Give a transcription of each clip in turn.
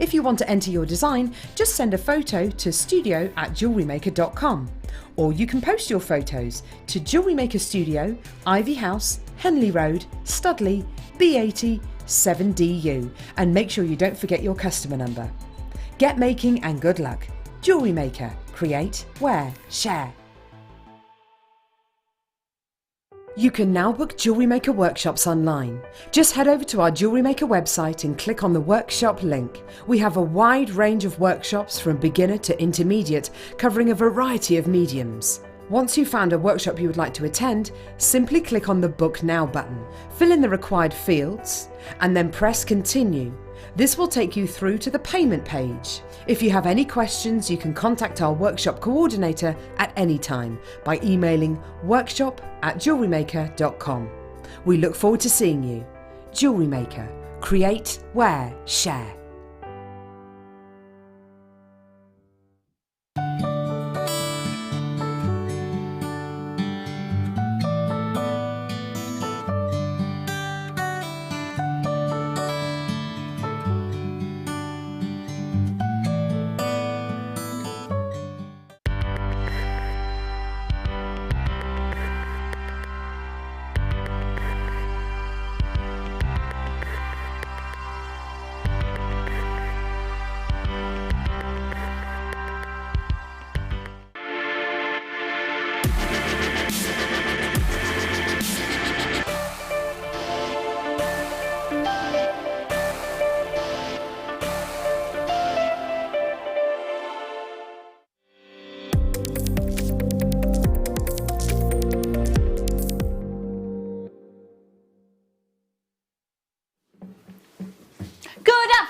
If you want to enter your design, just send a photo to studio@jewellerymaker.com, or you can post your photos to Jewellery Maker Studio, Ivy House, Henley Road, Studley, B80 7DU, and make sure you don't forget your customer number. Get making and good luck. Jewellery Maker. Create, wear, share. You can now book Jewellery Maker workshops online. Just head over to our Jewellery Maker website and click on the workshop link. We have a wide range of workshops from beginner to intermediate, covering a variety of mediums. Once you've found a workshop you would like to attend, simply click on the Book Now button, fill in the required fields, and then press Continue. This will take you through to the payment page. If you have any questions, you can contact our workshop coordinator at any time by emailing workshop@jewellerymaker.com. We look forward to seeing you. Jewellery Maker. Create, wear, share.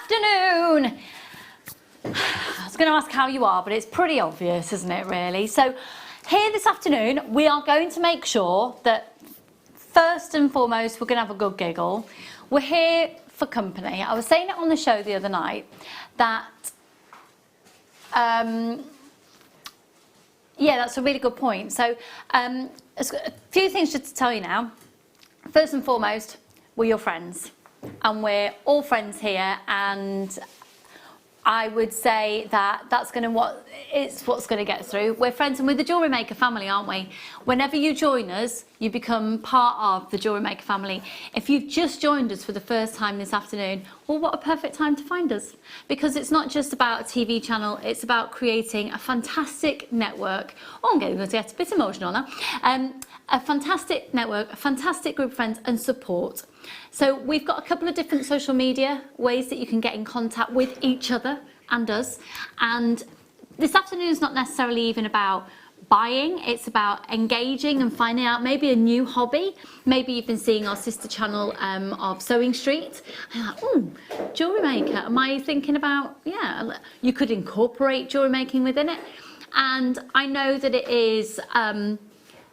Afternoon. I was going to ask how you are, but it's pretty obvious, isn't it, really? So here this afternoon, we are going to make sure that first and foremost, we're going to have a good giggle. We're here for company. I was saying it on the show the other night that, yeah, that's a really good point. So a few things just to tell you now. First and foremost, we're your friends. And we're all friends here, and I would say that that's what's going to get through. We're friends, and we're the Jewellery Maker family, aren't we? Whenever you join us, you become part of the Jewellery Maker family. If you've just joined us for the first time this afternoon, well, what a perfect time to find us. Because it's not just about a TV channel, it's about creating a fantastic network. Oh, I'm going to get a bit emotional now. A fantastic network, a fantastic group of friends and support. So we've got a couple of different social media ways that you can get in contact with each other and us. And this afternoon is not necessarily even about buying, it's about engaging and finding out maybe a new hobby. Maybe you've been seeing our sister channel of Sewing Street. And you're like, oh, Jewellery Maker. Am I thinking about, yeah, you could incorporate jewellery making within it. And I know that it is,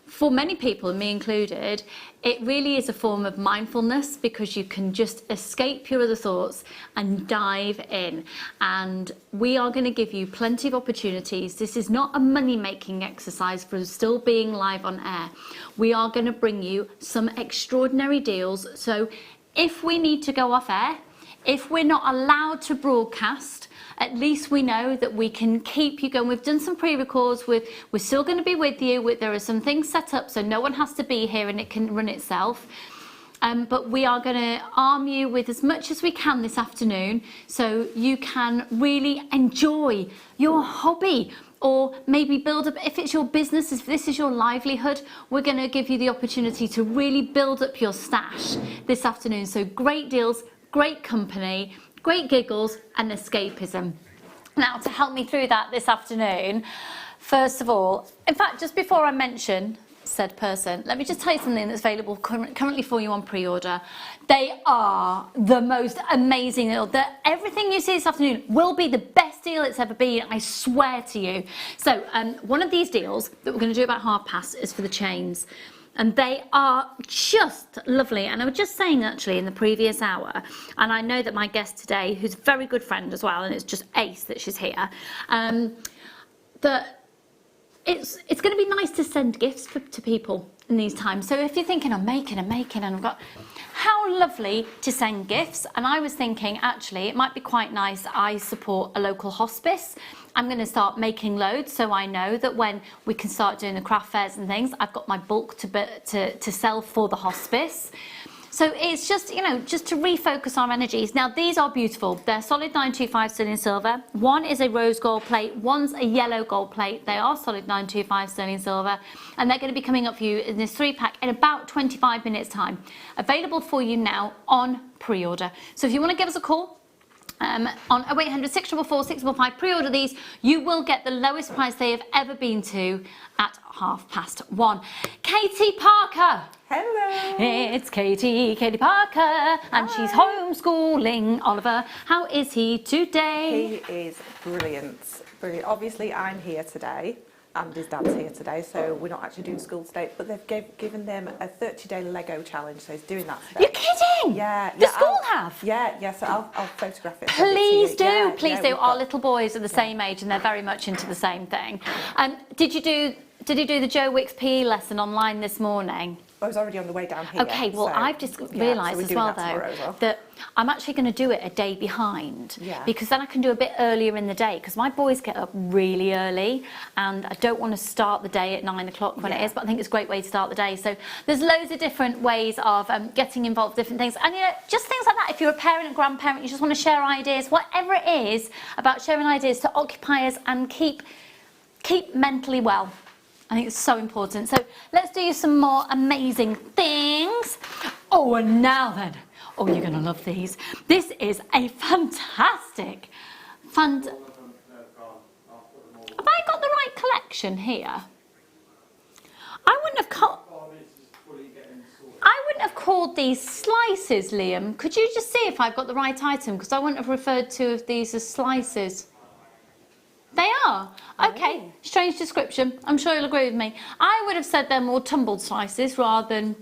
for many people, and me included, it really is a form of mindfulness because you can just escape your other thoughts and dive in. And we are going to give you plenty of opportunities. This is not a money-making exercise for still being live on air. We are going to bring you some extraordinary deals. So if we need to go off air, if we're not allowed to broadcast, at least we know that we can keep you going. We've done some pre-records. We're still going to be with you. There are some things set up so no one has to be here and it can run itself. But we are going to arm you with as much as we can this afternoon so you can really enjoy your hobby, or maybe build up, if it's your business, if this is your livelihood, we're going to give you the opportunity to really build up your stash this afternoon. So great deals, great company, great giggles and escapism. Now, to help me through that this afternoon, first of all, in fact, just before I mention said person, let me just tell you something that's available currently for you on pre-order. They are the most amazing deal. Everything you see this afternoon will be the best deal it's ever been, I swear to you. So one of these deals that we're going to do about 1/2 is for the chains. And they are just lovely. And I was just saying actually in the previous hour, and I know that my guest today, who's a very good friend as well, and it's just ace that she's here, that it's going to be nice to send gifts to people in these times. So if you're thinking, I'm making, and I've got, how how lovely to send gifts. And I was thinking, actually, it might be quite nice. I support a local hospice. I'm going to start making loads, so I know that when we can start doing the craft fairs and things, I've got my bulk to sell for the hospice. So it's just, you know, just to refocus our energies. Now, these are beautiful. They're solid 925 sterling silver. One is a rose gold plate. One's a yellow gold plate. They are solid 925 sterling silver. And they're going to be coming up for you in this 3-pack in about 25 minutes time. Available for you now on pre-order. So if you want to give us a call, on 0800 644 655, pre-order these, you will get the lowest price they have ever been to at 1:30. Katie Parker. Hello. It's Katie Parker, and she's homeschooling Oliver. How is he today? He is brilliant. Brilliant. Obviously, I'm here today, and his dad's here today, so we're not actually doing school today, but they've given them a 30-day Lego challenge, so he's doing that today. You're kidding? Yeah. The school have? Yeah, so I'll photograph it. And send it to you. Please do, Yeah, please do. Our little boys are the same age, and they're very much into the same thing. Did he do the Joe Wicks PE lesson online this morning? I was already on the way down here. Okay, well, so, I've just so realised we're as doing well, that though, that I'm actually going to do it a day behind. Yeah. Because then I can do a bit earlier in the day, because my boys get up really early, and I don't want to start the day at 9 o'clock when it is, but I think it's a great way to start the day. So there's loads of different ways of getting involved with different things. And, you know, just things like that. If you're a parent and grandparent, you just want to share ideas, whatever it is about sharing ideas to occupy us and keep mentally well. I think it's so important. So let's do some more amazing things. Oh, and now then. Oh, you're going to love these. This is a fantastic. Have I got the right collection here? I wouldn't have called these slices, Liam. Could you just see if I've got the right item? Because I wouldn't have referred to these as slices. They are. Okay, strange description. I'm sure you'll agree with me. I would have said they're more tumbled slices rather than...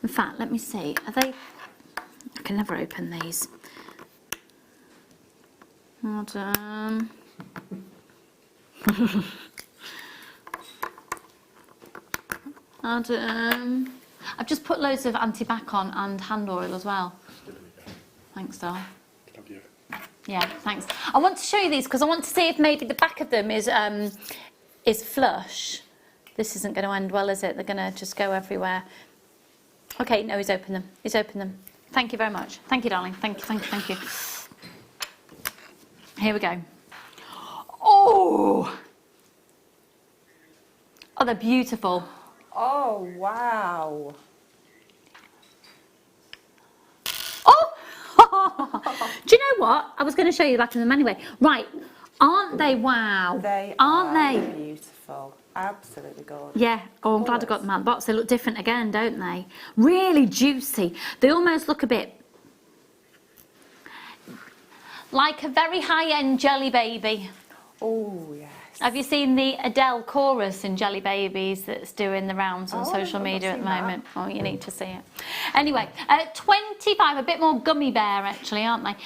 In fact, let me see. Are they... I can never open these. Hold on. I've just put loads of anti-bac on and hand oil as well. Thanks, darling. Yeah, thanks. I want to show you these because I want to see if maybe the back of them is flush. This isn't going to end well, is it? They're going to just go everywhere. Okay, no, he's opened them. He's opened them. Thank you very much. Thank you, darling. Thank you. Here we go. Oh! Oh, they're beautiful. Oh, wow. Do you know what? I was going to show you the back of them anyway. Right. Aren't they wow? Aren't they? Beautiful. Absolutely gorgeous. Yeah. Oh, I'm glad I got them out of the box. They look different again, don't they? Really juicy. They almost look a bit like a very high-end Jelly Baby. Oh, yes. Have you seen the Adele chorus in Jelly Babies that's doing the rounds on social media at the moment? Oh, you need to see it. Anyway, 25, a bit more gummy bear actually, aren't they?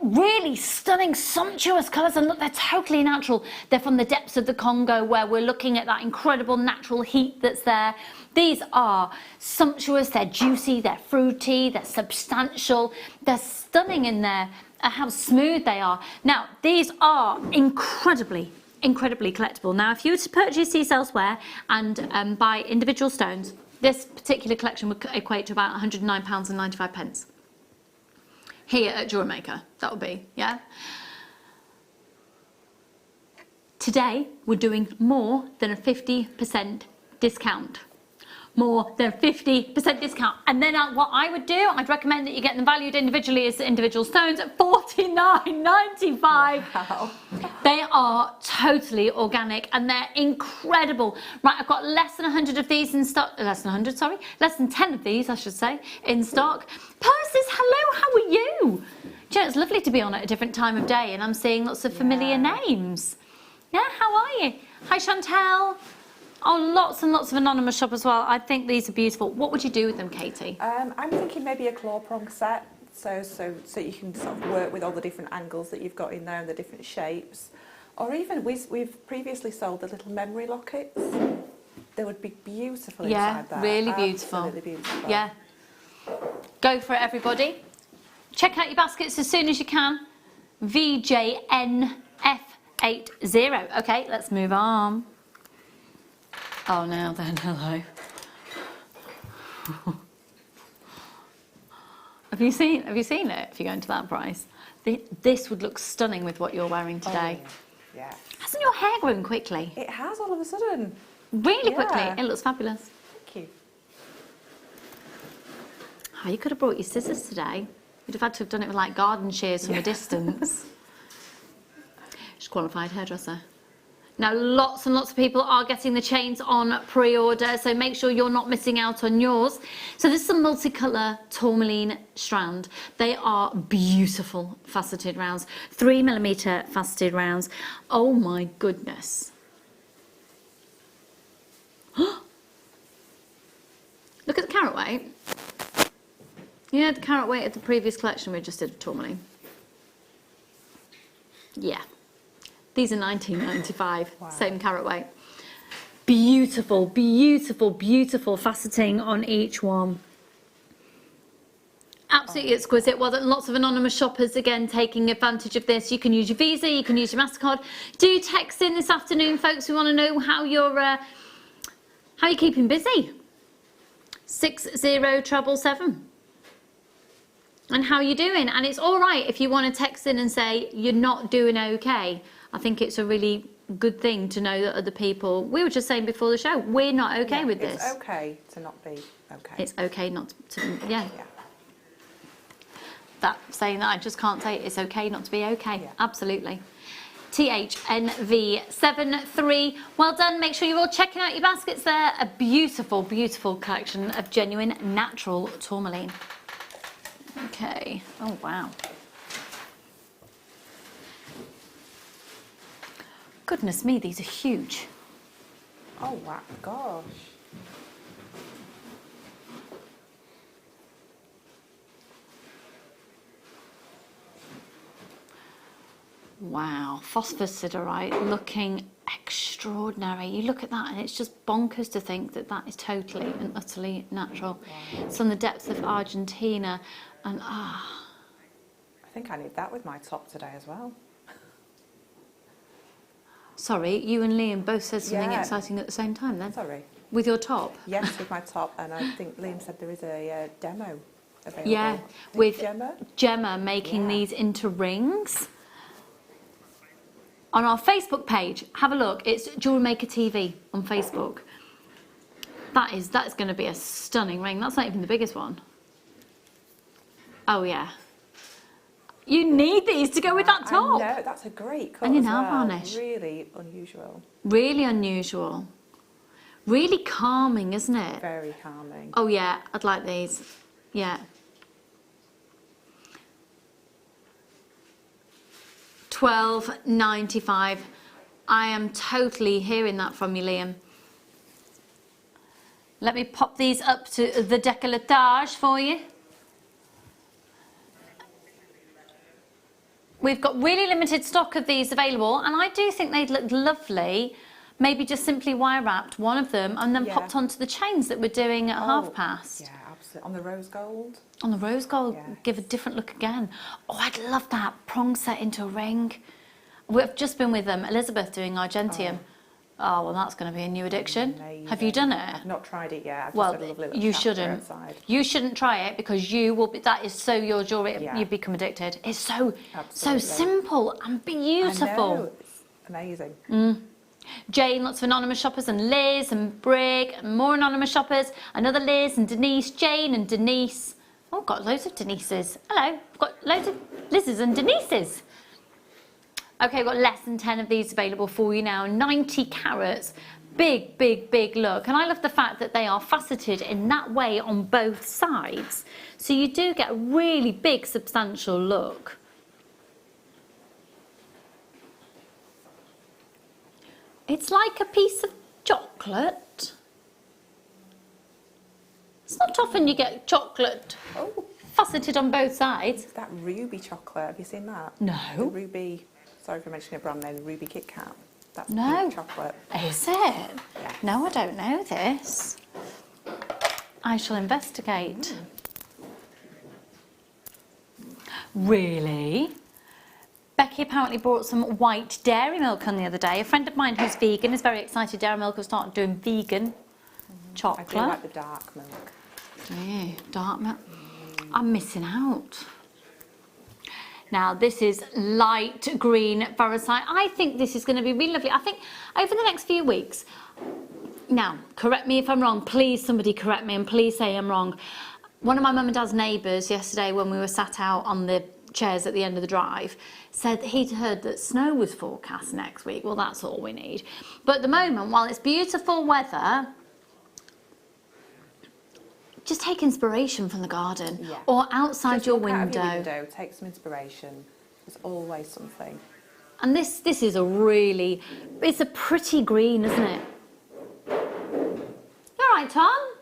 Really stunning, sumptuous colours, and look, they're totally natural. They're from the depths of the Congo, where we're looking at that incredible natural heat that's there. These are sumptuous, they're juicy, they're fruity, they're substantial, they're stunning in their how smooth they are. Now, these are incredibly collectible. Now, if you were to purchase these elsewhere and buy individual stones, this particular collection would equate to about £109.95. Here at Jewellery Maker, that would be, yeah? Today, we're doing more than a 50% discount. More than 50% discount. And then what I would do, I'd recommend that you get them valued individually as individual stones at $49.95. Wow. They are totally organic and they're incredible. Right, I've got less than 100 of these in stock. Less than 100, sorry. Less than 10 of these, I should say, in stock. Persis, hello, how are you? Do you know, it's lovely to be on at a different time of day and I'm seeing lots of familiar names. Yeah, how are you? Hi, Chantel. Oh, lots and lots of anonymous shop as well. I think these are beautiful. What would you do with them, Katie? I'm thinking maybe a claw prong set, so you can sort of work with all the different angles that you've got in there and the different shapes. Or even we've previously sold the little memory lockets. They would be beautiful inside that. Yeah, really beautiful. Absolutely beautiful. Yeah. Go for it, everybody. Check out your baskets as soon as you can. VJNF80. Okay, let's move on. Oh, now then, hello. Have you seen it? If you go into that price, this would look stunning with what you're wearing today. Oh, yeah. Hasn't your hair grown quickly? It has all of a sudden. Really quickly. Yeah. It looks fabulous. Thank you. Oh, you could have brought your scissors today. You'd have had to have done it with like garden shears from a distance. She's a qualified hairdresser. Now, lots and lots of people are getting the chains on pre-order, so make sure you're not missing out on yours. So this is a multicolor tourmaline strand. They are beautiful faceted rounds, 3mm faceted rounds. Oh my goodness. Look at the carat weight. You know the carat weight of the previous collection we just did of tourmaline? Yeah. These are 1995, wow. Same carat weight. Beautiful, beautiful, beautiful faceting on each one. Absolutely exquisite. Well, lots of anonymous shoppers, again, taking advantage of this. You can use your Visa, you can use your MasterCard. Do text in this afternoon, folks. We want to know how you're keeping busy. 60777. And how you're doing. And it's all right if you want to text in and say you're not doing okay. I think it's a really good thing to know that other people, we were just saying before the show, we're not okay with this. It's okay to not be okay. It's okay not to, yeah. That saying that, I just can't say it's okay not to be okay. Yeah. Absolutely. THNV73. Well done. Make sure you're all checking out your baskets there. A beautiful, beautiful collection of genuine natural tourmaline. Okay. Oh, wow. Goodness me, these are huge. Oh, wow, gosh. Wow, phosphorus siderite looking extraordinary. You look at that and it's just bonkers to think that that is totally and utterly natural. Wow. It's on the depths of Argentina and I think I need that with my top today as well. Sorry, you and Liam both said something exciting at the same time then? Sorry. With your top? Yes, with my top, and I think Liam said there is a demo available. Yeah, with Gemma making these into rings. On our Facebook page, have a look. It's Jewellery Maker TV on Facebook. That is going to be a stunning ring. That's not even the biggest one. Oh yeah. You need these to go with that top. I know, that's a great cut. And your nail varnish. Really unusual. Really unusual. Really calming, isn't it? Very calming. Oh yeah, I'd like these. Yeah. $12.95. I am totally hearing that from you, Liam. Let me pop these up to the décolletage for you. We've got really limited stock of these available, and I do think they'd look lovely, maybe just simply wire wrapped, one of them, and then popped onto the chains that we're doing at 1/2 past. Yeah, absolutely. On the rose gold. On the rose gold, give a different look again. Oh, I'd love that prong set into a ring. We've just been with Elizabeth doing Argentium. Oh, well, that's going to be a new addiction. Amazing. Have you done it? I've not tried it yet. Well, you shouldn't. You shouldn't try it because you will be. That is so your jewellery. You become addicted. It's so simple and beautiful. I know. It's amazing. Jane, lots of anonymous shoppers, and Liz and Brig, and more anonymous shoppers. Another Liz and Denise, Jane and Denise. Oh, got loads of Denises. Hello, I've got loads of Liz's and Denises. Okay, we've got less than 10 of these available for you now. 90 carats. Big, big, big look. And I love the fact that they are faceted in that way on both sides. So you do get a really big, substantial look. It's like a piece of chocolate. It's not often you get chocolate faceted on both sides. It's that ruby chocolate. Have you seen that? No. The ruby... Sorry for mentioning a brand name, the Ruby Kit Kat. That's no. chocolate. Is it? Yes. No, I don't know this. I shall investigate. Really? Becky apparently brought some white dairy milk on the other day. A friend of mine who's vegan is very excited Dairy Milk has started doing vegan chocolate. I do like the dark milk. Yeah, dark milk. I'm missing out. Now this is light green Varisite. I think this is going to be really lovely. I think over the next few weeks, now correct me if I'm wrong, please somebody correct me and please say I'm wrong. One of my mum and dad's neighbours yesterday when we were sat out on the chairs at the end of the drive said that he'd heard that snow was forecast next week. Well, that's all we need. But at the moment, while it's beautiful weather, just take inspiration from the garden or outside just your look window. Out of your window. Take some inspiration. There's always something. And this is a really, it's a pretty green, isn't it? All right, Tom.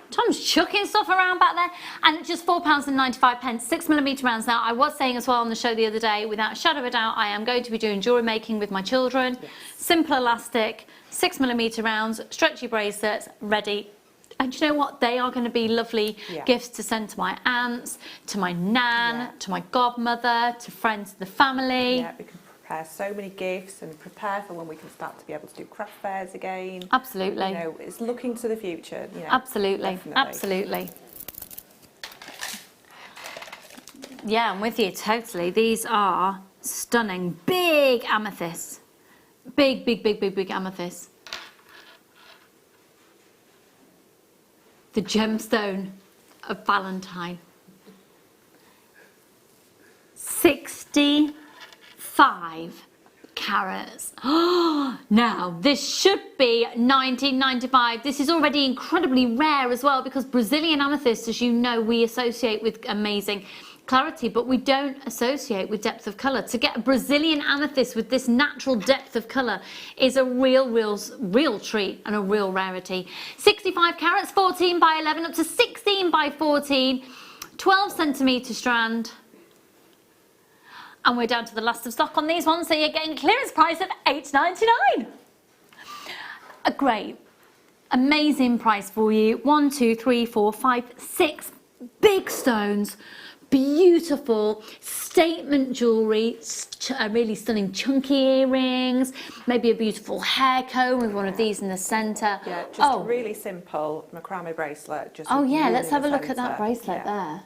Tom's chucking stuff around back there, and it's just £4.95, 6mm rounds. Now, I was saying as well on the show the other day, without a shadow of a doubt, I am going to be doing jewellery making with my children. Yes. Simple elastic, 6mm rounds, stretchy bracelets, ready. And you know what? They are going to be lovely gifts to send to my aunts, to my nan, to my godmother, to friends of the family. Yeah, we can prepare so many gifts and prepare for when we can start to be able to do craft fairs again. Absolutely. You know, it's looking to the future. You know, absolutely, definitely. Absolutely. Yeah, I'm with you totally. These are stunning, big amethysts. Big, big, big, big, big amethysts. The gemstone of Valentine. 65 carats. Now, this should be $19.95. This is already incredibly rare as well because Brazilian amethyst, as you know, we associate with amazing clarity, but we don't associate with depth of colour. To get a Brazilian amethyst with this natural depth of colour is a real treat and a real rarity. 65 carats, 14 by 11 up to 16 by 14, 12cm strand. And we're down to the last of stock on these ones, so you're getting a clearance price of $8.99. A great, amazing price for you. 1, 2, 3, 4, 5, 6 big stones. Beautiful statement jewellery, really stunning chunky earrings, maybe a beautiful hair comb with one of these in the centre. Yeah, just really simple macrame bracelet. Just let's have a look at that bracelet there.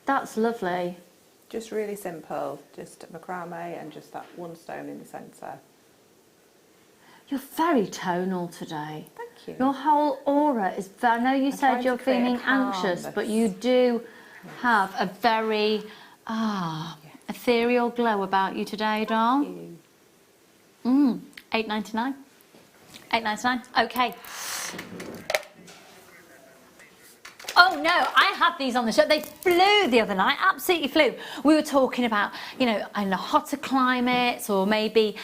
That's lovely. Just really simple, just macrame and just that one stone in the centre. You're very tonal today. Thank you. Your whole aura is, I know you said you're feeling anxious, but you do have a very ethereal glow about you today, doll. Thank you. $8.99. $8.99. Okay. Oh no, I had these on the show. They flew the other night, absolutely flew. We were talking about, you know, in the hotter climates or maybe,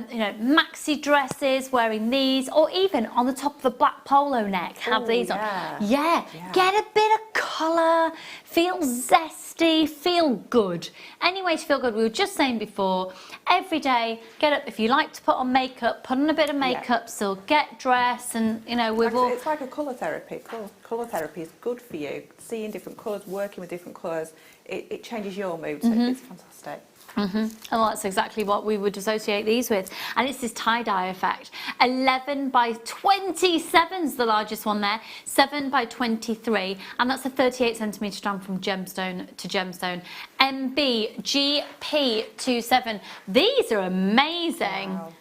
you know, maxi dresses, wearing these, or even on the top of a black polo neck, have these on. Yeah, get a bit of colour, feel zesty, feel good. Any way to feel good. We were just saying before, every day, get up, if you like to put on makeup, put on a bit of makeup, still get dressed, and, you know, we've all... It's like a colour therapy. Colour therapy is good for you. Seeing different colours, working with different colours, it changes your mood, so it's fantastic. And that's exactly what we would associate these with. And it's this tie-dye effect. 11 by 27's the largest one there, 7 by 23, and that's a 38cm strand from gemstone to gemstone. MBGP27. These are amazing. Wow.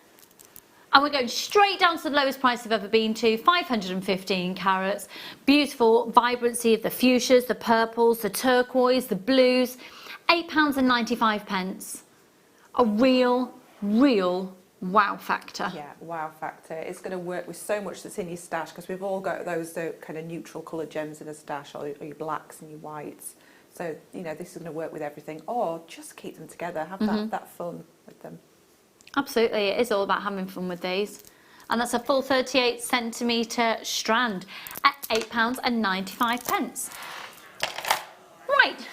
And we're going straight down to the lowest price I've ever been to, 515 carats. Beautiful vibrancy of the fuchsias, the purples, the turquoise, the blues. £8.95. A real wow factor. Yeah, wow factor. It's going to work with so much that's in your stash because we've all got those kind of neutral coloured gems in a stash, or your blacks and your whites. So, you know, this is going to work with everything. Or just keep them together, have that fun with them. Absolutely, it is all about having fun with these. And that's a full 38cm strand at £8.95. Right.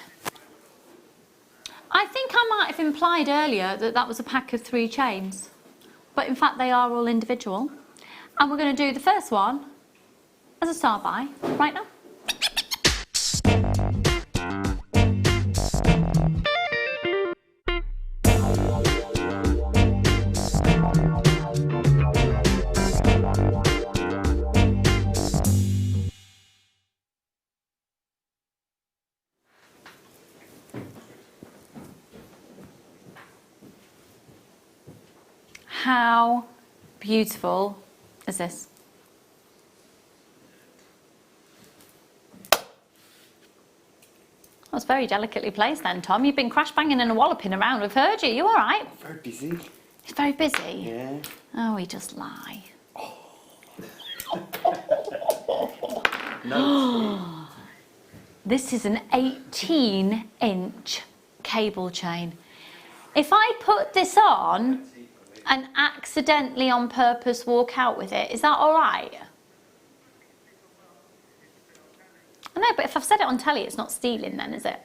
I think I might have implied earlier that that was a pack of 3 chains. But in fact, they are all individual. And we're going to do the first one as a start buy right now. How beautiful is this? That was very delicately placed then, Tom. You've been crash banging and walloping around. We've heard you. You all right? Very busy. He's very busy. Yeah. Oh, he just lie. No. This is an 18-inch cable chain. If I put this on and accidentally on purpose walk out with it, is that all right? I know, but if I've said it on telly, it's not stealing then, is it?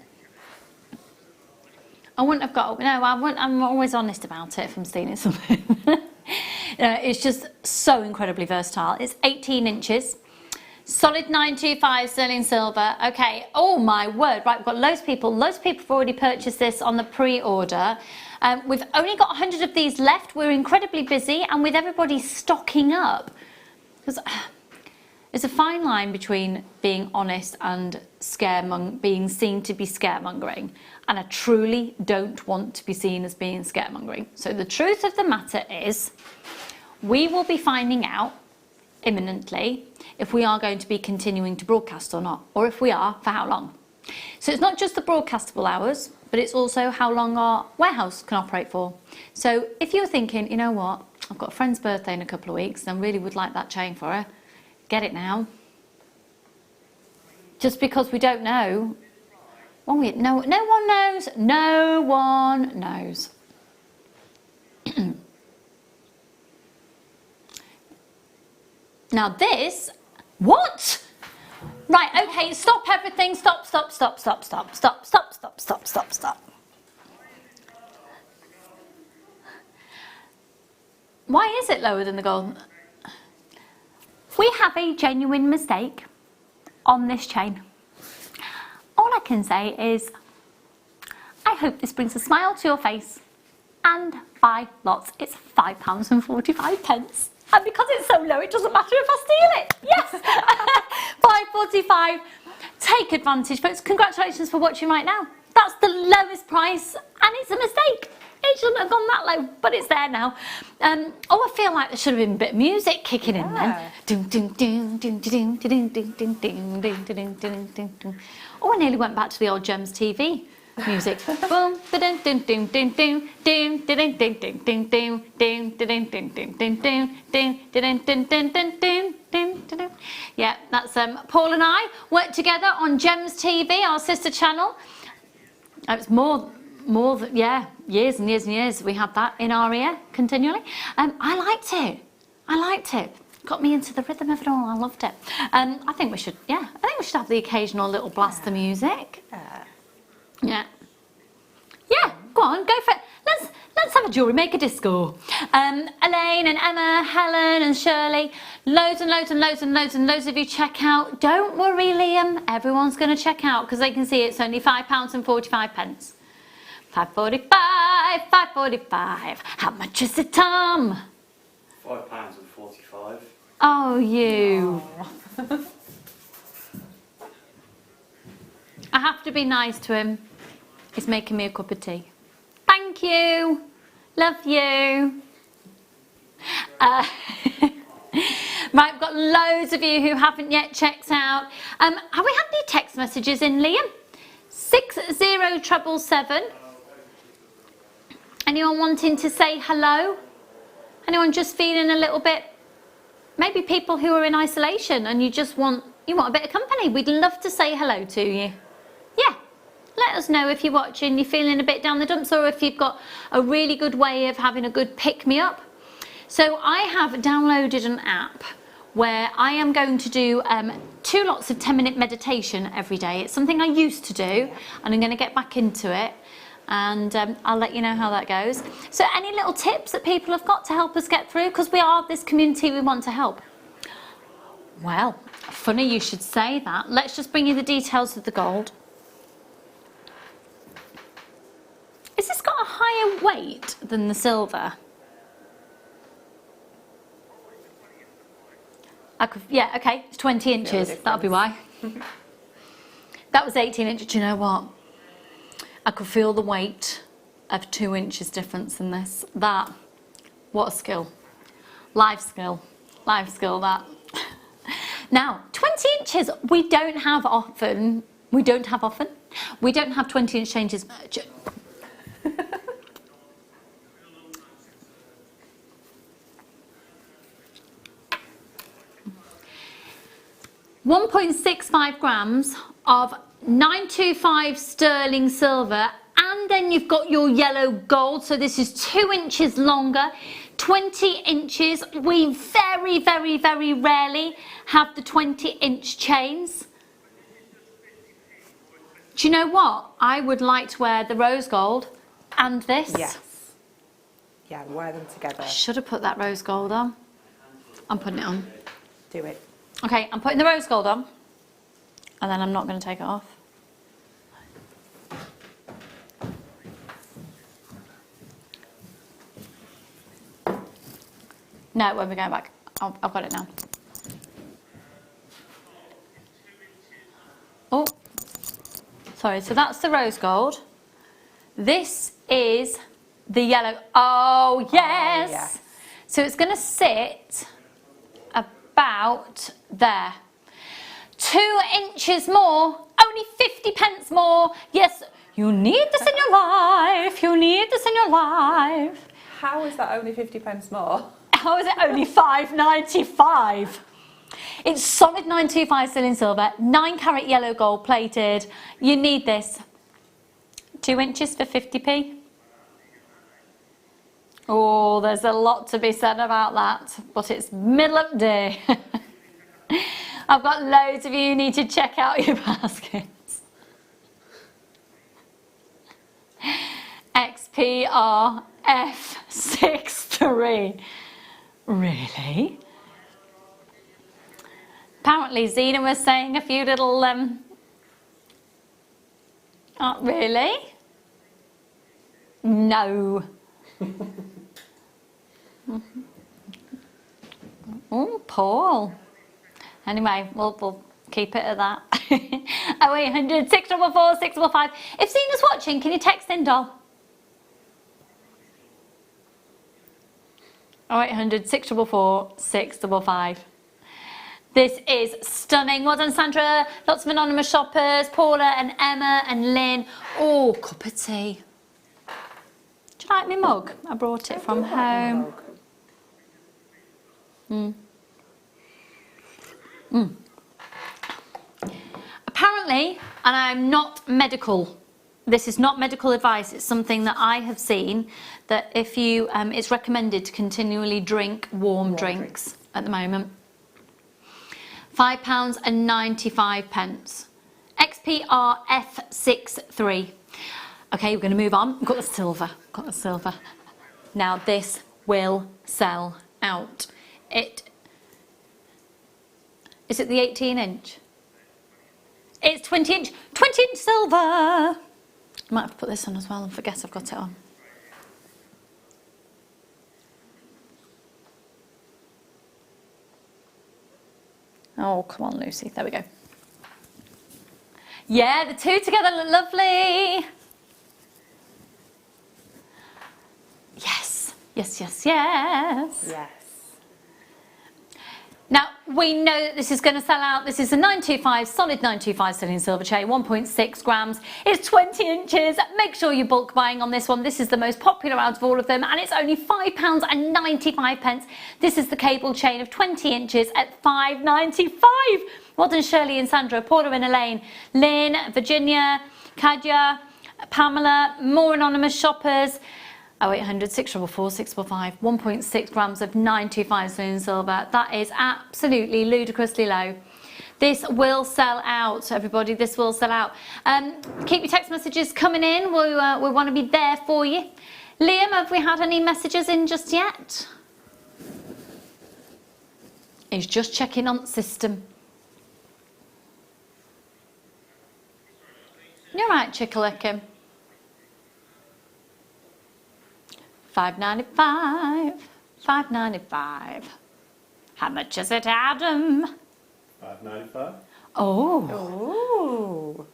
I wouldn't have got, no, I wouldn't, I'm always honest about it if I'm stealing something. It's just so incredibly versatile. It's 18 inches. Solid 925 sterling silver. Okay, oh my word. Right, we've got loads of people have already purchased this on the pre-order. We've only got 100 of these left. We're incredibly busy, and with everybody stocking up. Because there's a fine line between being honest and being seen to be scaremongering. And I truly don't want to be seen as being scaremongering. So the truth of the matter is, we will be finding out imminently if we are going to be continuing to broadcast or not, or if we are, for how long. So it's not just the broadcastable hours, but it's also how long our warehouse can operate for. So if you're thinking, you know what, I've got a friend's birthday in a couple of weeks and I really would like that chain for her, get it now. Just because we don't know. No one knows. No one knows. Now this, what? Right, okay, stop everything, stop. Why is it lower than the gold? We have a genuine mistake on this chain. All I can say is, I hope this brings a smile to your face and buy lots. It's £5.45. And because it's so low, it doesn't matter if I steal it. Yes! £5.45. Take advantage, folks. Congratulations for watching right now. That's the lowest price, and it's a mistake. It shouldn't have gone that low, but it's there now. Oh, I feel like there should have been a bit of music kicking in then. Oh, I nearly went back to the old Gems TV music. Boom, yeah, that's Paul and I worked together on Gems TV, our sister channel. It's more than, yeah, years and years and years we had that in our ear continually. I liked it. Got me into the rhythm of it all. I loved it. I think we should have the occasional little blast of music. Yeah, go on, go for it. Let's have a Jewellery Maker disco. Elaine and Emma, Helen and Shirley, loads of you check out. Don't worry, Liam, everyone's going to check out because they can see it's only £5.45. £5.45. How much is it, Tom? £5.45. Oh, you. Oh. I have to be nice to him. He's making me a cup of tea. Thank you. Love you. Right, we've got loads of you who haven't yet checked out. Have we had any text messages in, Liam? 60777. Anyone wanting to say hello? Anyone just feeling a little bit, maybe people who are in isolation and you want a bit of company? We'd love to say hello to you. Yeah, let us know if you're watching, you're feeling a bit down the dumps, or if you've got a really good way of having a good pick-me-up. So I have downloaded an app where I am going to do 2 lots of 10-minute meditation every day. It's something I used to do, and I'm going to get back into it. And I'll let you know how that goes. So any little tips that people have got to help us get through? Because we are this community, we want to help. Well, funny you should say that. Let's just bring you the details of the gold. Has this got a higher weight than the silver? Yeah, okay, it's 20 inches. That'll be why. That was 18 inches. Do you know what? I could feel the weight of 2 inches difference in this. That What a skill. Life skill that. Now, 20 inches, we don't have 20-inch changes. 1.65 grams of 925 sterling silver, and then you've got your yellow gold, so this is 2 inches longer. 20 inches, we very, very, very rarely have the 20-inch chains. Do you know what? I would like to wear the rose gold and this. Yes. Yeah, wear them together. I should have put that rose gold on. I'm putting it on. Do it. Okay, I'm putting the rose gold on, and then I'm not going to take it off. No, when we're going back. I've got it now. Oh, sorry, so that's the rose gold. This is the yellow. Oh, yes. Oh, yes. So it's going to sit about there. 2 inches more, only 50 pence more. Yes, you need this in your life. You need this in your life. How is that only 50 pence more? How is it only £5.95? It's solid 925 sterling silver, 9 carat yellow gold plated. You need this. 2 inches for 50p. Oh, there's a lot to be said about that, but it's middle of the day. I've got loads of you who need to check out your baskets. XPR F63. Really? Apparently Zena was saying a few little oh, really? No. Oh, Paul. Anyway, we'll keep it at that. 0800 644 655. If Zena's watching, can you text in, doll? 0800 644 655. This is stunning. Well done, Sandra. Lots of anonymous shoppers. Paula and Emma and Lynn. Oh, cup of tea. Do you like my mug? I brought it from home. Apparently, and I'm not medical, this is not medical advice, it's something that I have seen, that if you, it's recommended to continually drink warm drinks at the moment. £5.95. XPR F63. Okay, we're going to move on. We've got the silver. Now this will sell out. Is it the 18-inch? It's 20-inch. 20-inch silver. I might have to put this on as well and forget I've got it on. Oh, come on, Lucy. There we go. Yeah, the two together look lovely. Yes. Yes, yes, yes. Yes. Now, we know that this is going to sell out. This is a 925, solid 925 sterling silver chain, 1.6 grams. It's 20 inches. Make sure you bulk buying on this one. This is the most popular out of all of them, and it's only £5.95. This is the cable chain of 20 inches at £5.95. Well done, Shirley and Sandra, Paula and Elaine, Lynn, Virginia, Kadia, Pamela, more anonymous shoppers. 0800 644 655, 1.6 grams of 925 sterling silver. That is absolutely ludicrously low. This will sell out, everybody. This will sell out. Keep your text messages coming in. We want to be there for you. Liam, have we had any messages in just yet? He's just checking on the system. You're right, Chickalicky. $5.95. $5.95. How much is it, Adam? $5.95. Oh. Oh.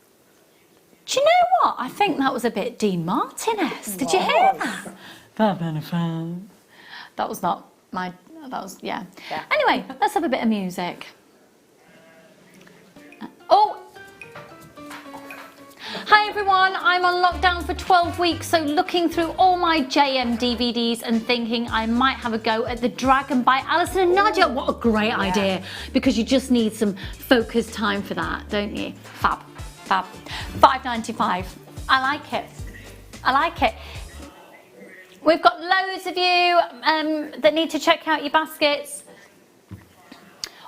Do you know what? I think that was a bit Dean Martin-esque. Did you hear that? $5.95. That was not my, that was, yeah. Yeah. Anyway, let's have a bit of music. Oh! Hi everyone, I'm on lockdown for 12 weeks, so looking through all my JM DVDs and thinking I might have a go at The Dragon by Alison and Nadia. What a great idea, because you just need some focused time for that, don't you? Fab, fab. $5.95. I like it. I like it. We've got loads of you that need to check out your baskets.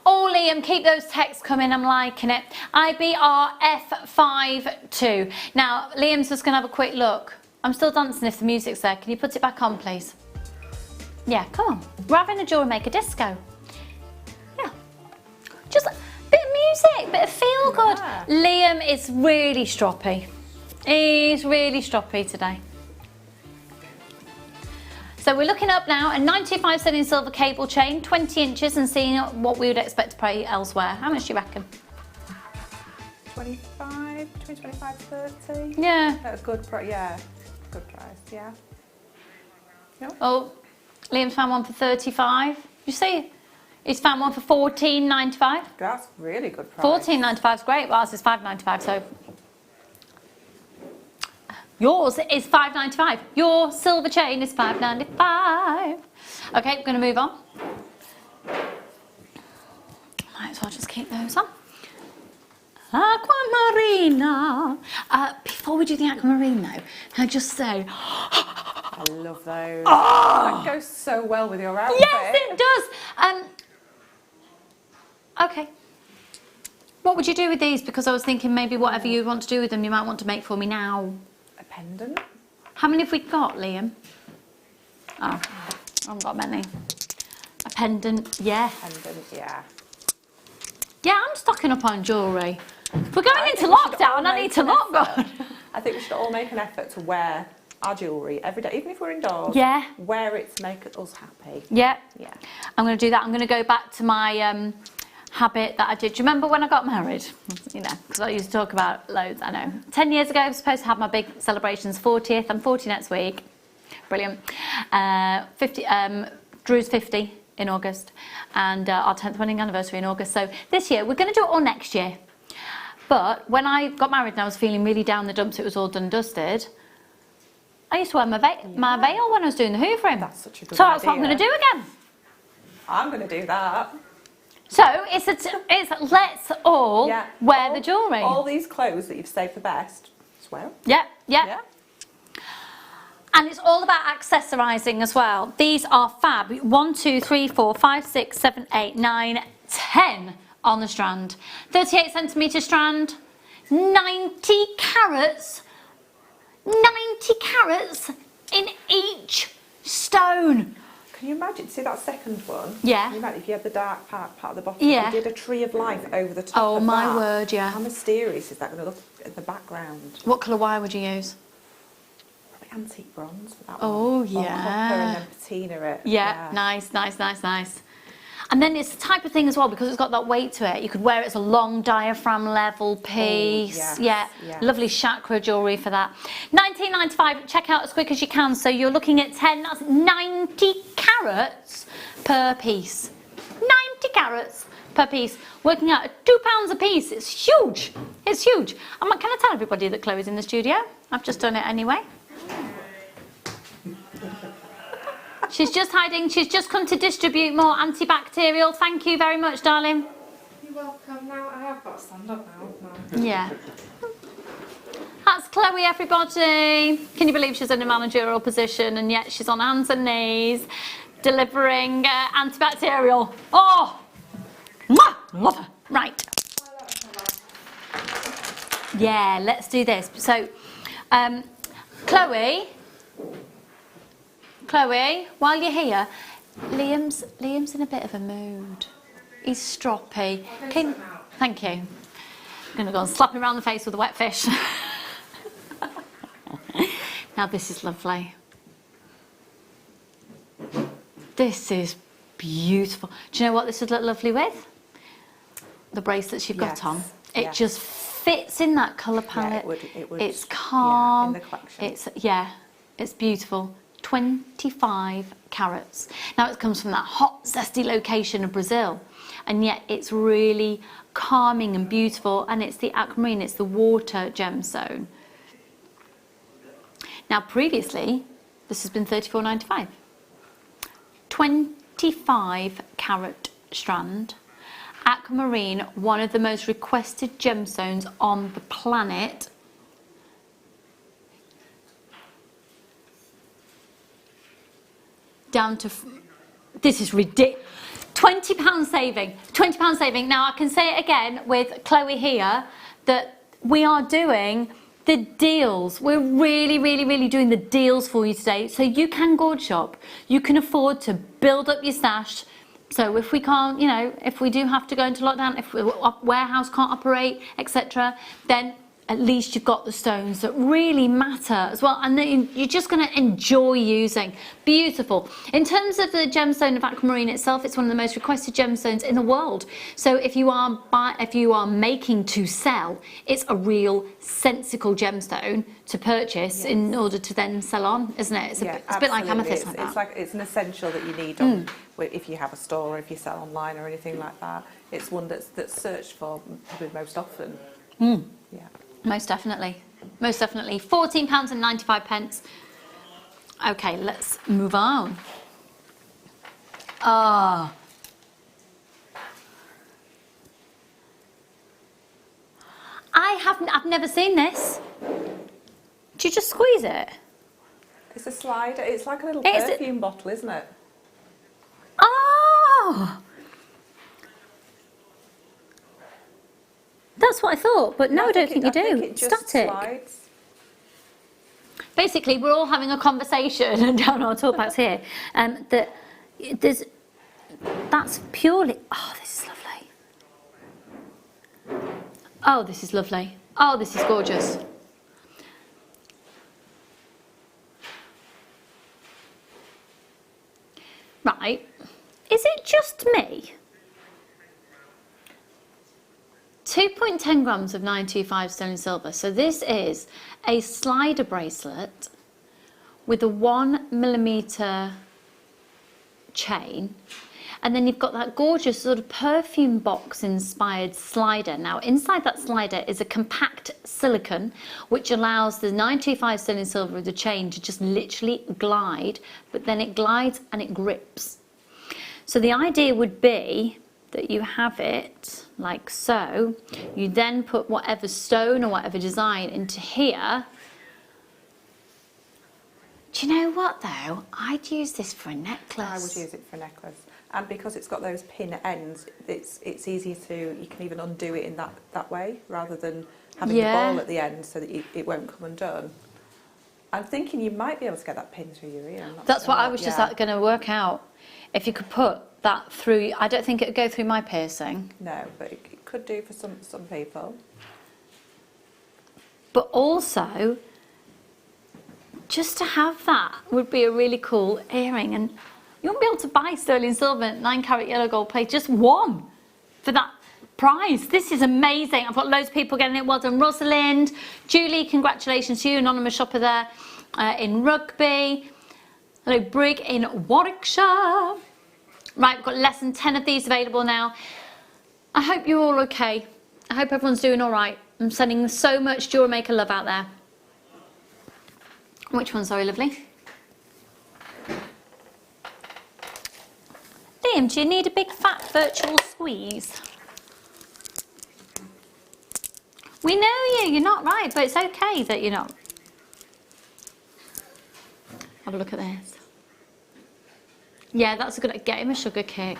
Oh, Liam, keep those texts coming. I'm liking it. IBRF52. Now, Liam's just going to have a quick look. I'm still dancing if the music's there. Can you put it back on, please? Yeah, come on. We're having a Jewellery Maker disco. Yeah. Just a bit of music, bit of feel good. Yeah. Liam is really stroppy. He's really stroppy today. So we're looking up now a 95 selling silver cable chain, 20 inches, and seeing what we would expect to pay elsewhere. How much do you reckon? 25, 25, 30. Yeah. That's good price. Yeah, good price. Yeah. No? Oh, Liam's found one for 35. You see, he's found one for 14.95. That's really good price. 14.95 is great. Well, ours is 5.95. So yours is 5.95. Your silver chain is 5.95. Okay, we're going to move on. Might as well just keep those on. Aquamarine. Before we do the aquamarine though, can I just say, I love those. Oh! That goes so well with your outfit. yes, it does. Okay. What would you do with these? Because I was thinking maybe whatever you want to do with them, you might want to make for me now. A pendant. How many have we got, Liam? Oh, I haven't got many. A pendant, yeah. Pendant, yeah. Yeah, I'm stocking up on jewellery. If we're going into lockdown, I need to look good. I think we should all make an effort to wear our jewellery every day, even if we're indoors. Yeah. Wear it to make us happy. Yeah. Yeah. I'm going to do that. I'm going to go back to my habit that I did. Do you remember when I got married? You know, because I used to talk about loads, I know. 10 years ago, I was supposed to have my big celebrations, 40th. I'm 40 next week. Brilliant. 50, Drew's 50 in August, and our 10th wedding anniversary in August. So this year, we're going to do it all next year. But when I got married and I was feeling really down the dumps, it was all done and dusted, I used to wear my veil when I was doing the hoovering. That's such a good So that's what I'm idea. going to do again. I'm going to do that. So it's let's all wear the jewellery. All these clothes that you've saved for best, as well. Yeah. Yeah. And it's all about accessorising as well. These are fab. 1, 2, 3, 4, 5, 6, 7, 8, 9, 10 on the strand. 38 centimetre strand. 90 carats. 90 carats in each stone. Can you imagine? See that second one? Yeah. Can you imagine if you had the dark part at the bottom? Yeah. If you did a tree of life over the top Oh of my that, word, yeah. How mysterious is that going to look in the background? What colour wire would you use? Probably antique bronze for that Oh, one. Or yeah. copper and then patina it. Yeah, nice. And then it's the type of thing as well, because it's got that weight to it. You could wear it as a long diaphragm level piece. yes, Yeah, yes. lovely chakra jewellery for that. $19.95, check out as quick as you can. So you're looking at 10, that's 90 carats per piece. 90 carats per piece, working out at £2 a piece. It's huge. It's huge. Can I tell everybody that Chloe's in the studio? I've just done it anyway. She's just hiding. She's just come to distribute more antibacterial. Thank you very much, darling. You're welcome. Now I have got to stand up now. Yeah. That's Chloe, everybody. Can you believe she's in a managerial position and yet she's on hands and knees delivering antibacterial? Oh, mwah, love her. Right. Yeah, let's do this. So, Chloe, while you're here, Liam's in a bit of a mood. He's stroppy. Thank you. I'm going to go and slap him around the face with a wet fish. Now this is lovely. This is beautiful. Do you know what this would look lovely with? The bracelets you've got on. It just fits in that colour palette. It would. It's calm. Yeah, in the collection. It's beautiful. 25 carats. Now it comes from that hot, zesty location of Brazil, and yet it's really calming and beautiful, and it's the aquamarine, it's the water gemstone. Now previously, this has been $34.95. 25 carat strand. Aquamarine, one of the most requested gemstones on the planet. Down to, this is ridiculous. £20 saving, £20 saving. Now I can say it again with Chloe here, that we are doing the deals. We're really doing the deals for you today. So you can gorge shop, you can afford to build up your stash. So if we can't, you know, if we do have to go into lockdown, if the warehouse can't operate, etc., then at least you've got the stones that really matter as well, and then you're just going to enjoy using. Beautiful. In terms of the gemstone of aquamarine itself, it's one of the most requested gemstones in the world. So if you are making to sell, it's a real sensible gemstone to purchase in order to then sell on, isn't it? It's a bit like amethyst. It's an essential that you need on, if you have a store or if you sell online or anything like that. It's one that's searched for probably most often. Yeah. Most definitely, most definitely. £14.95. Okay, let's move on. I've never seen this. Do you just squeeze it? It's a slider. It's like a little perfume bottle, isn't it? Oh! That's what I thought, but no, I don't think you do. It's static. Slides. Basically, we're all having a conversation down our talk backs here, that's purely, oh, this is lovely. Oh, this is lovely. Oh, this is gorgeous. Right, is it just me? 2.10 grams of 925 sterling silver. So this is a slider bracelet with a 1mm chain, and then you've got that gorgeous sort of perfume box inspired slider. Now inside that slider is a compact silicone which allows the 925 sterling silver with the chain to just literally glide, but then it glides and it grips. So the idea would be that you have it like so, you then put whatever stone or whatever design into here. Do you know what though? I'd use this for a necklace. I would use it for a necklace, and because it's got those pin ends, it's easy to, you can even undo it in that way rather than having the ball at the end so that it won't come undone. I'm thinking you might be able to get that pin through your ear. That's what I was just going to work out. If you could put that through, I don't think it would go through my piercing. No, but it could do for some people. But also, just to have that would be a really cool earring, and you won't be able to buy sterling silver 9 carat yellow gold plate, just one for that price. This is amazing. I've got loads of people getting it. Well done, Rosalind. Julie, congratulations to you, anonymous shopper there in Rugby. Hello, Brig in Warwickshire. Right, we've got less than 10 of these available now. I hope you're all okay. I hope everyone's doing all right. I'm sending so much Jewellery Maker love out there. Which one, sorry, lovely? Liam, do you need a big fat virtual squeeze? We know you're not right, but it's okay that you're not. Have a look at this. Yeah, that's a good, get him a sugar cake.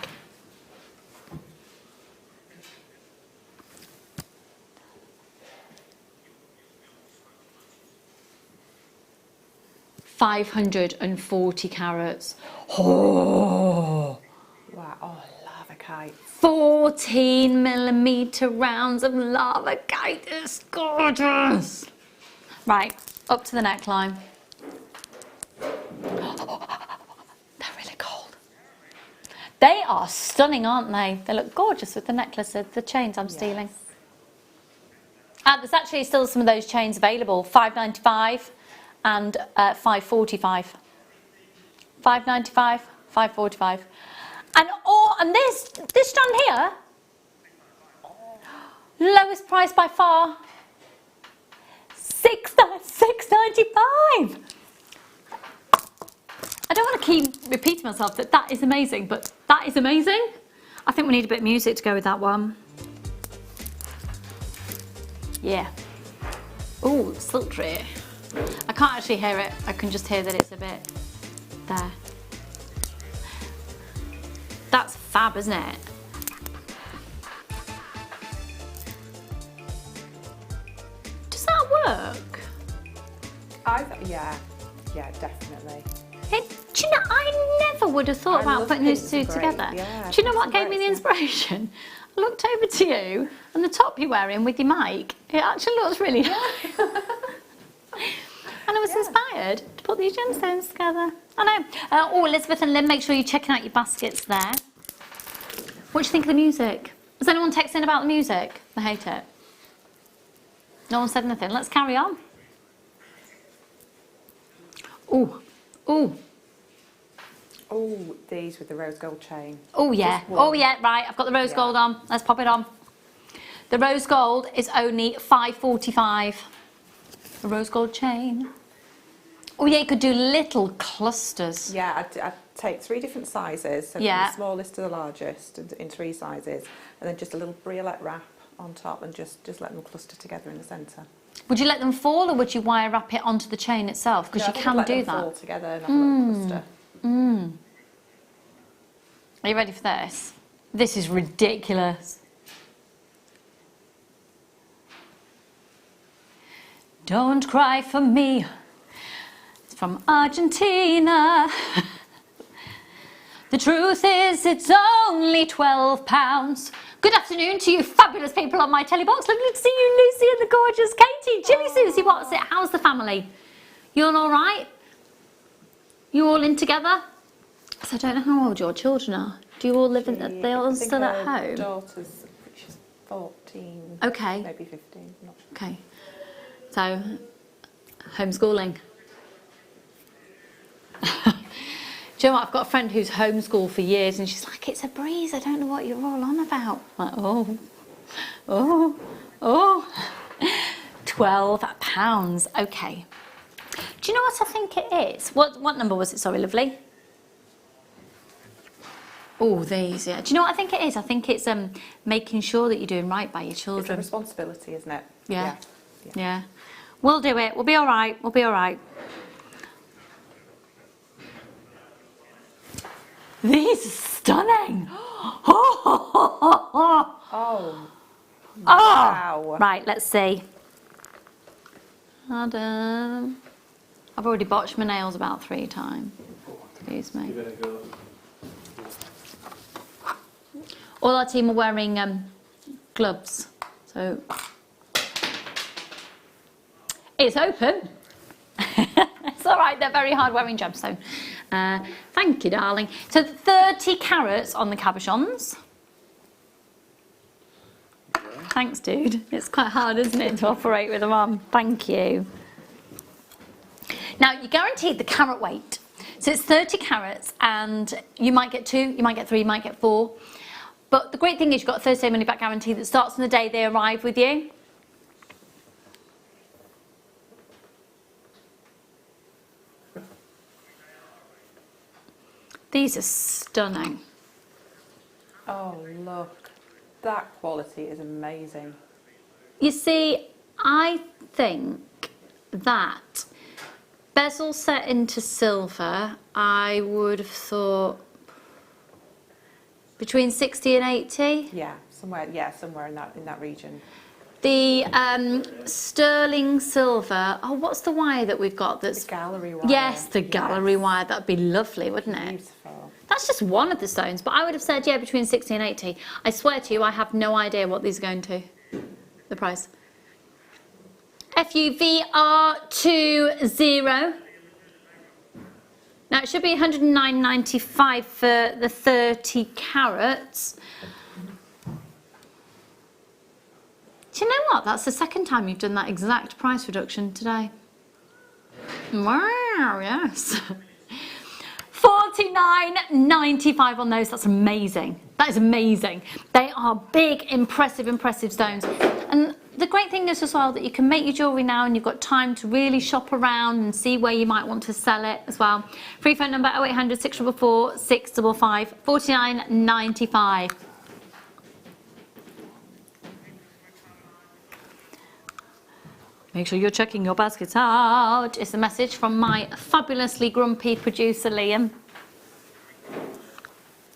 $540 carats. Oh! Wow, oh, lava kite. 14mm rounds of lava kite. It's gorgeous. Right, up to the neckline. They're really cold. They are stunning, aren't they? They look gorgeous with the necklace, the chains I'm stealing. There's actually still some of those chains available, $5.95 and $5.45. 5.95, 5.45, and this strand here, lowest price by far, $6.95. I don't want to keep repeating myself that is amazing, but that is amazing. I think we need a bit of music to go with that one. Yeah. Oh, sultry. I can't actually hear it. I can just hear that it's a bit there. That's fab, isn't it? Does that work? Yeah, definitely. Do you know, I never would have thought about putting those two together. Yeah, Do you know what gave me the inspiration? I looked over to you and the top you're wearing with your mic, it actually looks really nice. And I was inspired to put these gemstones together. I know. Oh, Elizabeth and Lynn, make sure you're checking out your baskets there. What do you think of the music? Has anyone texted about the music? They hate it. No one said anything. Let's carry on. Ooh, ooh. Oh, these with the rose gold chain. Oh yeah, right, I've got the rose gold on. Let's pop it on. The rose gold is only $5.45. The rose gold chain. Oh yeah, you could do little clusters. Yeah, I'd take 3 different sizes, so from the smallest to the largest in 3 sizes, and then just a little briolette wrap on top and just let them cluster together in the centre. Would you let them fall or would you wire wrap it onto the chain itself? Because you can do that. Fall together and have a little cluster. Are you ready for this? This is ridiculous. Don't cry for me. It's from Argentina. The truth is it's only £12. Good afternoon to you fabulous people on my telly box. Lovely to see you, Lucy and the gorgeous Katie. Jilly Susie, what's it? How's the family? You all right? You all in together? So I don't know how old your children are. Do you all live in? Are they all still at home? Daughter's, she's 14. Okay. Maybe 15. I'm not sure. Okay. So, homeschooling. Do you know what? I've got a friend who's homeschooled for years, and she's like, "It's a breeze. I don't know what you're all on about." I'm like, £12. Okay. Do you know what I think it is? What number was it? Sorry, lovely. Oh, these, yeah. Do you know what I think it is? I think it's making sure that you're doing right by your children. It's a responsibility, isn't it? Yeah. Yeah. We'll do it. We'll be all right. We'll be all right. These are stunning. Oh. Wow. Right, let's see. Adam. I've already botched my nails about 3 times. Excuse me. Give it a go. All our team are wearing gloves, so it's open. It's all right, they're very hard wearing gemstone. Thank you, darling. So 30 carats on the cabochons. Thanks, dude. It's quite hard, isn't it, to operate with them on? Thank you. Now, you're guaranteed the carat weight. So it's 30 carats, and you might get 2, you might get 3, you might get 4. But the great thing is you've got a 30-day money-back guarantee that starts on the day they arrive with you. These are stunning. Oh, look. That quality is amazing. You see, I think that bezel set into silver, I would have thought between 60 and 80. Yeah, somewhere in that region. The sterling silver. Oh, what's the wire that we've got? That's The gallery wire. Yes, the gallery wire. That'd be lovely, wouldn't it? Beautiful. That's just one of the stones, but I would have said between 60 and 80. I swear to you, I have no idea what these are going to. The price. FUVR20. Now it should be $109.95 for the 30 carats. Do you know what? That's the second time you've done that exact price reduction today. Wow, yes. For $49.95 on those. That's amazing. That is amazing. They are big, impressive stones. And the great thing is as well that you can make your jewellery now and you've got time to really shop around and see where you might want to sell it as well. Free phone number 0800 644 655, $49.95. Make sure you're checking your baskets out. It's a message from my fabulously grumpy producer, Liam.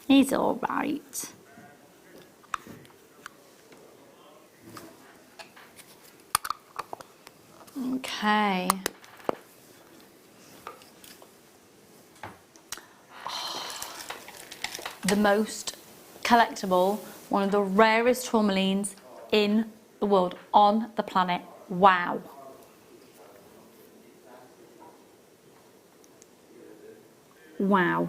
He's all right. Okay. The most collectible, one of the rarest tourmalines in the world, on the planet. Wow. Wow.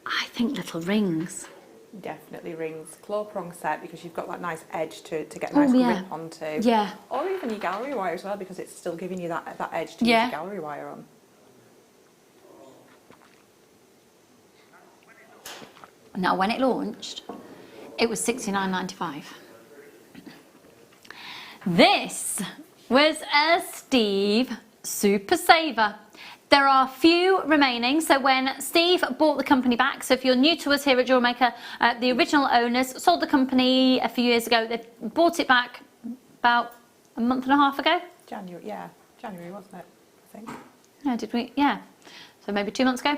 I think little rings. Definitely rings. Claw prong set because you've got that nice edge to get a nice grip onto. Yeah. Or even your gallery wire as well because it's still giving you that edge to use your gallery wire on. Now when it launched, it was $69.95. This was a Steve Super Saver. There are few remaining, so when Steve bought the company back, so if you're new to us here at Jewellery Maker, the original owners sold the company a few years ago. They bought it back about a month and a half ago. January, wasn't it, I think? No, did we? Yeah, so maybe 2 months ago.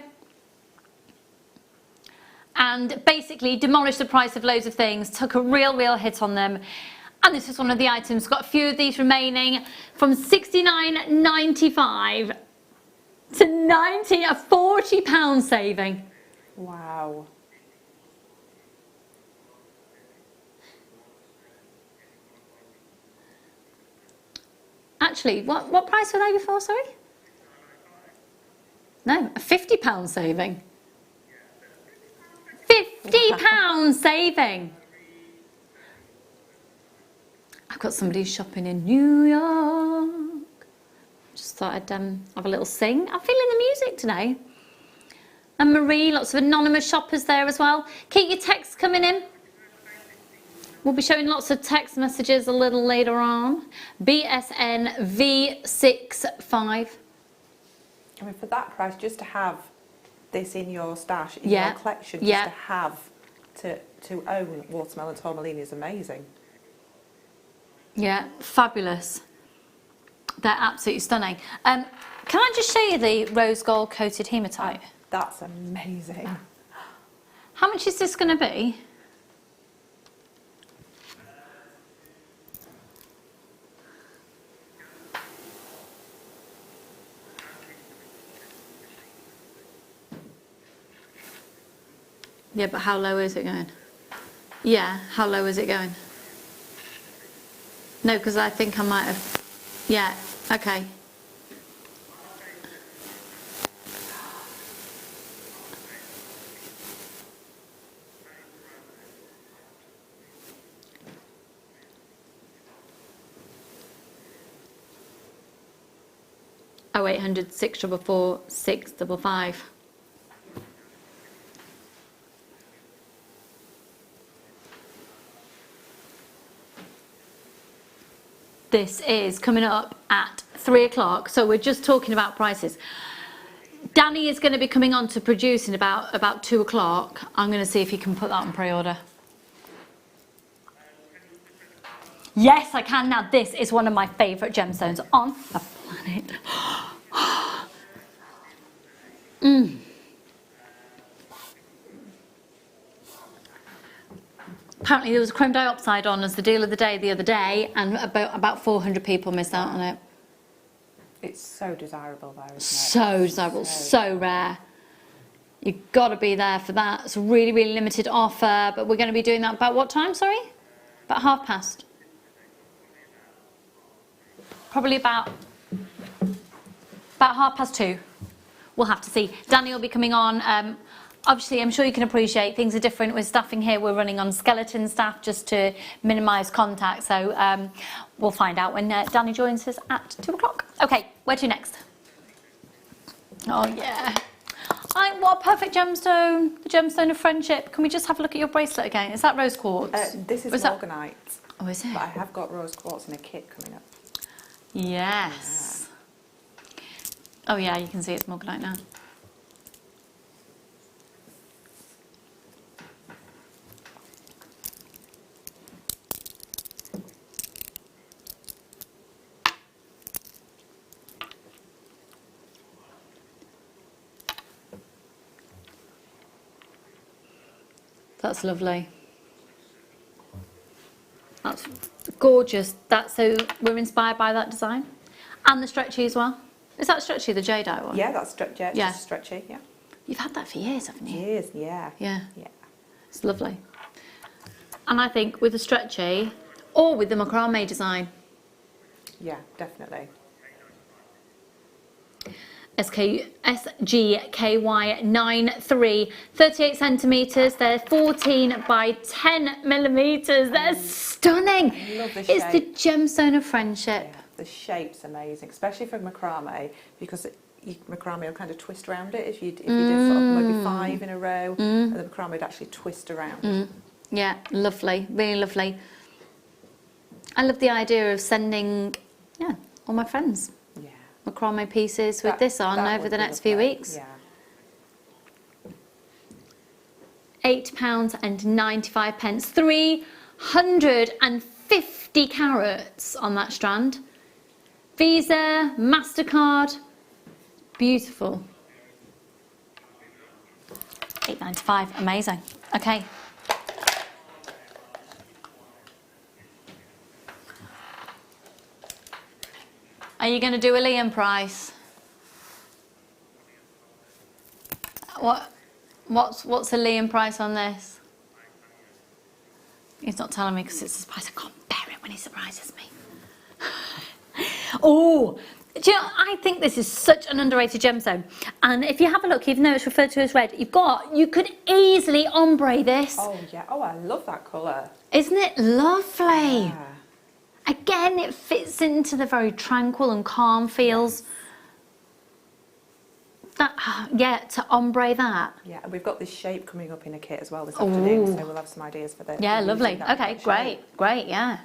And basically demolished the price of loads of things, took a real hit on them. And this is one of the items, got a few of these remaining, from $69.95 to $90, a £40 saving. Wow. Actually, what price were they before, sorry? No, a £50 saving. £50 saving. I've got somebody shopping in New York. Just thought I'd have a little sing. I'm feeling the music today. And Marie, lots of anonymous shoppers there as well. Keep your texts coming in. We'll be showing lots of text messages a little later on. BSN V65. I mean, for that price, just to have this in your stash, in your collection, just to have, to own watermelon tourmaline is amazing. Yeah, fabulous. They're absolutely stunning. Can I just show you the rose gold coated hematite? That's amazing. How much is this going to be? Yeah, but how low is it going? Yeah, how low is it going? No, because I think I might have... Yeah, okay. Oh, 0800 644 655. This is coming up at 3 o'clock, so we're just talking about prices. Danny is going to be coming on to produce in about 2 o'clock. I'm going to see if he can put that on pre-order. Yes, I can. Now this is one of my favourite gemstones on the planet. Apparently there was chrome diopside on as the deal of the day the other day, and about 400 people missed out on it. It's so desirable though, isn't it? So desirable, so rare. You've got to be there for that. It's a really limited offer, but we're going to be doing that about what time, sorry? About 2:30. Probably about 2:30. we'll have to see. Danny will be coming on. Obviously, I'm sure you can appreciate things are different with staffing here. We're running on skeleton staff just to minimise contact. So we'll find out when Danny joins us at 2 o'clock. Okay, where to next? Oh, yeah. What a perfect gemstone. The gemstone of friendship. Can we just have a look at your bracelet again? Is that rose quartz? This is morganite. Oh, is it? But I have got rose quartz in a kit coming up. Yes. Yeah. Oh, yeah, you can see it's morganite now. That's lovely. That's gorgeous. So we're inspired by that design. And the stretchy as well. Is that stretchy, the jadeite one? Yeah, that's just stretchy, yeah. You've had that for years, haven't you? Years, yeah. Yeah. Yeah. It's lovely. And I think with the stretchy, or with the macrame design. Yeah, definitely. SGKY93, 38 centimetres. They're 14 by 10 millimetres. They're stunning. I love the It's the shape. gemstone of friendship. Yeah, the shape's amazing, especially for macrame, because macrame will kind of twist around it. If you did sort of maybe 5 in a row, and the macrame would actually twist around. Yeah, lovely, really lovely. I love the idea of sending, all my friends Yeah. macrame pieces with this on that over would the be next few lovely. weeks. Yeah. £8.95, 350 carats on that strand. Visa, MasterCard, beautiful. £8.95, amazing. Okay. Are you going to do a Liam price? What's a Liam price on this? He's not telling me because it's a surprise. I can't bear it when he surprises me. Oh, do you know, I think this is such an underrated gemstone. And if you have a look, even though it's referred to as red, you could easily ombre this. Oh yeah. Oh, I love that colour. Isn't it lovely? Yeah. Again, it fits into the very tranquil and calm feels. To ombre that. Yeah, and we've got this shape coming up in a kit as well this afternoon, so we'll have some ideas for this. Yeah, lovely. Okay, great, yeah.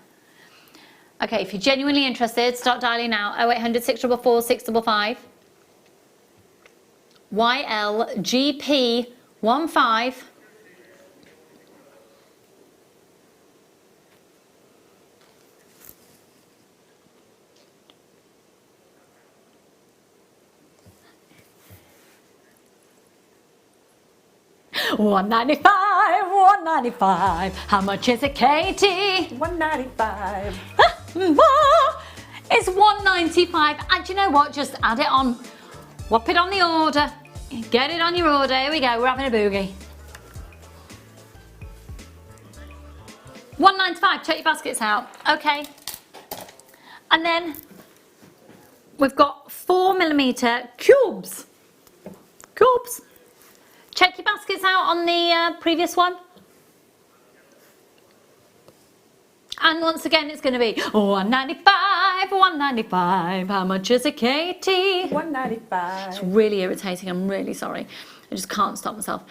Okay, if you're genuinely interested, start dialing now. 0800 644 655. YLGP15. $195. How much is it, Katie? $195. It's $195. And you know what? Just add it on. Whop it on the order. Get it on your order. Here we go. We're having a boogie. $195. Check your baskets out. Okay. And then we've got 4mm cubes. Check your baskets out on the previous one. And once again, it's going to be $195. How much is it, Katie? $195. It's really irritating. I'm really sorry. I just can't stop myself.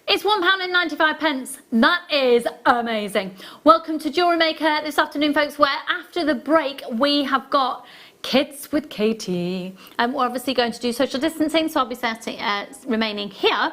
It's £1.95. That is amazing. Welcome to Jewellery Maker this afternoon, folks, where after the break, we have got Kids with Katie. And we're obviously going to do social distancing, so I'll be remaining here.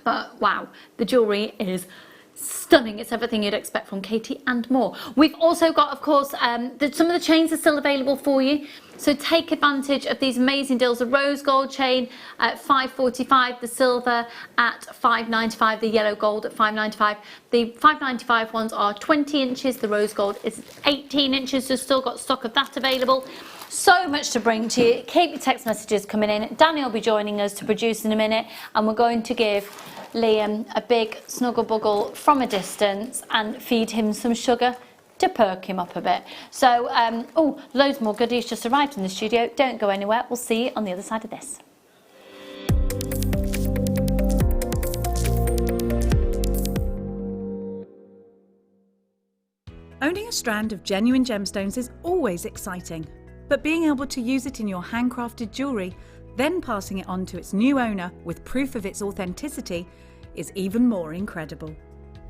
But wow, the jewellery is stunning. It's everything you'd expect from Katie and more. We've also got, of course, some of the chains are still available for you. So take advantage of these amazing deals. The rose gold chain at $5.45, the silver at $5.95, the yellow gold at $5.95. The $5.95 ones are 20 inches. The rose gold is 18 inches. So still got stock of that available. So much to bring to you. Keep your text messages coming in. Danny will be joining us to produce in a minute, and we're going to give Liam a big snuggle buggle from a distance and feed him some sugar to perk him up a bit. So, loads more goodies just arrived in the studio. Don't go anywhere. We'll see you on the other side of this. Owning a strand of genuine gemstones is always exciting, but being able to use it in your handcrafted jewellery, then passing it on to its new owner with proof of its authenticity, is even more incredible.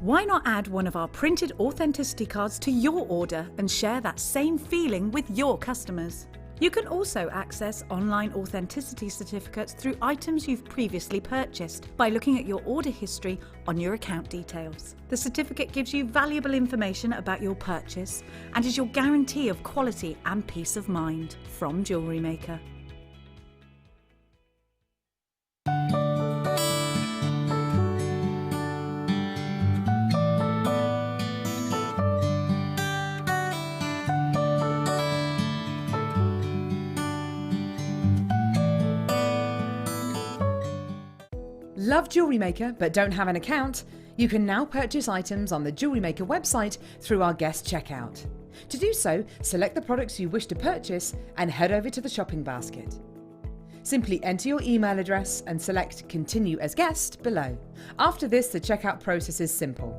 Why not add one of our printed authenticity cards to your order and share that same feeling with your customers? You can also access online authenticity certificates through items you've previously purchased by looking at your order history on your account details. The certificate gives you valuable information about your purchase and is your guarantee of quality and peace of mind from Jewellery Maker. Love Jewellery Maker but don't have an account? You can now purchase items on the Jewellery Maker website through our guest checkout. To do so, select the products you wish to purchase and head over to the shopping basket. Simply enter your email address and select Continue as Guest below. After this, the checkout process is simple.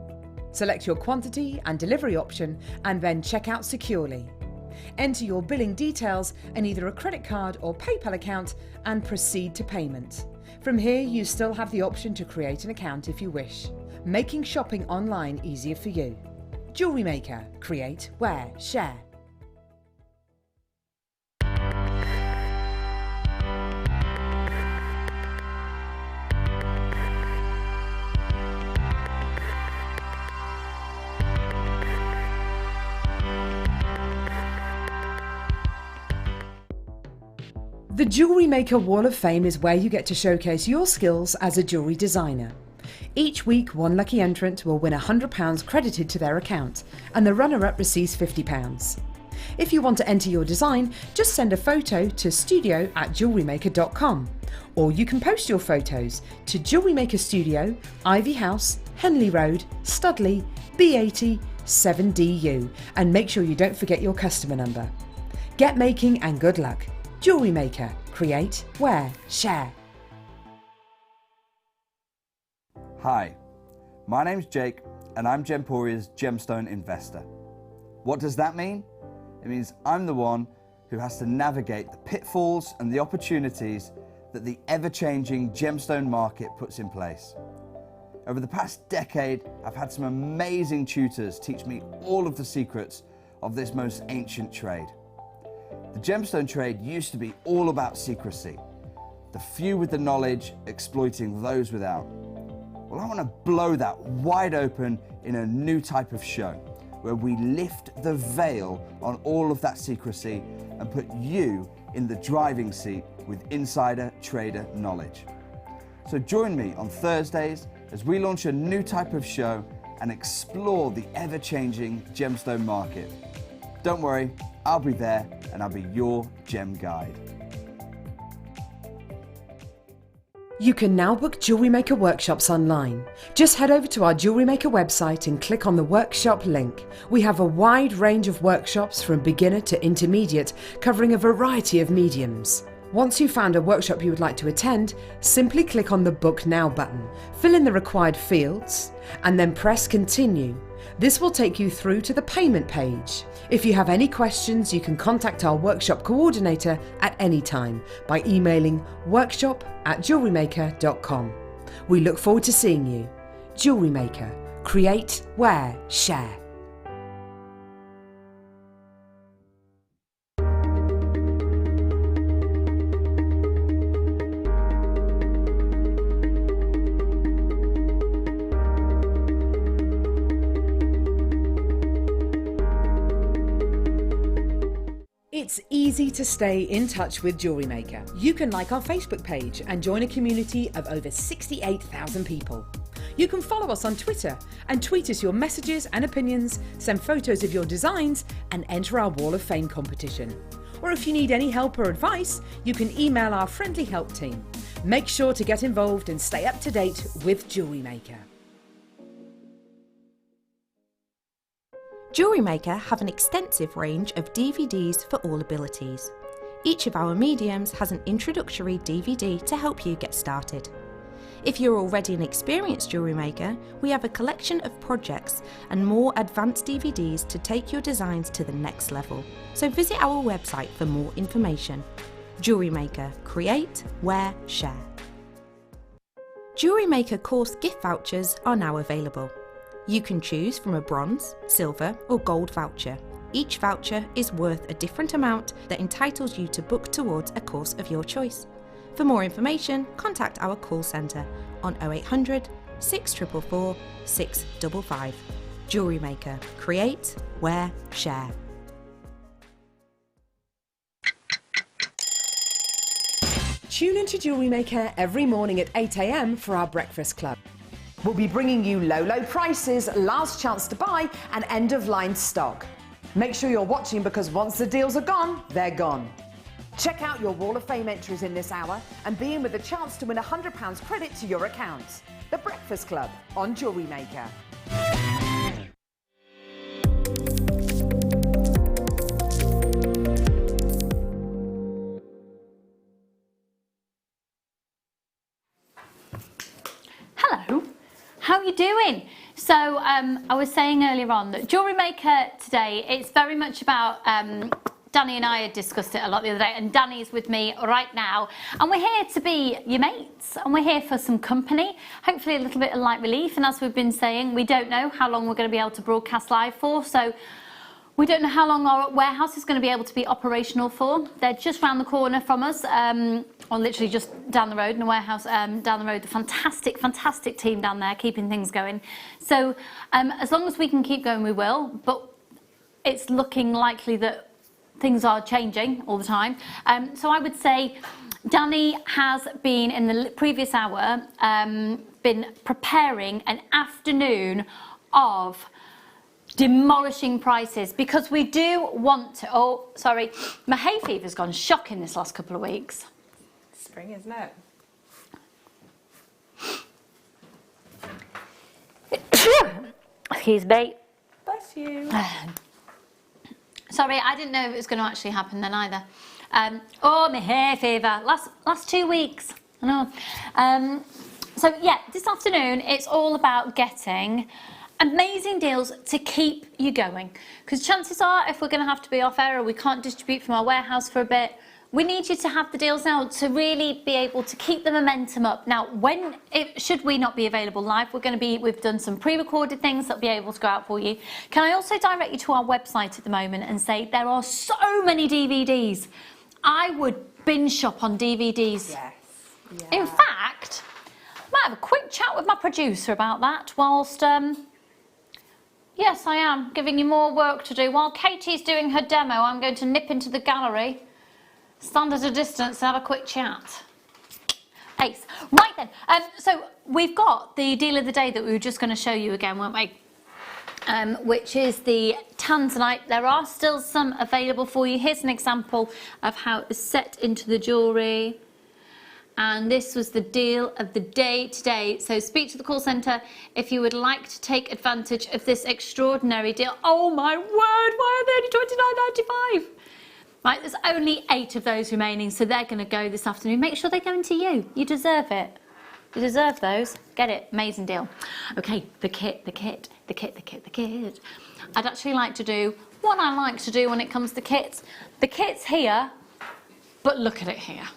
Select your quantity and delivery option and then check out securely. Enter your billing details and either a credit card or PayPal account and proceed to payment. From here, you still have the option to create an account if you wish, making shopping online easier for you. Jewellery Maker. Create, wear, share. The Jewellery Maker Wall of Fame is where you get to showcase your skills as a jewellery designer. Each week, one lucky entrant will win £100 credited to their account, and the runner-up receives £50. If you want to enter your design, just send a photo to studio@jewellerymaker.com, or you can post your photos to Jewellery Maker Studio, Ivy House, Henley Road, Studley, B80 7DU, and make sure you don't forget your customer number. Get making and good luck. Jewellery Maker. Create, wear, share. Hi, my name's Jake and I'm Gemporia's gemstone investor. What does that mean? It means I'm the one who has to navigate the pitfalls and the opportunities that the ever-changing gemstone market puts in place. Over the past decade, I've had some amazing tutors teach me all of the secrets of this most ancient trade. The gemstone trade used to be all about secrecy, the few with the knowledge exploiting those without. Well, I want to blow that wide open in a new type of show, where we lift the veil on all of that secrecy and put you in the driving seat with insider trader knowledge. So join me on Thursdays as we launch a new type of show and explore the ever-changing gemstone market. Don't worry, I'll be there and I'll be your gem guide. You can now book Jewellery Maker workshops online. Just head over to our Jewellery Maker website and click on the workshop link. We have a wide range of workshops from beginner to intermediate, covering a variety of mediums. Once you've found a workshop you would like to attend, simply click on the Book Now button, fill in the required fields, and then press Continue. This will take you through to the payment page. If you have any questions, you can contact our workshop coordinator at any time by emailing workshop@jewellerymaker.com. We look forward to seeing you. Jewellery Maker. Create, wear, share. It's easy to stay in touch with Jewellery Maker. You can like our Facebook page and join a community of over 68,000 people. You can follow us on Twitter and tweet us your messages and opinions, send photos of your designs, and enter our Wall of Fame competition. Or if you need any help or advice, you can email our friendly help team. Make sure to get involved and stay up to date with Jewellery Maker. Jewellery Maker have an extensive range of DVDs for all abilities. Each of our mediums has an introductory DVD to help you get started. If you're already an experienced jewellery maker, we have a collection of projects and more advanced DVDs to take your designs to the next level. So visit our website for more information. Jewellery Maker, create, wear, share. Jewellery Maker course gift vouchers are now available. You can choose from a bronze, silver or gold voucher. Each voucher is worth a different amount that entitles you to book towards a course of your choice. For more information, contact our call centre on 0800 644 655. Jewellery Maker, create, wear, share. Tune into Jewellery Maker every morning at 8 a.m. for our breakfast club. We'll be bringing you low prices, last chance to buy and end-of-line stock. Make sure you're watching because once the deals are gone, they're gone. Check out your Wall of Fame entries in this hour and be in with a chance to win £100 credit to your account. The Breakfast Club on Jewellery Maker. Hello, how are you doing? So I was saying earlier on that Jewellery Maker today, it's very much about, Danny and I had discussed it a lot the other day, and Danny's with me right now, and we're here to be your mates, and we're here for some company, hopefully a little bit of light relief. And as we've been saying, we don't know how long we're going to be able to broadcast live for, so we don't know how long our warehouse is going to be able to be operational for. They're just round the corner from us, or literally just down the road in the warehouse, down the road. The fantastic team down there keeping things going. So as long as we can keep going, we will, but it's looking likely that things are changing all the time. So I would say Danny has been, in the previous hour, been preparing an afternoon of demolishing prices, because we do want to, oh sorry, my hay fever's gone shocking this last couple of weeks. Spring, isn't it? Excuse me. Bless you. Sorry, I didn't know if it was going to actually happen then either. Oh, my hay fever. Last 2 weeks. I know. So yeah, this afternoon it's all about getting amazing deals to keep you going. Because chances are, if we're going to have to be off air or we can't distribute from our warehouse for a bit, we need you to have the deals now to really be able to keep the momentum up. Now, should we not be available live, we've done some pre-recorded things that'll be able to go out for you. Can I also direct you to our website at the moment and say there are so many DVDs. I would binge shop on DVDs. Yes. Yeah. In fact, I might have a quick chat with my producer about that whilst, yes, I am giving you more work to do. While Katie's doing her demo, I'm going to nip into the gallery, stand at a distance and have a quick chat. Ace. Right then, so we've got the deal of the day that we were just going to show you again, weren't we? Which is the tanzanite. There are still some available for you. Here's an example of how it was set into the jewellery. And this was the deal of the day today. So speak to the call centre if you would like to take advantage of this extraordinary deal. Oh my word, why are they only $29.95? Right, there's only 8 of those remaining, so they're going to go this afternoon. Make sure they go into you. You deserve it. You deserve those. Get it. Amazing deal. Okay, the kit. I'd actually like to do what I like to do when it comes to kits. The kit's here, but look at it here.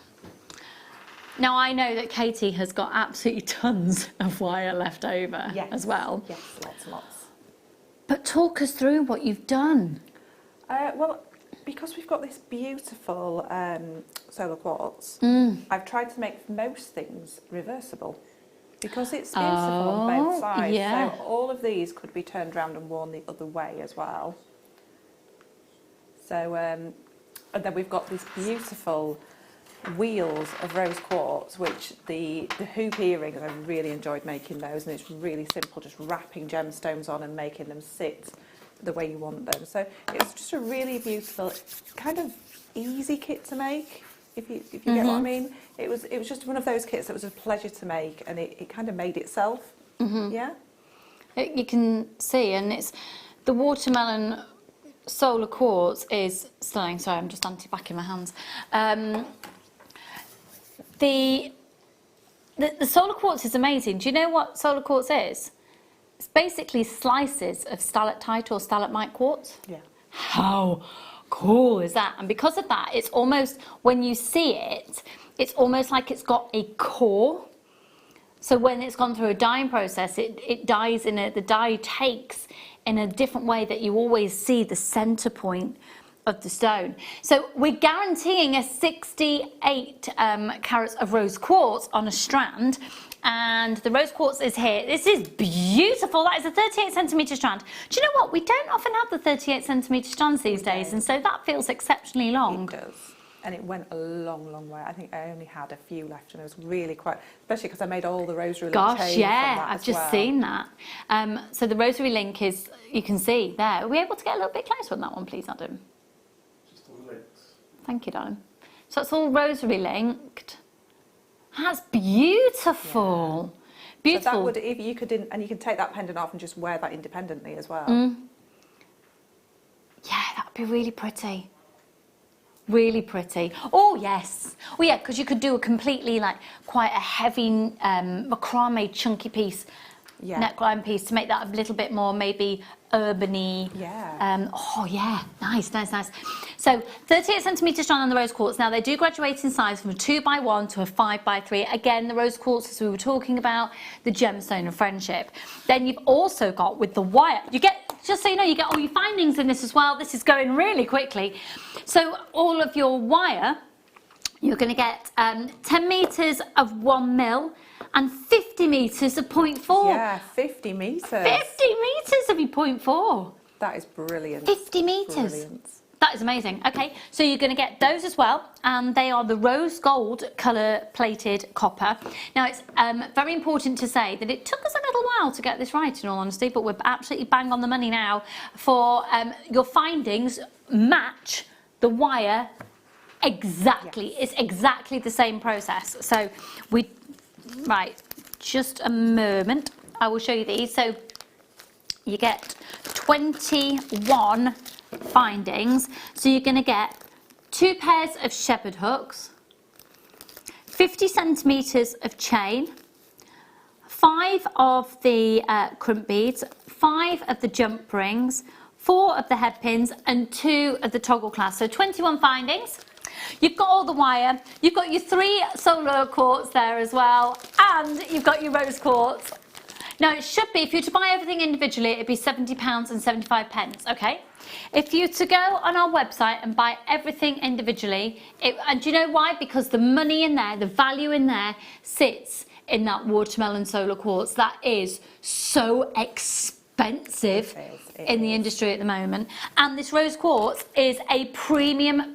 Now, I know that Katie has got absolutely tons of wire left over as well. Yes, lots and lots. But talk us through what you've done. Well, because we've got this beautiful solar quartz, I've tried to make most things reversible because it's beautiful on both sides. Yeah. So all of these could be turned around and worn the other way as well. So, and then we've got these beautiful wheels of rose quartz, which the hoop earrings, I really enjoyed making those, and it's really simple, just wrapping gemstones on and making them sit the way you want them. So it's just a really beautiful, kind of easy kit to make, if you get what I mean. It was just one of those kits that was a pleasure to make, and it kind of made itself. Yeah. You can see, and it's the watermelon solar quartz is stunning. Sorry, I'm just anti-backing my hands. the solar quartz is amazing. Do you know what solar quartz is? It's basically slices of stalactite or stalagmite quartz. Yeah. How cool is that? And because of that, it's almost, when you see it, it's almost like it's got a core. So when it's gone through a dyeing process, it dyes in the dye takes in a different way that you always see the center point of the stone. So we're guaranteeing a 68 carats of rose quartz on a strand, and the rose quartz is here. This is beautiful. That is a 38 centimetre strand. Do you know what? We don't often have the 38 centimetre strands these days, and so that feels exceptionally long. It does. And it went a long, long way. I think I only had a few left, and I was really quite, especially because I made all the rosary link Gosh, chain yeah, from that I've as just well. seen that. So the rosary link is, you can see there. Are we able to get a little bit closer on that one, please, Adam? Just all the links. Thank you, darling. So it's all rosary linked. That's beautiful. So Beautiful. that would, if you could, and you can take that pendant off and just wear that independently as well. Yeah, that would be really pretty. Really pretty. Oh, yes. Oh, yeah, because you could do a completely, like, quite a heavy macrame chunky piece, neckline piece, to make that a little bit more maybe urban-y. Yeah. Oh, yeah. Nice, nice, nice. So 38 centimetre strand on the rose quartz. Now, they do graduate in size from a 2x1 to a 5x3. Again, the rose quartz, as we were talking about, the gemstone of friendship. Then you've also got, with the wire, you get, just so you know, you get all your findings in this as well. This is going really quickly. So all of your wire, you're going to get 10 metres of 1 mil and 50 metres of 0.4. Yeah, 50 metres. 50 metres of your 0.4. That is brilliant. 50 metres. Brilliant. That is amazing. Okay, so you're going to get those as well, and they are the rose gold colour plated copper. Now, it's very important to say that it took us a little while to get this right, in all honesty, but we're absolutely bang on the money now for your findings match the wire exactly. Yes. It's exactly the same process. So right, just a moment. I will show you these. So you get 21 findings. So you're going to get 2 pairs of shepherd hooks, 50 centimetres of chain, 5 of the crump beads, 5 of the jump rings, 4 of the head pins, and 2 of the toggle clasps. So 21 findings. You've got all the wire, you've got your 3 solar quartz there as well, and you've got your rose quartz. Now, it should be, if you were to buy everything individually, it'd be £70 and 75 pence, okay? If you were to go on our website and buy everything individually, and do you know why? Because the money in there, the value in there, sits in that watermelon solar quartz. That is so expensive in the industry at the moment. And this rose quartz is a premium,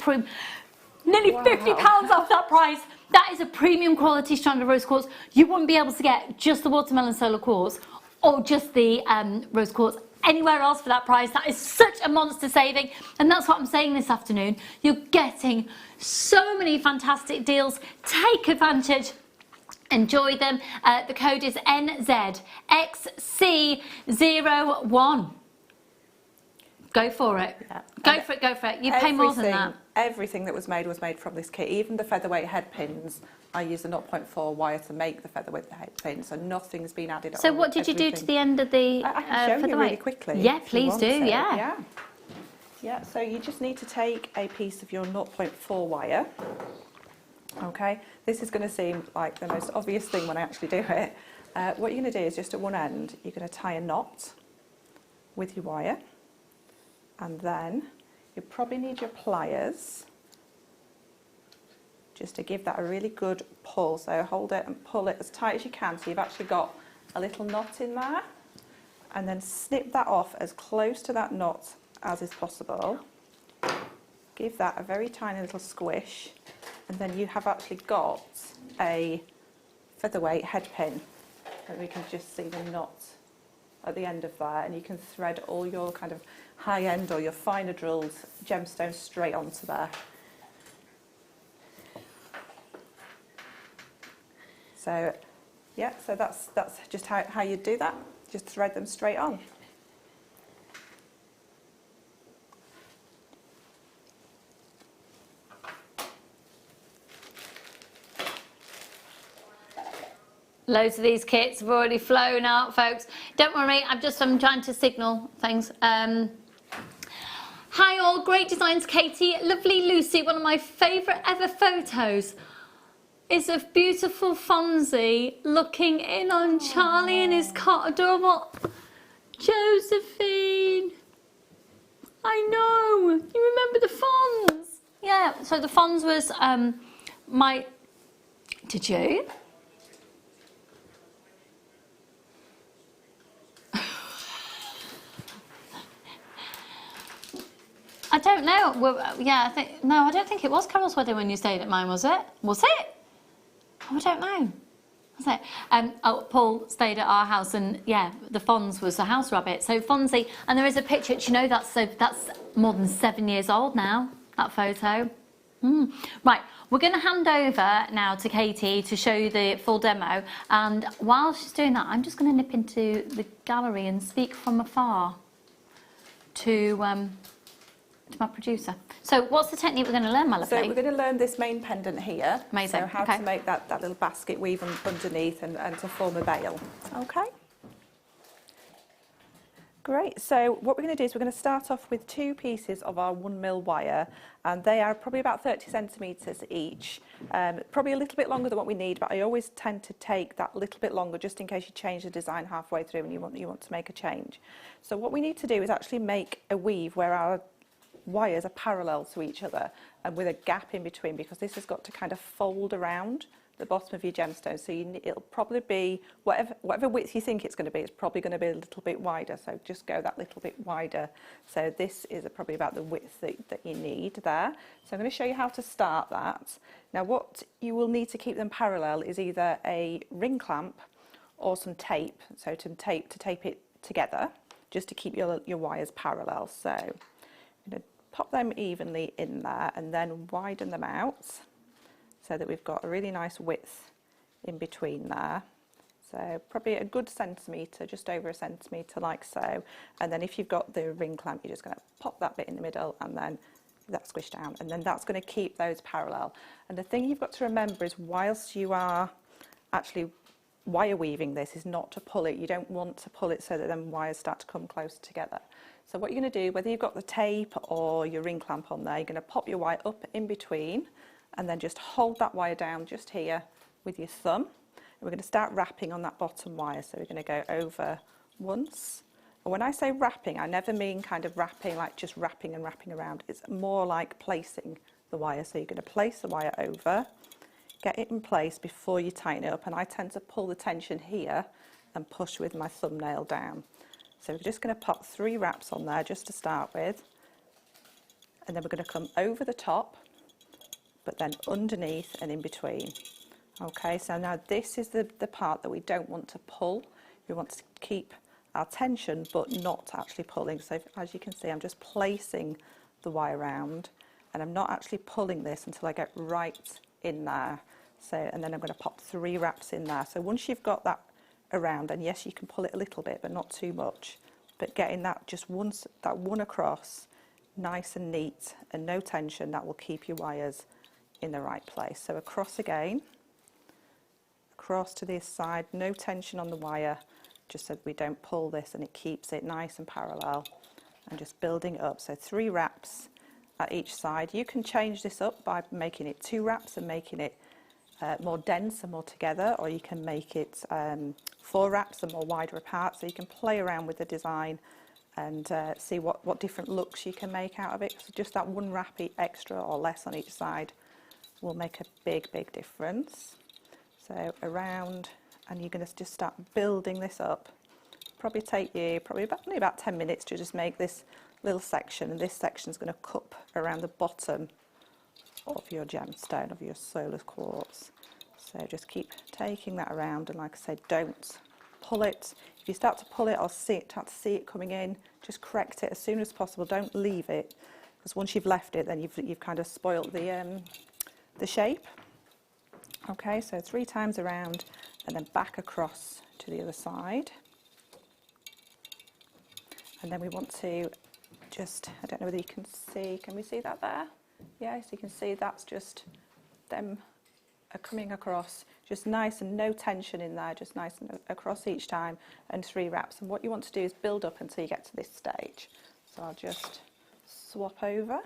nearly £50 off that price. That is a premium quality strand of rose quartz. You wouldn't be able to get just the watermelon solar quartz or just the rose quartz anywhere else for that price. That is such a monster saving, and that's what I'm saying this afternoon. You're getting so many fantastic deals. Take advantage. Enjoy them. The code is NZXC01. Go for it. Yeah. Go for it, go for it. You pay more than that. Everything that was made from this kit, even the featherweight head pins. I used a 0.4 wire to make the featherweight head pins, so nothing's been added. So what did you do to the end of the I can show you really quickly. Yeah, if you please want do, to. yeah. Yeah, so you just need to take a piece of your 0.4 wire. Okay, this is going to seem like the most obvious thing when I actually do it. What you're going to do is just at one end, you're going to tie a knot with your wire, and then you probably need your pliers just to give that a really good pull. So hold it and pull it as tight as you can, so you've actually got a little knot in there, and then snip that off as close to that knot as is possible. Give that a very tiny little squish, and then you have actually got a featherweight head pin, and we can just see the knot at the end of that, and you can thread all your kind of high end or your finer drilled gemstones straight onto there. So yeah, so that's just how you do that. Just thread them straight on. Loads of these kits have already flown out, folks. Don't worry, I'm trying to signal things. Hi all, great designs, Katie. Lovely Lucy, one of my favourite ever photos is of beautiful Fonzie looking in on Charlie and his cot. Adorable. Josephine. I know. You remember the Fonz? Yeah, so the Fonz was my... Did you? I don't know. Well, yeah, I don't think it was Carol's wedding when you stayed at mine, was it? Was it? Oh, I don't know. Was it? Paul stayed at our house, and yeah, the Fonz was a house rabbit. So Fonzie, and there is a picture. Do you know that's more than 7 years old now? That photo. Right, we're going to hand over now to Katie to show you the full demo. And while she's doing that, I'm just going to nip into the gallery and speak from afar to my producer. So what's the technique we're going to learn, my lovely? So we're going to learn this main pendant here. Amazing. So how to make that little basket weave underneath and to form a veil. Okay. Great. So what we're going to do is we're going to start off with 2 pieces of our 1mm wire, and they are probably about 30 centimetres each. Probably a little bit longer than what we need, but I always tend to take that little bit longer just in case you change the design halfway through and you want to make a change. So what we need to do is actually make a weave where our wires are parallel to each other and with a gap in between, because this has got to kind of fold around the bottom of your gemstone. So it'll probably be whatever width you think it's going to be, it's probably going to be a little bit wider. So just go that little bit wider. So this is probably about the width that you need there. So I'm going to show you how to start that. Now what you will need to keep them parallel is either a ring clamp or some tape. So to tape it together, just to keep your wires parallel. So I'm going to pop them evenly in there and then widen them out so that we've got a really nice width in between there. So probably a good centimetre, just over a centimetre like so. And then if you've got the ring clamp, you're just going to pop that bit in the middle and then that squish down, and then that's going to keep those parallel. And the thing you've got to remember is whilst you are actually wire weaving this is not to pull it. You don't want to pull it so that then wires start to come closer together. So what you're going to do, whether you've got the tape or your ring clamp on there, you're going to pop your wire up in between and then just hold that wire down just here with your thumb. And we're going to start wrapping on that bottom wire. So we're going to go over once. And when I say wrapping, I never mean kind of wrapping like just wrapping and wrapping around. It's more like placing the wire. So you're going to place the wire over, get it in place before you tighten it up. And I tend to pull the tension here and push with my thumbnail down. So we're just going to pop 3 wraps on there just to start with, and then we're going to come over the top, but then underneath and in between. Okay, so now this is the part that we don't want to pull. We want to keep our tension, but not actually pulling. So as you can see, I'm just placing the wire around, and I'm not actually pulling this until I get right in there. So, and then I'm going to pop 3 wraps in there. So once you've got that around, and yes, you can pull it a little bit but not too much, but getting that just once, that one across, nice and neat and no tension, that will keep your wires in the right place. So across again, across to this side, no tension on the wire, just so that we don't pull this and it keeps it nice and parallel, and just building up. So 3 wraps at each side. You can change this up by making it 2 wraps and making it more dense and more together, or you can make it 4 wraps and more wider apart. So you can play around with the design and see what different looks you can make out of it. So just that 1 wrap extra or less on each side will make a big difference. So around, and you're going to just start building this up. Probably take you only about 10 minutes to just make this little section, and this section is going to cup around the bottom of your gemstone, of your solar quartz. So just keep taking that around, and like I said, don't pull it. If you start to pull it, I'll start to see it coming in. Just correct it as soon as possible. Don't leave it, because once you've left it, then you've kind of spoilt the shape. Okay, so 3 times around and then back across to the other side. And then we want to just, I don't know whether you can see, can we see that there? Yeah, so you can see that's just them are coming across just nice and no tension in there, just nice and across each time, and 3 wraps. And what you want to do is build up until you get to this stage. So I'll just swap over.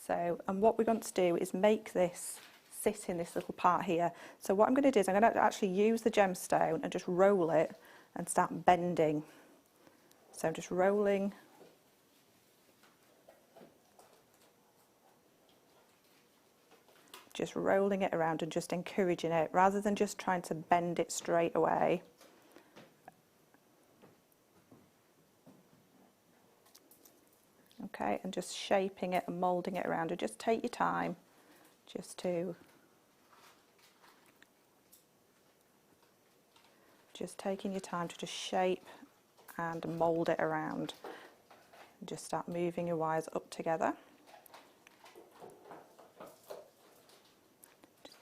So, and what we want to do is make this sit in this little part here. So what I'm going to do is I'm going to actually use the gemstone and just roll it and start bending. So I'm just rolling. Just rolling it around and just encouraging it rather than just trying to bend it straight away. Okay, and just shaping it and moulding it around, and just take your time just taking your time to just shape and mould it around, and just start moving your wires up together.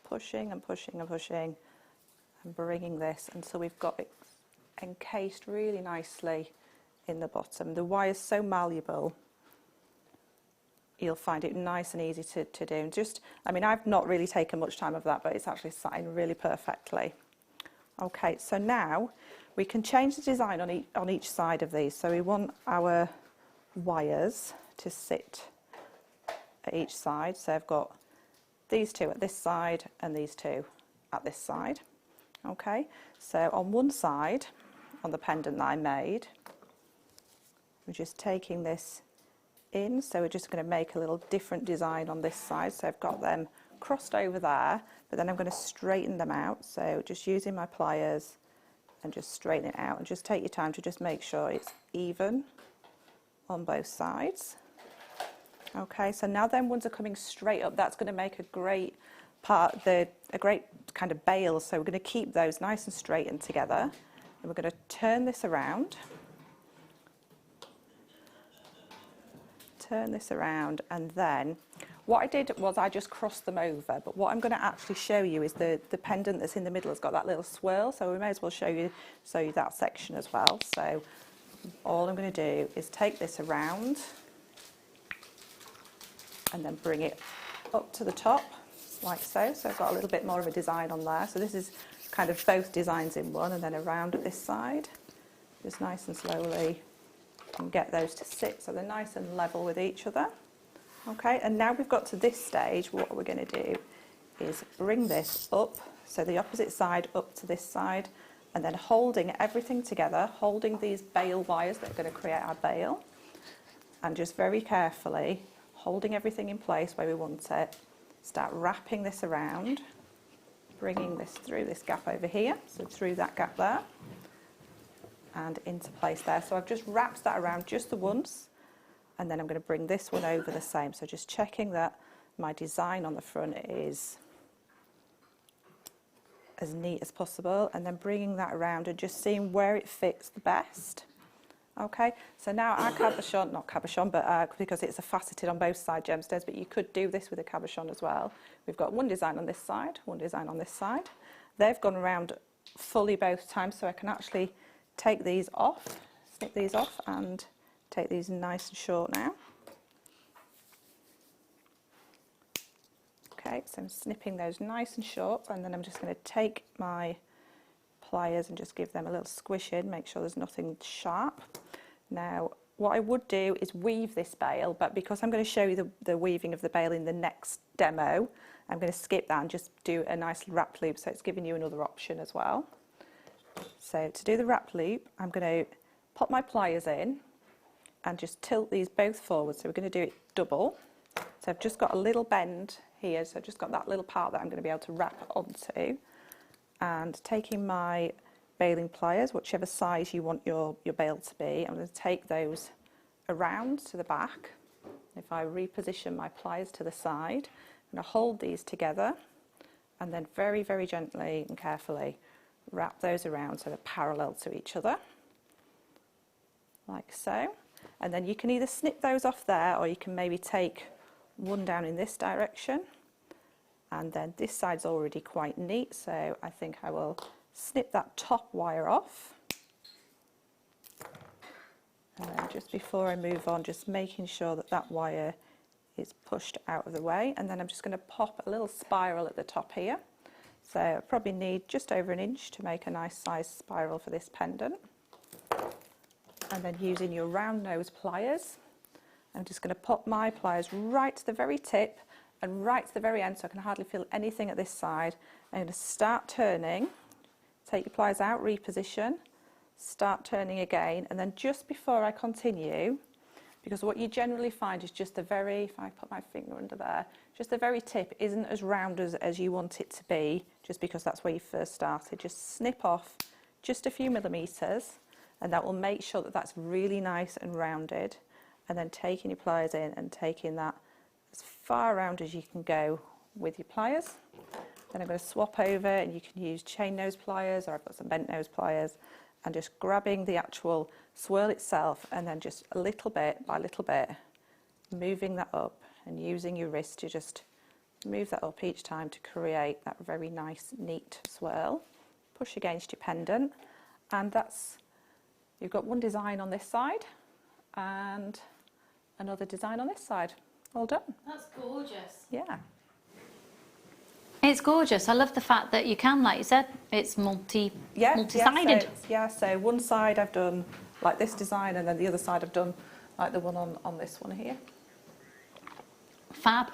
Pushing and pushing and pushing and bringing this until we've got it encased really nicely in the bottom. The wire is so malleable, you'll find it nice and easy to do. And just, I mean, I've not really taken much time of that, but it's actually sat in really perfectly. Okay, so now we can change the design on each side of these. So we want our wires to sit at each side. So I've got these 2 at this side and these 2 at this side. Okay, so on one side, on the pendant that I made, we're just taking this in, so we're just going to make a little different design on this side. So I've got them crossed over there, but then I'm going to straighten them out. So just using my pliers and just straighten it out, and just take your time to just make sure it's even on both sides. Okay, so now them ones are coming straight up. That's going to make a great part, a great kind of bail. So we're going to keep those nice and straight and together. And we're going to turn this around. Turn this around, and then what I did was I just crossed them over. But what I'm going to actually show you is the pendant that's in the middle has got that little swirl. So we may as well show you that section as well. So all I'm going to do is take this around and then bring it up to the top, like so. So I've got a little bit more of a design on there. So this is kind of both designs in one, and then around at this side, just nice and slowly, and get those to sit so they're nice and level with each other. Okay, and now we've got to this stage, what we're going to do is bring this up, so the opposite side up to this side, and then holding everything together, holding these bail wires that are going to create our bail, and just very carefully holding everything in place where we want it. Start wrapping this around, bringing this through this gap over here, so through that gap there, and into place there. So I've just wrapped that around just the once, and then I'm going to bring this one over the same. So just checking that my design on the front is as neat as possible, and then bringing that around and just seeing where it fits the best. Okay, so now our cabochon, not cabochon, but because it's a faceted on both side gemstones, but you could do this with a cabochon as well. We've got one design on this side, one design on this side. They've gone around fully both times, so I can actually take these off, snip these off, and take these nice and short now. Okay, so I'm snipping those nice and short, and then I'm just going to take my pliers and just give them a little squish in, make sure there's nothing sharp. Now, what I would do is weave this bail, but because I'm going to show you the weaving of the bail in the next demo, I'm going to skip that and just do a nice wrap loop, so it's giving you another option as well. So to do the wrap loop, I'm going to pop my pliers in and just tilt these both forward. So we're going to do it double. So I've just got a little bend here, so I've just got that little part that I'm going to be able to wrap onto. And taking my bailing pliers, whichever size you want your bail to be, I'm going to take those around to the back. If I reposition my pliers to the side, I'm going to hold these together and then very, very gently and carefully wrap those around so they're parallel to each other, like so. And then you can either snip those off there, or you can maybe take one down in this direction. And then this side's already quite neat, so I think I will snip that top wire off. And then just before I move on, just making sure that that wire is pushed out of the way. And then I'm just going to pop a little spiral at the top here. So I probably need just over 1 inch to make a nice size spiral for this pendant. And then using your round nose pliers, I'm just going to pop my pliers right to the very tip and right to the very end so I can hardly feel anything at this side. I'm going to start turning, take your pliers out, reposition, start turning again, and then just before I continue, because what you generally find is just the very, if I put my finger under there, just the very tip isn't as round as you want it to be, just because that's where you first started. Just snip off just a few millimetres, and that will make sure that that's really nice and rounded. And then taking your pliers in and taking that as far around as you can go with your pliers. Then I'm going to swap over, and you can use chain nose pliers, or I've got some bent nose pliers, and just grabbing the actual swirl itself, and then just a little bit by little bit moving that up, and using your wrist to just move that up each time to create that very nice neat swirl. Push against your pendant, and that's, you've got one design on this side and another design on this side. All done. That's gorgeous. Yeah. It's gorgeous. I love the fact that you can, like you said, it's multi-sided. So one side I've done like this design, and then the other side I've done like the one on this one here. Fab.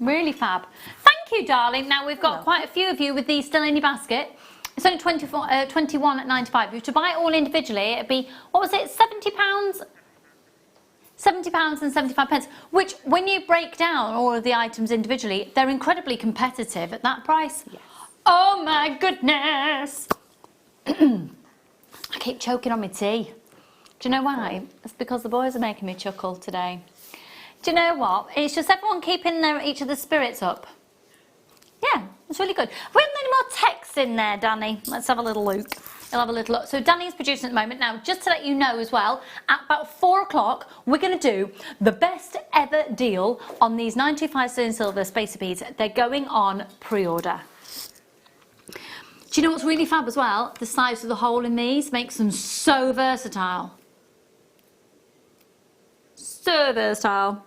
Really fab. Thank you, darling. Now we've got quite a few of you with these still in your basket. It's only 21 at 95. If you were to buy it all individually, it'd be, what was it, £70? £70 and 75 pence, which when you break down all of the items individually, they're incredibly competitive at that price. Yes. Oh my goodness. I keep choking on my tea. Do you know why? It's because the boys are making me chuckle today. Do you know what? It's just everyone keeping each other's spirits up. Yeah, it's really good. We haven't any more texts in there, Danny. Let's have a little look. We'll have a little look. So Danny's producing at the moment. Now, just to let you know as well, at about 4 o'clock, we're going to do the best ever deal on these 925 sterling silver spacer beads. They're going on pre-order. Do you know what's really fab as well? The size of the hole in these makes them so versatile. So versatile.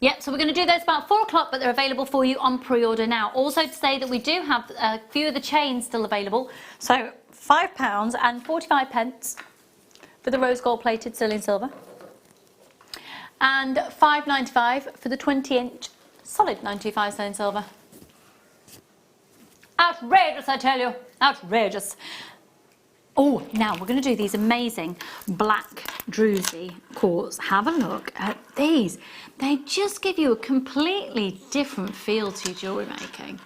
Yep, so we're going to do those about 4 o'clock, but they're available for you on pre-order now. Also to say that we do have a few of the chains still available. So £5 and 45 pence for the rose gold plated sterling silver. And £5.95 for the 20-inch solid 925 sterling silver. Outrageous, I tell you. Outrageous. Oh, now we're going to do these amazing black drusy quartz. Have a look at these. They just give you a completely different feel to your jewellery making.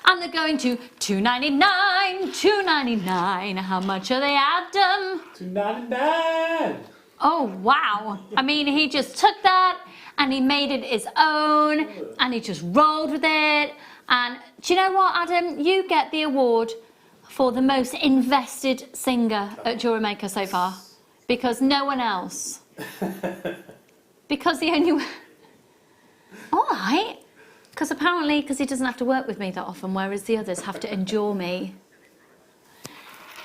And they're going to £2.99, £2.99. How much are they, Adam? £2.99. Oh, wow. I mean, he just took that and he made it his own and he just rolled with it. And do you know what, Adam? You get the award for the most invested singer at Jewellery Maker so far, because no one else. Because the only... All right. Because apparently, because he doesn't have to work with me that often, whereas the others have to endure me.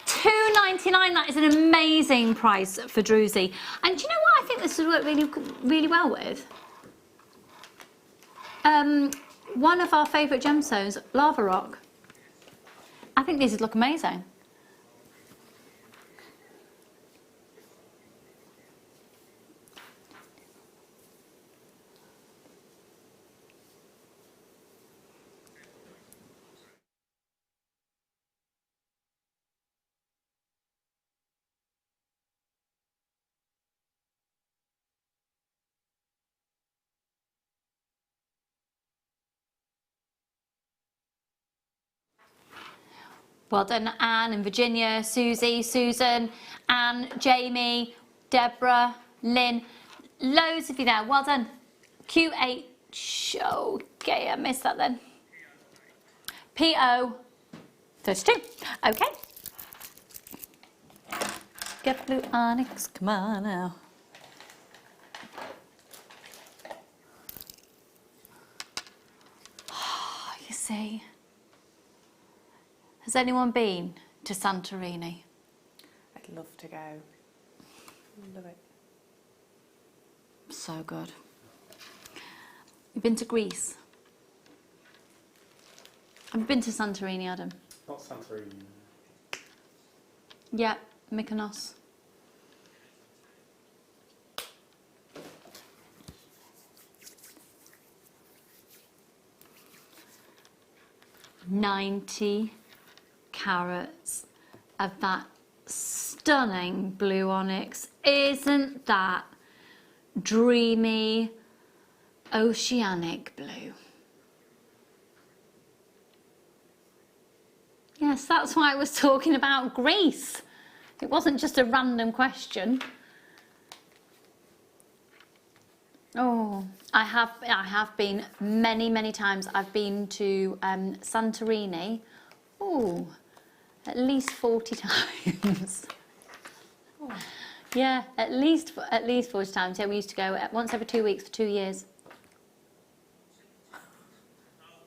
£2.99, that is an amazing price for drusy. And do you know what I think this would work really, really well with? One of our favourite gemstones, lava rock. I think these would look amazing. Well done, Anne and Virginia, Susie, Susan, Anne, Jamie, Deborah, Lynn. Loads of you there. Well done. Q8. Okay, I missed that then. PO 32. Okay. Get blue onyx. Come on now. Oh, you see. Has anyone been to Santorini? I'd love to go. Love it. So good. You've been to Greece? Have you been to Santorini, Adam? Not Santorini. Yeah, Mykonos. $90 carats of that stunning blue onyx. Isn't that dreamy, oceanic blue? Yes, that's why I was talking about Greece. It wasn't just a random question. Oh, I have been many times. I've been to Santorini. Oh, at least 40 times. Oh. Yeah, at least 40 times. Yeah, we used to go once every 2 weeks for 2 years.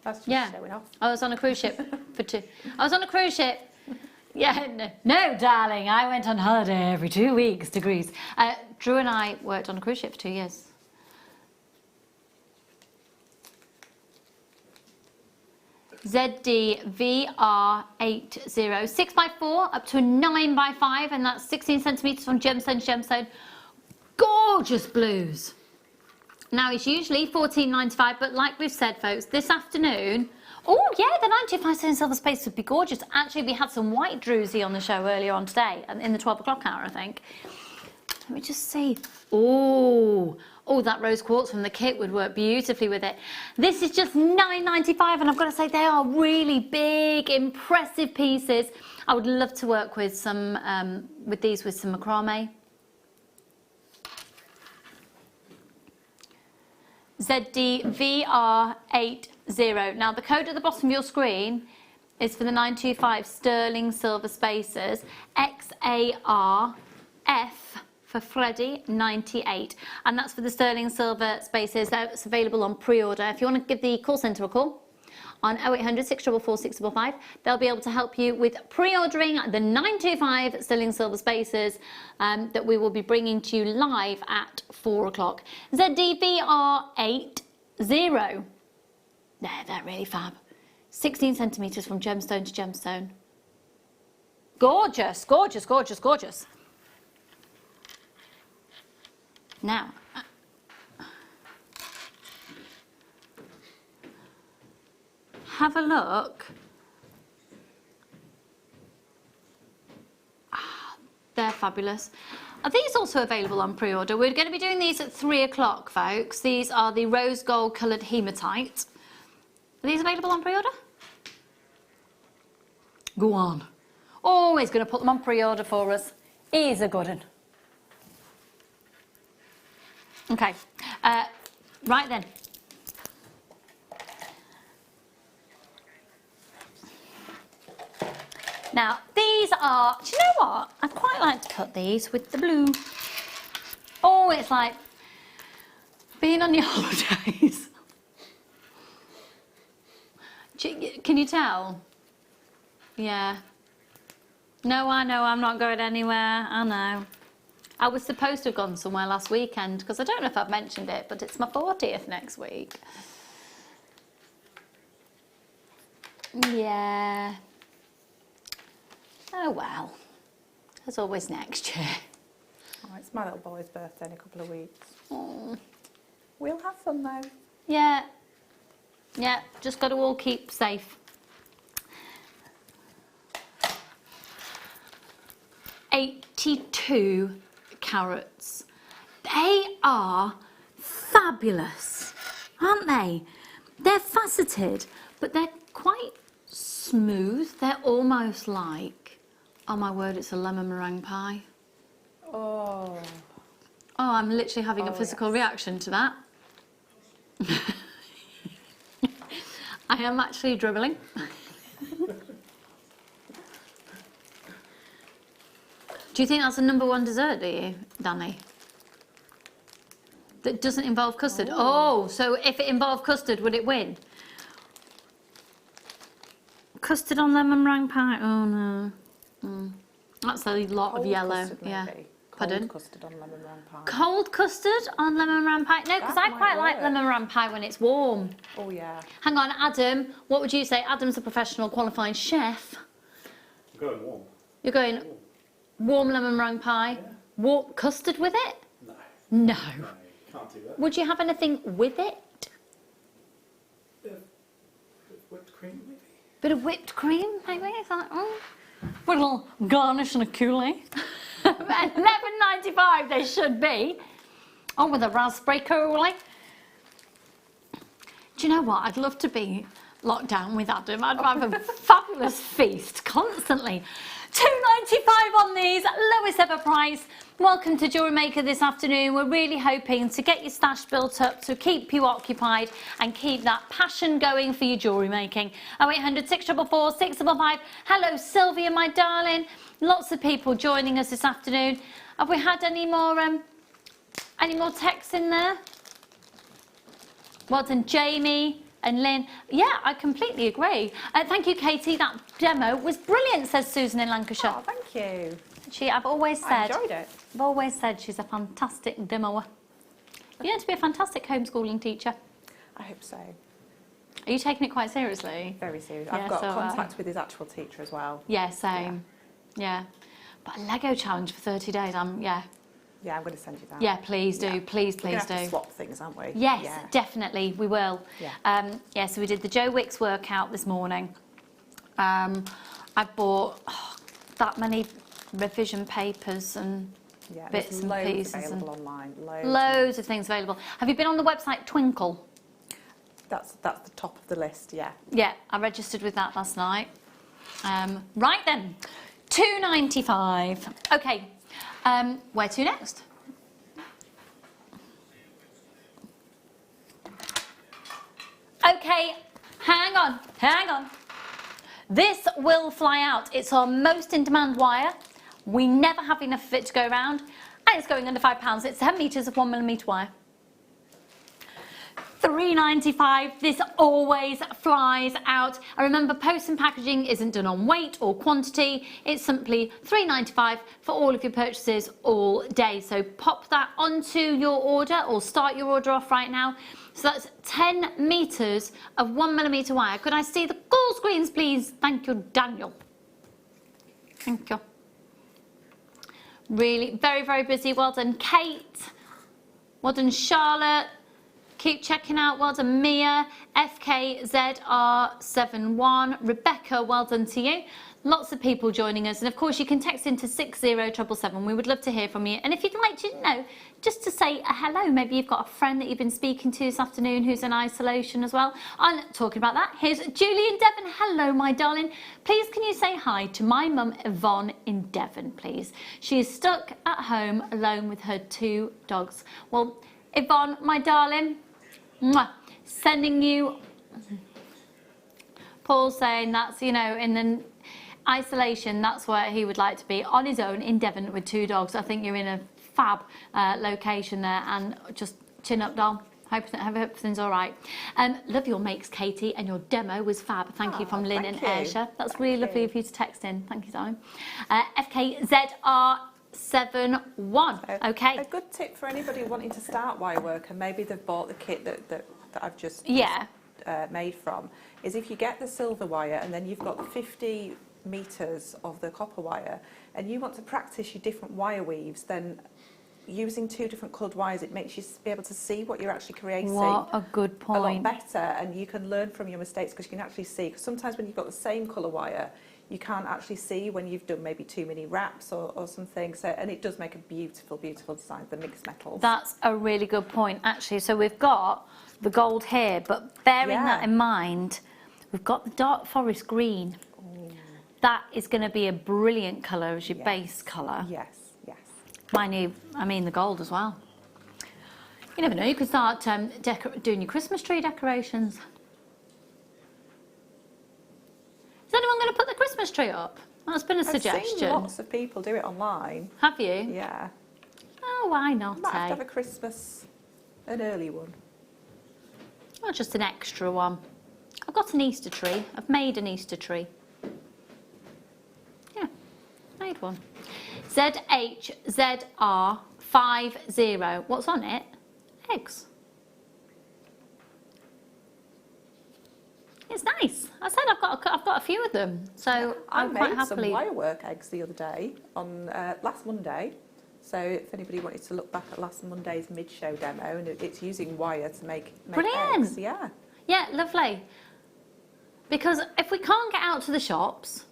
That's just Yeah, showing off. I was on a cruise ship for 2. I was on a cruise ship. Yeah, no, darling. I went on holiday every 2 weeks to Greece. Drew and I worked on a cruise ship for 2 years. ZD-VR80, 6x4 up to a 9x5, and that's 16 centimetres from gemstone to gemstone. Gorgeous blues. Now it's usually $14.95, but like we've said, folks, this afternoon, oh yeah, the 95 sterling silver space would be gorgeous. Actually, we had some white drusy on the show earlier on today, in the 12 o'clock hour, I think. Let me just see. Oh, that rose quartz from the kit would work beautifully with it. This is just $9.95, and I've got to say they are really big, impressive pieces. I would love to work with some with these with some macrame. ZD-VR80. Now the code at the bottom of your screen is for the 925 sterling silver spacers. XARF for Freddie 98, and that's for the sterling silver spaces. That's available on pre-order. If you want to give the call centre a call on 0800 644 655, they'll be able to help you with pre-ordering the 925 sterling silver spaces that we will be bringing to you live at 4 o'clock. ZDVR80. They're really fab. 16 centimetres from gemstone to gemstone. Gorgeous, gorgeous, gorgeous, gorgeous. Now, have a look. They're fabulous. Are these also available on pre-order? We're going to be doing these at 3 o'clock, folks. These are the rose gold coloured hematite. Are these available on pre-order? Go on. Always going to put them on pre-order for us. Here's a good one. Okay, right then. Now, these are, do you know what? I'd quite like to cut these with the blue. Oh, it's like being on your holidays. Can you tell? Yeah. No, I know, I'm not going anywhere, I know. I was supposed to have gone somewhere last weekend, because I don't know if I've mentioned it, but it's my 40th next week. Yeah. Oh well. There's always next year. Oh, it's my little boy's birthday in a couple of weeks. Oh. We'll have fun though. Yeah. Yeah, just got to all keep safe. 82 carats. They are fabulous, aren't they? They're faceted, but they're quite smooth. They're almost like, oh my word, it's a lemon meringue pie. Oh. Oh, I'm literally having a physical reaction to that. I am actually dribbling. Do you think that's the #1 dessert, do you, Danny? That doesn't involve custard? Oh, so if it involved custard, would it win? Custard on lemon meringue pie? Oh no. That's a lot of yellow. Custard, yeah. maybe. Pardon? Cold custard on lemon meringue pie. Cold custard on lemon meringue pie? No, because I That quite might like work. lemon meringue pie when it's warm. Oh yeah. Hang on, Adam, what would you say? Adam's a professional qualified chef. I'm going warm. You're going warm lemon meringue pie? Warm custard with it? No. No. No, you can't do that. Would you have anything with it? Bit of whipped cream, maybe? Bit of whipped cream, maybe? Is that, with a little garnish and a coulis. $11.95 they should be. Oh, with a raspberry coulis. Do you know what? I'd love to be locked down with Adam. I'd have a fabulous feast constantly. $2.95 on these, lowest ever price. Welcome to Jewellery Maker this afternoon. We're really hoping to get your stash built up to keep you occupied and keep that passion going for your jewellery making. 0800 644 655. Hello Sylvia, my darling. Lots of people joining us this afternoon. Have we had any more texts in there? Well done, Jamie and Lynn. Yeah, I completely agree. Thank you, Katie. That demo was brilliant, says Susan in Lancashire. Oh, thank you. I've always I said, enjoyed it. I've always said she's a fantastic demoer. You're going to be a fantastic homeschooling teacher. I hope so. Are you taking it quite seriously? Very serious. Yeah, I've got so, contact with his actual teacher as well. Yeah, same. Yeah. But a Lego challenge for 30 days, Yeah, I'm going to send you that. yeah, please do. Yeah. Please We're gonna have to do. swap things, aren't we? Yes, Yeah. definitely, we will. Yeah. So we did the Joe Wicks workout this morning. I bought that many revision papers and Yeah, bits there's and loads pieces available and online. loads of things available. Have you been on the website Twinkle? That's the top of the list. Yeah. Yeah, I registered with that last night. Right then, $2.95. Okay, where to next? Okay, hang on. This will fly out. It's our most in-demand wire. We never have enough of it to go around, and it's going under £5. It's 10 metres of 1mm wire. $3.95. This always flies out. I remember post and packaging isn't done on weight or quantity. It's simply $3.95 for all of your purchases all day. So pop that onto your order or start your order off right now. So that's 10 metres of 1mm wire. Could I see the call screens, please? Thank you, Daniel. Thank you. Really, very, very busy. Well done, Kate. Well done, Charlotte. Keep checking out. Well done, Mia. FKZR71. Rebecca, well done to you. Lots of people joining us. And of course, you can text into 60777. We would love to hear from you. And if you'd like to know, just to say a hello, maybe you've got a friend that you've been speaking to this afternoon who's in isolation as well. I'm talking about that. Here's Julie in Devon. Hello, my darling. Please, can you say hi to my mum, Yvonne, in Devon, please? She is stuck at home alone with her 2 dogs. Well, Yvonne, my darling, mwah, sending you. Paul's saying that's, you know, in the isolation, that's where he would like to be, on his own in Devon with 2 dogs. I think you're in a fab location there, and just chin up, doll. Hope everything's all right. Love your makes, Katie, and your demo was fab. Thank you from Lynn in Ayrshire. That's really lovely of you to text in. Thank you, darling. FKZR71. Okay. A good tip for anybody wanting to start wire work, and maybe they've bought the kit that I've just made from, is if you get the silver wire and then you've got 50 metres of the copper wire, and you want to practice your different wire weaves, then using 2 different coloured wires, it makes you be able to see what you're actually creating. What a good point. A lot better, and you can learn from your mistakes because you can actually see. Because sometimes when you've got the same colour wire, you can't actually see when you've done maybe too many wraps or something. So, and it does make a beautiful, beautiful design, the mixed metals. That's a really good point, actually. So we've got the gold here, but bearing that in mind, we've got the dark forest green. Ooh. That is going to be a brilliant colour as your base colour. Yes, yes. The gold as well. You never know, you could start doing your Christmas tree decorations. Is anyone going to put the Christmas tree up? That's been a suggestion. I've seen lots of people do it online. Have you? Yeah. Oh, why not? Might have to have a Christmas, an early one. Or just an extra one. I've got an Easter tree. I've made an Easter tree. Yeah, made one. ZHZR50. What's on it? Eggs. It's nice. I said I've got a few of them, so I'm quite made some happily. wirework eggs the other day on last Monday. So if anybody wanted to look back at last Monday's mid-show demo, and it's using wire to make Brilliant. eggs. Yeah. Yeah, lovely. Because if we can't get out to the shops,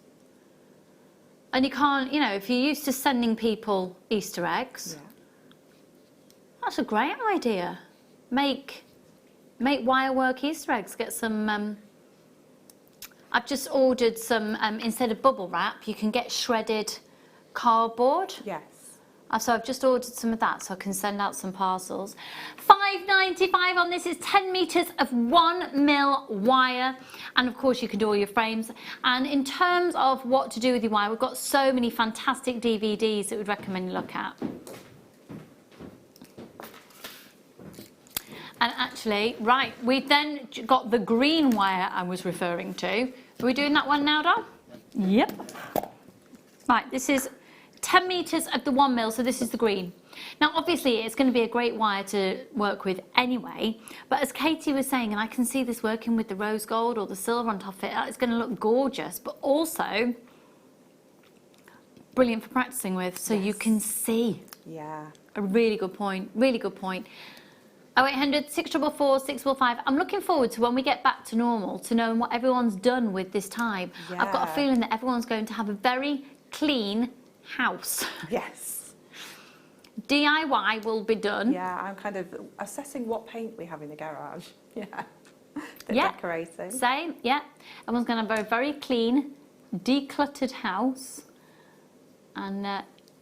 and you can't, you know, if you're used to sending people Easter eggs, that's a great idea. Make wirework Easter eggs. Get some. I've just ordered some. Instead of bubble wrap, you can get shredded cardboard. Yes. So I've just ordered some of that, so I can send out some parcels. £5.95 on this is 10 metres of 1mm wire, and of course you can do all your frames. And in terms of what to do with your wire, we've got so many fantastic DVDs that we'd recommend you look at. And actually, right, we've then got the green wire I was referring to. Are we doing that one now, Dom? Yep. Right, this is 10 metres of the 1mm, so this is the green. Now obviously it's going to be a great wire to work with anyway, but as Katie was saying, and I can see this working with the rose gold or the silver on top of it, it's going to look gorgeous, but also brilliant for practicing with, so you can see. Yeah. A really good point, really good point. 0800 644 645. I'm looking forward to when we get back to normal, to knowing what everyone's done with this time. Yeah. I've got a feeling that everyone's going to have a very clean house. Yes. DIY will be done. Yeah, I'm kind of assessing what paint we have in the garage. Yeah. Yeah. Decorating. Same, yeah. Everyone's going to have a very clean, decluttered house. And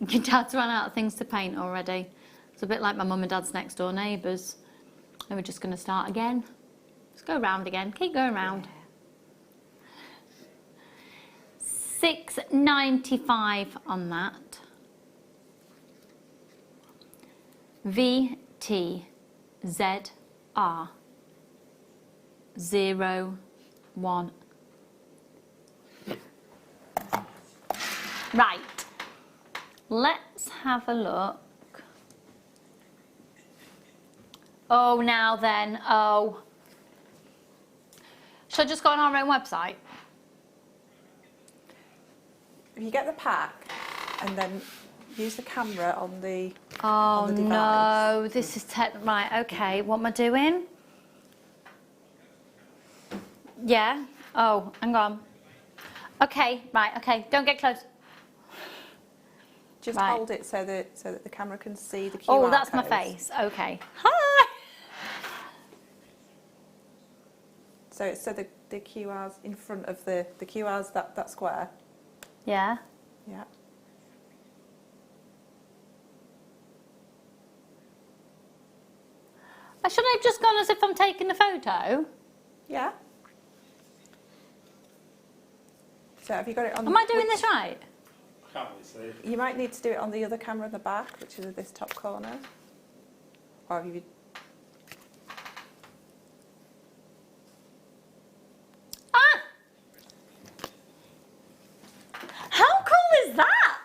your dad's run out of things to paint already. It's a bit like my mum and dad's next door neighbours. And we're just going to start again. Let's go round again. Keep going round. £6.95 on that. VTZR 01. Right. Let's have a look. Oh, now then. Oh. Should I just go on our own website? If you get the pack and then use the camera on the Oh device. no, this is right, okay, what am I doing? Yeah, oh, hang on. Okay, right, okay, don't get close. Just Right. hold it so that the camera can see the QR Oh, that's my codes. face, okay. Hi! So the QR's in front of the QR's that square. Yeah. Yeah. I shouldn't have just gone as if I'm taking the photo. Yeah. So have you got it on? Am I doing this right? Can't really see. You might need to do it on the other camera in the back, which is at this top corner. Or have you? Ah! How cool is that?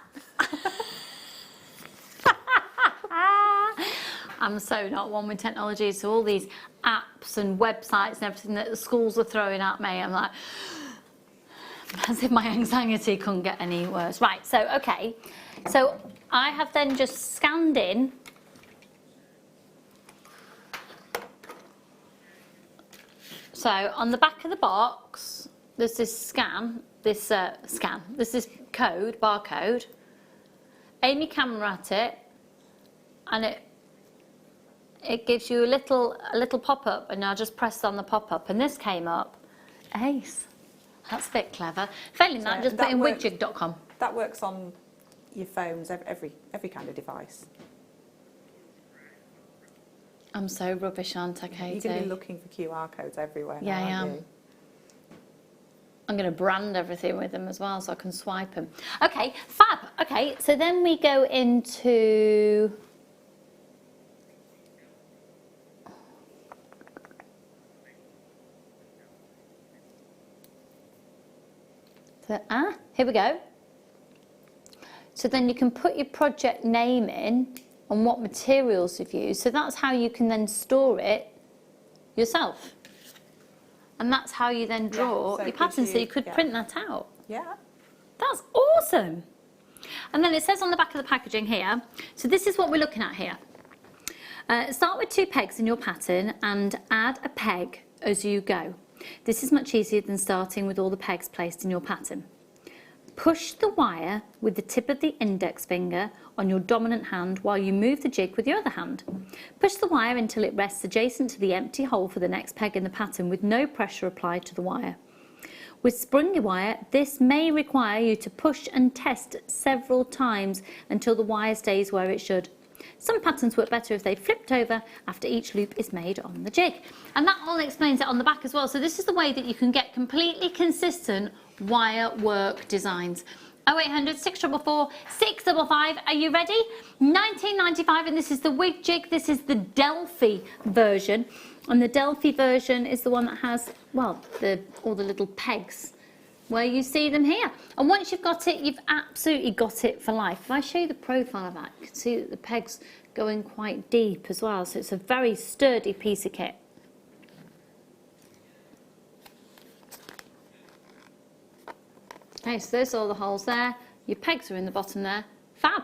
I'm so not one with technology, so all these apps and websites and everything that the schools are throwing at me, I'm like, as if my anxiety couldn't get any worse. Right, so, okay. So I have then just scanned in. So on the back of the box, there's this this is code, barcode. Aim your camera at it, and it gives you a little pop-up, and I just pressed on the pop-up, and this came up. Ace. That's a bit clever. Failing that, just put in widget.com. That works on your phones, every kind of device. I'm so rubbish, aren't I, You're Katie? going to be looking for QR codes everywhere. Yeah, now, I aren't am. you? I'm going to brand everything with them as well, so I can swipe them. Okay, fab. Okay, so then we go into... So, here we go. So then you can put your project name in and what materials you've used. So that's how you can then store it yourself. And that's how you then draw so your it gives pattern. So you could yeah. print that out. Yeah. That's awesome. And then it says on the back of the packaging here, so this is what we're looking at here. Start with 2 pegs in your pattern and add a peg as you go. This is much easier than starting with all the pegs placed in your pattern. Push the wire with the tip of the index finger on your dominant hand while you move the jig with your other hand. Push the wire until it rests adjacent to the empty hole for the next peg in the pattern with no pressure applied to the wire. With springy wire, this may require you to push and test several times until the wire stays where it should. Some patterns work better if they flipped over after each loop is made on the jig. And that all explains it on the back as well. So this is the way that you can get completely consistent wire work designs. 0800 644 655. Are you ready? 1995, and this is the wig jig. This is the Delphi version. And the Delphi version is the one that has, well, all the little pegs where you see them here. And once you've got it, you've absolutely got it for life. If I show you the profile of that, you can see that the pegs go in quite deep as well. So it's a very sturdy piece of kit. Okay, so there's all the holes there. Your pegs are in the bottom there. Fab.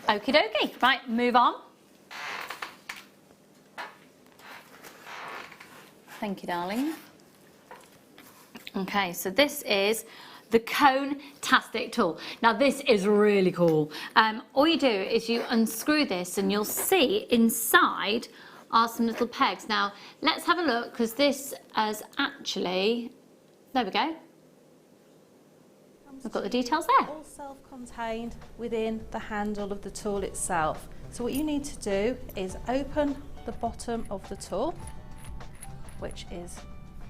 Okie dokie. Right, move on. Thank you, darling. Okay, so this is the Cone-tastic tool. Now this is really cool. All you do is you unscrew this and you'll see inside are some little pegs. Now let's have a look, because this has actually, there we go. I've got the details there. All self-contained within the handle of the tool itself. So what you need to do is open the bottom of the tool, which is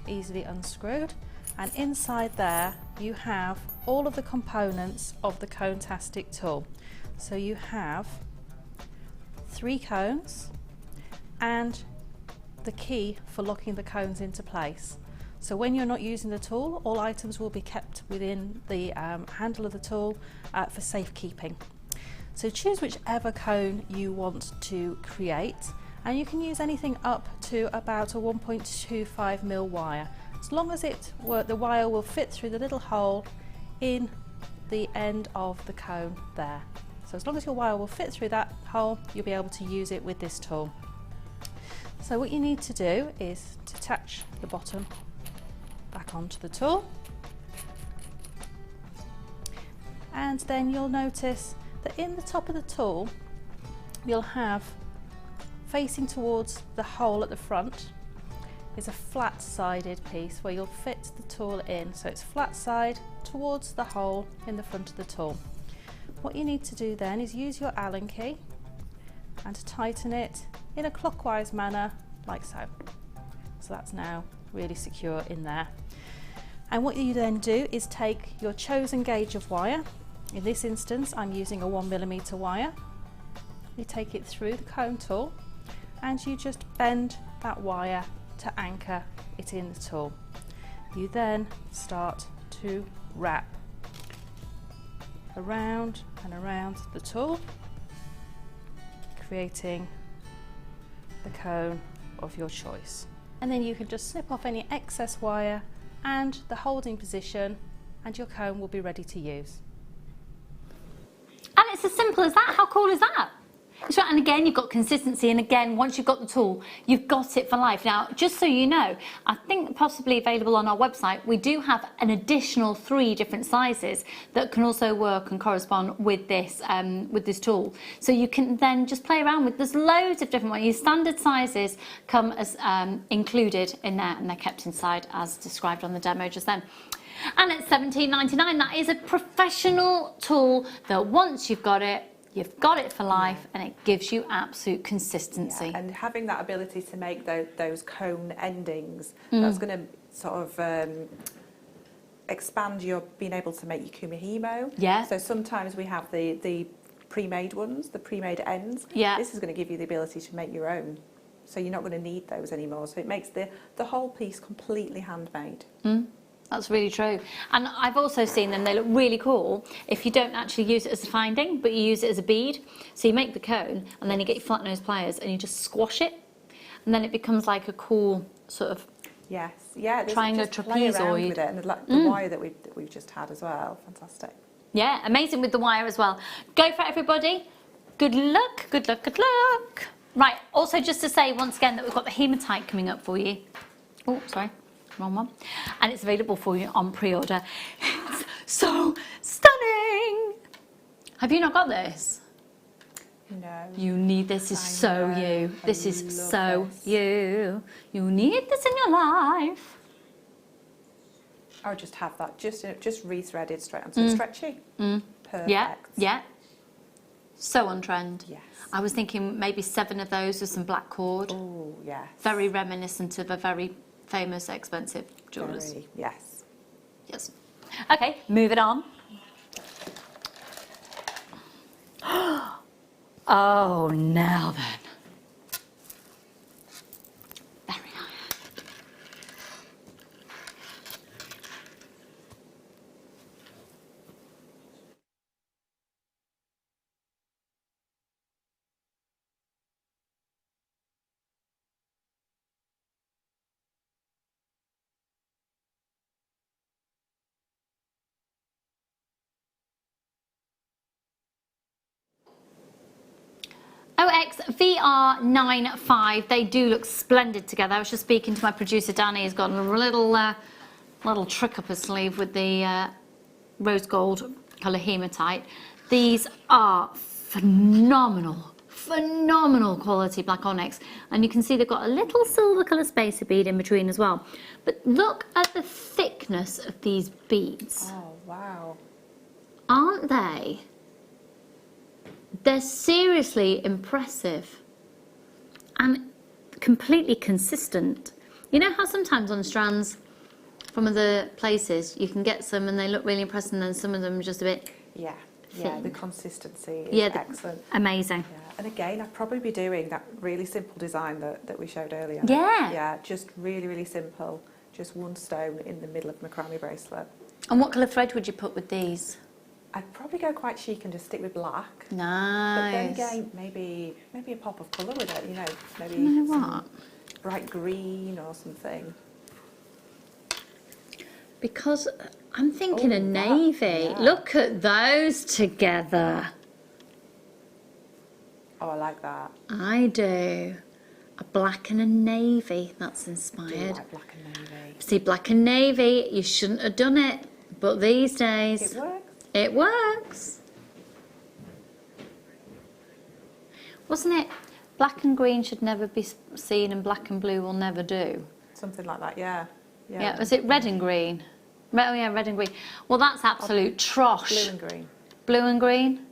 easily unscrewed, and inside there you have all of the components of the Cone-tastic tool. So you have 3 cones and the key for locking the cones into place. So when you're not using the tool, all items will be kept within the handle of the tool for safekeeping. So choose whichever cone you want to create, and you can use anything up to about a 1.25mm wire, as long as the wire will fit through the little hole in the end of the cone there. So as long as your wire will fit through that hole, you'll be able to use it with this tool. So what you need to do is to attach the bottom back onto the tool, and then you'll notice that in the top of the tool you'll have, facing towards the hole at the front, is a flat-sided piece where you'll fit the tool in. So it's flat side towards the hole in the front of the tool. What you need to do then is use your Allen key and tighten it in a clockwise manner, like so. So that's now really secure in there. And what you then do is take your chosen gauge of wire. In this instance I'm using a 1mm wire. You take it through the cone tool and you just bend that wire to anchor it in the tool. You then start to wrap around and around the tool, creating the cone of your choice. And then you can just snip off any excess wire and the holding position, and your cone will be ready to use. And it's as simple as that. How cool is that? It's right, and again, you've got consistency, and again, once you've got the tool, you've got it for life. Now, just so you know, I think possibly available on our website, we do have an additional 3 different sizes that can also work and correspond with this tool. So you can then just play around with, there's loads of different ones. Your standard sizes come as included in there, and they're kept inside as described on the demo just then. And it's £17.99. That is a professional tool that once you've got it for life, and it gives you absolute consistency. Yeah, and having that ability to make those cone endings, that's going to sort of expand your being able to make your kumihimo. Yeah. So sometimes we have the pre-made ones, the pre-made ends. Yeah. This is going to give you the ability to make your own. So you're not going to need those anymore. So it makes the whole piece completely handmade. That's really true. And I've also seen them, they look really cool if you don't actually use it as a finding, but you use it as a bead. So you make the cone and then you get your flat nose pliers and you just squash it. And then it becomes like a cool sort of Yes, yeah. triangle just play around trapezoid. with it, and the wire that we've just had as well. Fantastic. Yeah, amazing with the wire as well. Go for it, everybody. Good luck, good luck, good luck. Right, also just to say once again that we've got the hematite coming up for you. Oh, sorry, wrong one. And it's available for you on pre-order. It's so stunning. Have you not got this? No. You need this. Is so know. you. This I is love so this. you. You need this in your life. I would just have that, just re-threaded straight onto stretchy. Perfect. Yeah, yeah. So on trend. Yes. I was thinking maybe 7 of those with some black cord. Oh, yes. Very reminiscent of a very famous, expensive jewellers. Very, yes. Yes. Okay, moving on. Oh, now then. Very high. OX VR95, they do look splendid together. I was just speaking to my producer Danny, he's got a little trick up his sleeve with the rose gold colour hematite. These are phenomenal quality black onyx, and you can see they've got a little silver colour spacer bead in between as well. But look at the thickness of these beads. Oh, wow. Aren't they? They're seriously impressive and completely consistent. You know how sometimes on strands from other places you can get some and they look really impressive, and then some of them are just a bit Yeah, thin. the consistency is excellent. Amazing. Yeah. And again, I'd probably be doing that really simple design that we showed earlier. Yeah. Yeah, just really simple. Just one stone in the middle of the macrame bracelet. And what colour thread would you put with these? I'd probably go quite chic and just stick with black. Nice. But then again, maybe a pop of colour with it, you know, maybe You know some what? bright green or something. Because I'm thinking Oh, a that- navy. yeah. Look at those together. Oh, I like that. I do. A black and a navy. That's I do inspired. like black and navy. See, black and navy, you shouldn't have done it. But these days, It works. it works. Wasn't it? Black and green should never be seen and black and blue will never do. Something like that, yeah. Yeah, was it red and green? Oh yeah, red and green. Well, that's absolute trosh. Blue and green. Blue and green?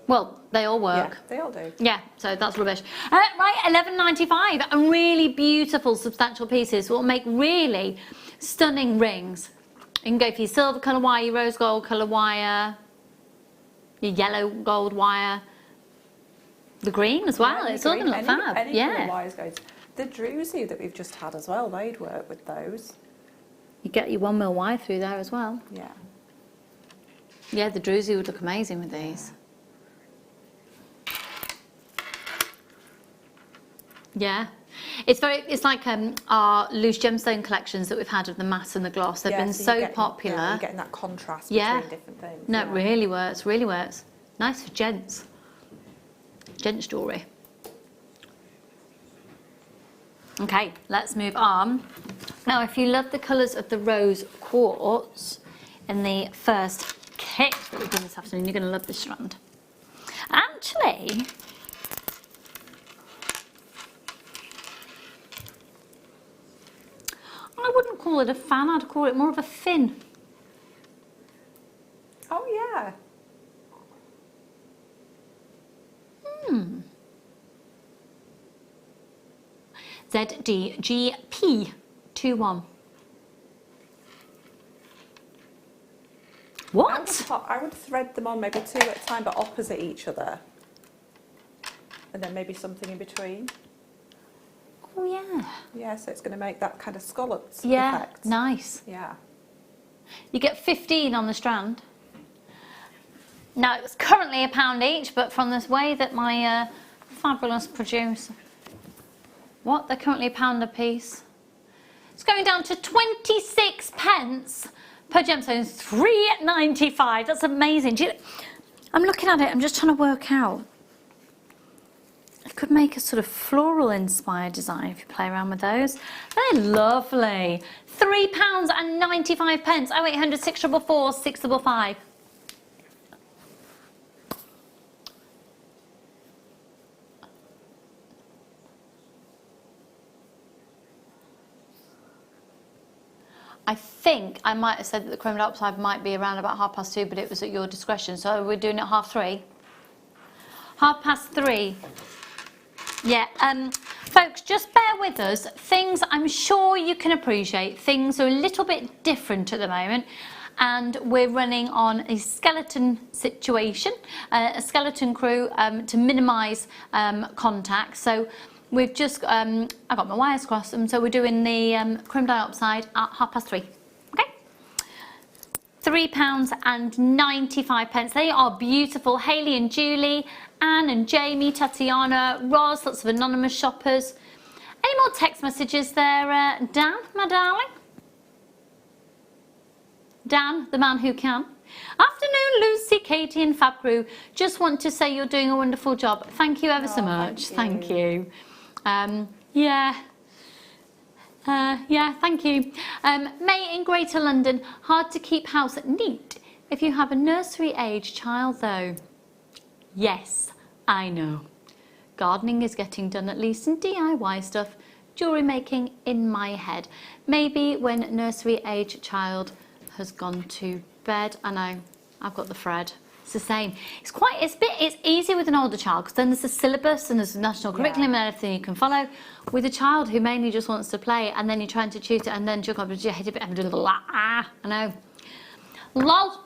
Well, they all work. Yeah, they all do. Yeah, so that's rubbish. Right, $11.95, and really beautiful, substantial pieces will make really stunning rings. You can go for your silver colour wire, your rose gold colour wire, your yellow gold wire, the green as well. Yeah, It's all going to look fab. Any Yeah. colour wires goes. The drusy that we've just had as well, they'd work with those. You get your 1mm wire through there as well. Yeah. Yeah, the drusy would look amazing with these. Yeah. It's like our loose gemstone collections that we've had of the matte and the gloss. They've Yeah, been so so you're getting- popular. Yeah, you're getting that contrast Yeah. between different things. No, yeah. it really works, really works. Nice for gents. Gents jewellery. Okay, let's move on. Now, if you love the colours of the rose quartz in the first kit that we've done this afternoon, you're going to love this strand. Actually, I wouldn't call it a fan, I'd call it more of a fin. Oh, yeah. ZDGP21. What? I would thread them on maybe 2 at a time, but opposite each other. And then maybe something in between. Oh yeah. Yeah, so it's going to make that kind of scalloped Yeah, effect. nice. Yeah. You get 15 on the strand. Now it's currently £1 each, but from this way that my fabulous producer, what? They're currently £1 a piece. It's going down to 26 pence per gemstone, £3.95. That's amazing. I'm looking at it, I'm just trying to work out. I could make a sort of floral inspired design if you play around with those. They're lovely. £3.95. 0800 644 655. I think I might have said that the chrome diopside might be around about 2:30, but it was at your discretion. So we're doing it 3:30. 3:30. Yeah, folks, just bear with us. Things I'm sure you can appreciate. Things are a little bit different at the moment, and we're running on a skeleton situation, a skeleton crew to minimise contact. So we've just, I got my wires crossed, and so we're doing the chrome diopside at 3:30. Okay. £3.95. They are beautiful. Hayley and Julie, Anne and Jamie, Tatiana, Roz, lots of anonymous shoppers. Any more text messages there, Dan, my darling? Dan, the man who can. Afternoon, Lucy, Katie and Fab Crew. Just want to say you're doing a wonderful job. Thank you ever so much. Thank you. Yeah, thank you. May in Greater London, hard to keep house neat if you have a nursery age child though. Yes, I know. Gardening is getting done, at least in DIY stuff. Jewellery making in my head. Maybe when nursery age child has gone to bed. I know, I've got the thread. It's the same. It's easier with an older child because then there's a syllabus and there's a national curriculum and everything you can follow. With a child who mainly just wants to play and then you're trying to tutor and then you hit a bit and do a little I know. Lol.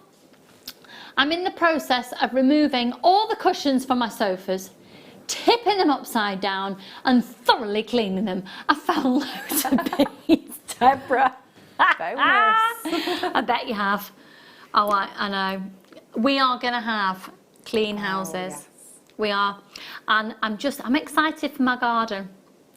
I'm in the process of removing all the cushions from my sofas, tipping them upside down and thoroughly cleaning them. I found loads of beads, Deborah. I bet you have. Oh, I know. We are going to have clean houses. Yes. We are. And I'm excited for my garden.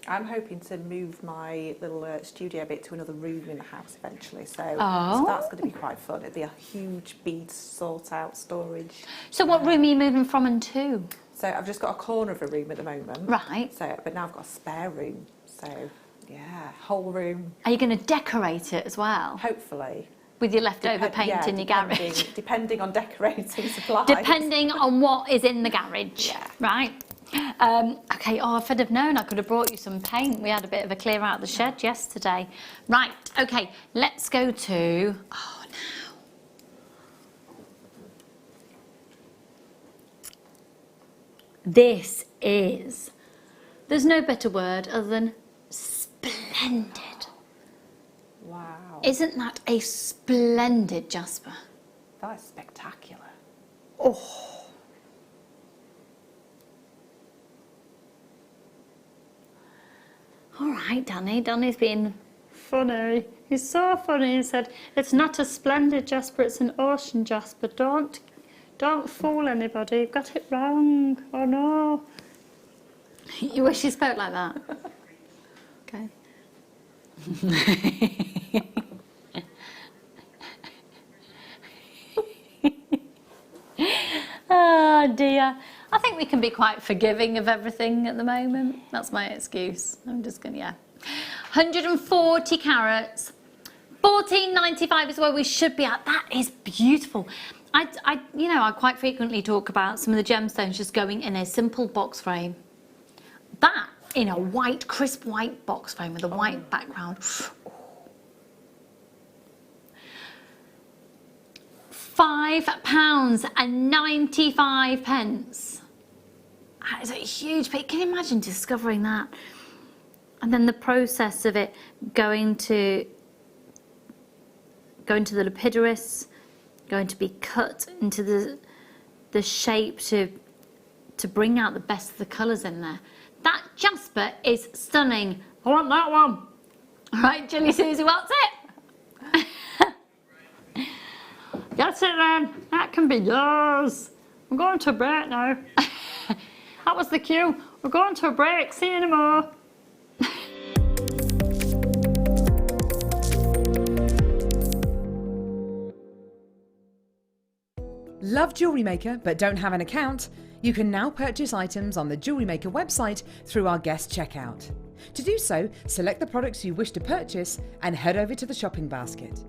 I'm hoping to move my little studio bit to another room in the house eventually. So that's going to be quite fun. It'll be a huge bead sort out storage. So what room are you moving from and to? So I've just got a corner of a room at the moment. Right. So, but now I've got a spare room. So yeah, whole room. Are you going to decorate it as well? Hopefully. With your leftover paint in your garage? Depending on decorating supplies. Depending on what is in the garage. Yeah. Right. Okay, if I'd have known I could have brought you some paint. We had a bit of a clear out of the shed yesterday. Right, okay, let's go to... now. This is... There's no better word other than splendid. Wow. Isn't that a splendid Jasper? That is spectacular. Oh. All right, Danny. Danny's being funny. He's so funny. He said, "It's not a splendid Jasper. It's an ocean Jasper. Don't fool anybody. You've got it wrong. Oh no." You wish you spoke like that. Okay. Oh dear. I think we can be quite forgiving of everything at the moment. That's my excuse. I'm just gonna, 140 carats. 14.95 is where we should be at. That is beautiful. I quite frequently talk about some of the gemstones just going in a simple box frame. That in a white, crisp white box frame with a white background. £5.95. That is a huge piece. Can you imagine discovering that? And then the process of it going to the lapidaries, going to be cut into the shape to bring out the best of the colours in there. That Jasper is stunning. I want that one. All right, Julie Susie, what's it? That's it then. That can be yours. I'm going to a break now. That was the cue. We're going to a break. See you in a more. Love Jewellery Maker but don't have an account? You can now purchase items on the Jewellery Maker website through our guest checkout. To do so, select the products you wish to purchase and head over to the shopping basket.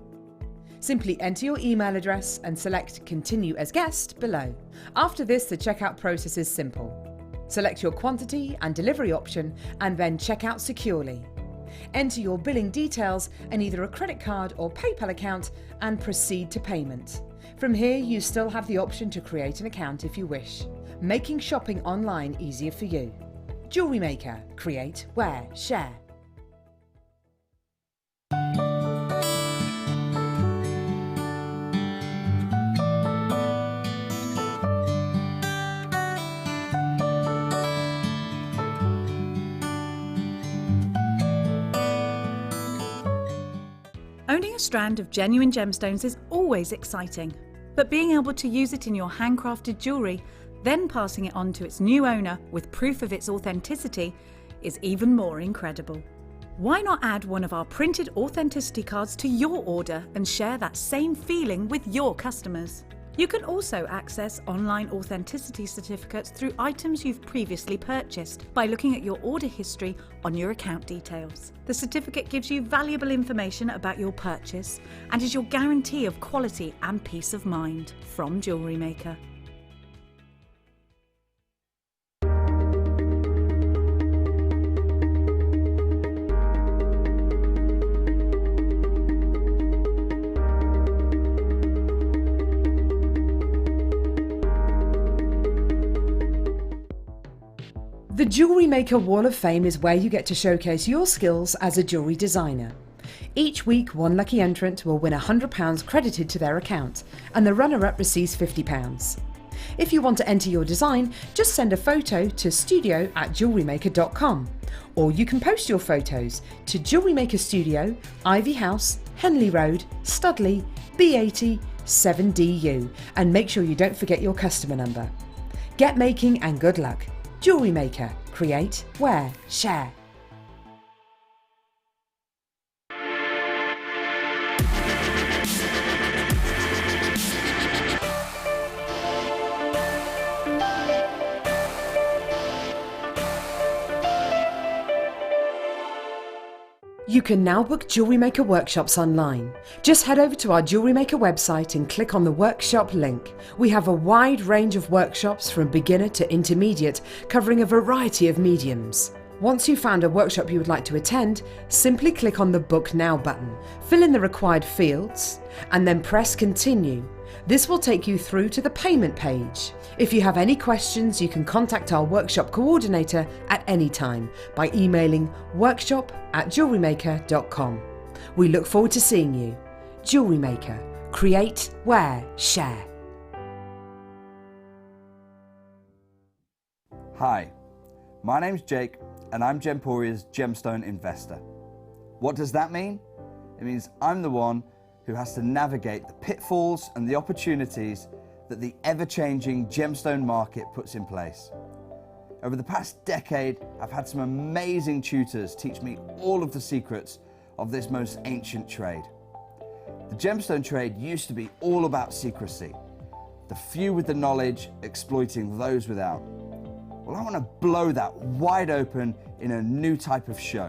Simply enter your email address and select Continue as Guest below. After this, the checkout process is simple. Select your quantity and delivery option and then check out securely. Enter your billing details and either a credit card or PayPal account and proceed to payment. From here, you still have the option to create an account if you wish, making shopping online easier for you. Jewellery Maker. Create, wear, share. Owning a strand of genuine gemstones is always exciting, but being able to use it in your handcrafted jewellery, then passing it on to its new owner with proof of its authenticity, is even more incredible. Why not add one of our printed authenticity cards to your order and share that same feeling with your customers? You can also access online authenticity certificates through items you've previously purchased by looking at your order history on your account details. The certificate gives you valuable information about your purchase and is your guarantee of quality and peace of mind from Jewellery Maker. The Jewellery Maker Wall of Fame is where you get to showcase your skills as a jewellery designer. Each week, one lucky entrant will win £100 credited to their account, and the runner-up receives £50. If you want to enter your design, just send a photo to studio@jewellerymaker.com, or you can post your photos to Jewellery Maker Studio, Ivy House, Henley Road, Studley, B80 7DU, and make sure you don't forget your customer number. Get making and good luck. Jewellery Maker. Create, wear, share. You can now book Jewellery Maker workshops online. Just head over to our Jewellery Maker website and click on the workshop link. We have a wide range of workshops from beginner to intermediate, covering a variety of mediums. Once you've found a workshop you would like to attend, simply click on the Book Now button, fill in the required fields, and then press Continue. This will take you through to the payment page. If you have any questions, you can contact our workshop coordinator at any time by emailing workshop@jewellerymaker.com. We look forward to seeing you. Jewellery Maker. Create, wear, share. Hi, my name's Jake and I'm Jemporia's gemstone investor. What does that mean? It means I'm the one who has to navigate the pitfalls and the opportunities that the ever-changing gemstone market puts in place. Over the past decade, I've had some amazing tutors teach me all of the secrets of this most ancient trade. The gemstone trade used to be all about secrecy, the few with the knowledge exploiting those without. Well, I want to blow that wide open in a new type of show,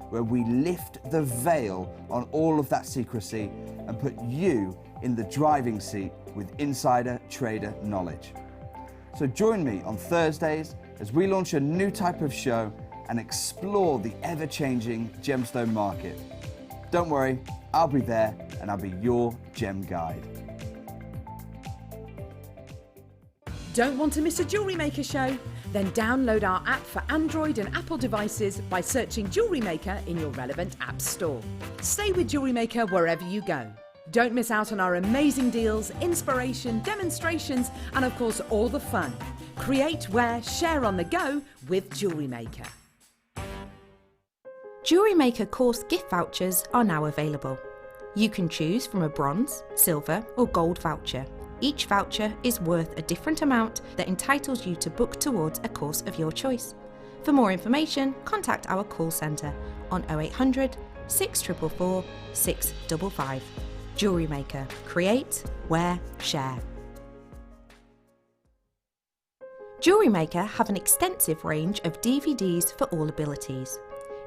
where we lift the veil on all of that secrecy and put you in the driving seat with insider trader knowledge. So join me on Thursdays as we launch a new type of show and explore the ever-changing gemstone market. Don't worry, I'll be there and I'll be your gem guide. Don't want to miss a Jewellery Maker show? Then download our app for Android and Apple devices by searching Jewellery Maker in your relevant app store. Stay with Jewellery Maker wherever you go. Don't miss out on our amazing deals, inspiration, demonstrations, and of course all the fun. Create, wear, share on the go with Jewellery Maker. Jewellery Maker course gift vouchers are now available. You can choose from a bronze, silver or gold voucher. Each voucher is worth a different amount that entitles you to book towards a course of your choice. For more information, contact our call centre on 0800 644 655. Jewellery Maker. Create, wear, share. Jewellery Maker have an extensive range of DVDs for all abilities.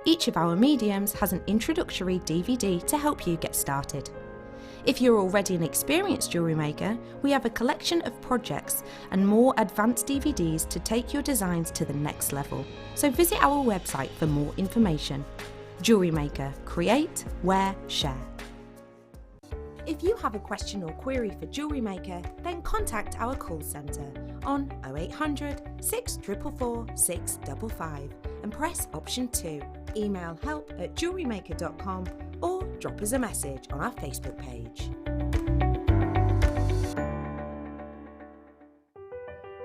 Each of our mediums has an introductory DVD to help you get started. If you're already an experienced jewellery maker, we have a collection of projects and more advanced DVDs to take your designs to the next level. So visit our website for more information. Jewellery Maker. Create, wear, share. If you have a question or query for Jewellery Maker, then contact our call centre on 0800 644 655 and press option 2. Email help@jewellerymaker.com or drop us a message on our Facebook page.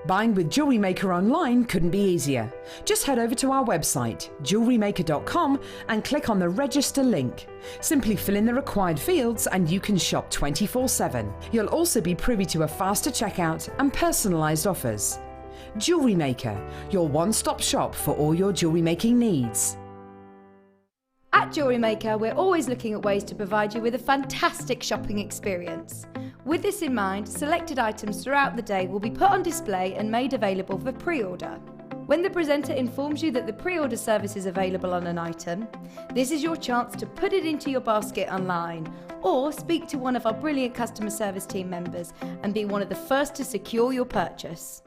Buying with Jewellery Maker online couldn't be easier. Just head over to our website, JewelleryMaker.com, and click on the register link. Simply fill in the required fields and you can shop 24/7. You'll also be privy to a faster checkout and personalised offers. Jewellery Maker, your one-stop shop for all your jewellery making needs. At Jewellery Maker, we're always looking at ways to provide you with a fantastic shopping experience. With this in mind, selected items throughout the day will be put on display and made available for pre-order. When the presenter informs you that the pre-order service is available on an item, this is your chance to put it into your basket online or speak to one of our brilliant customer service team members and be one of the first to secure your purchase.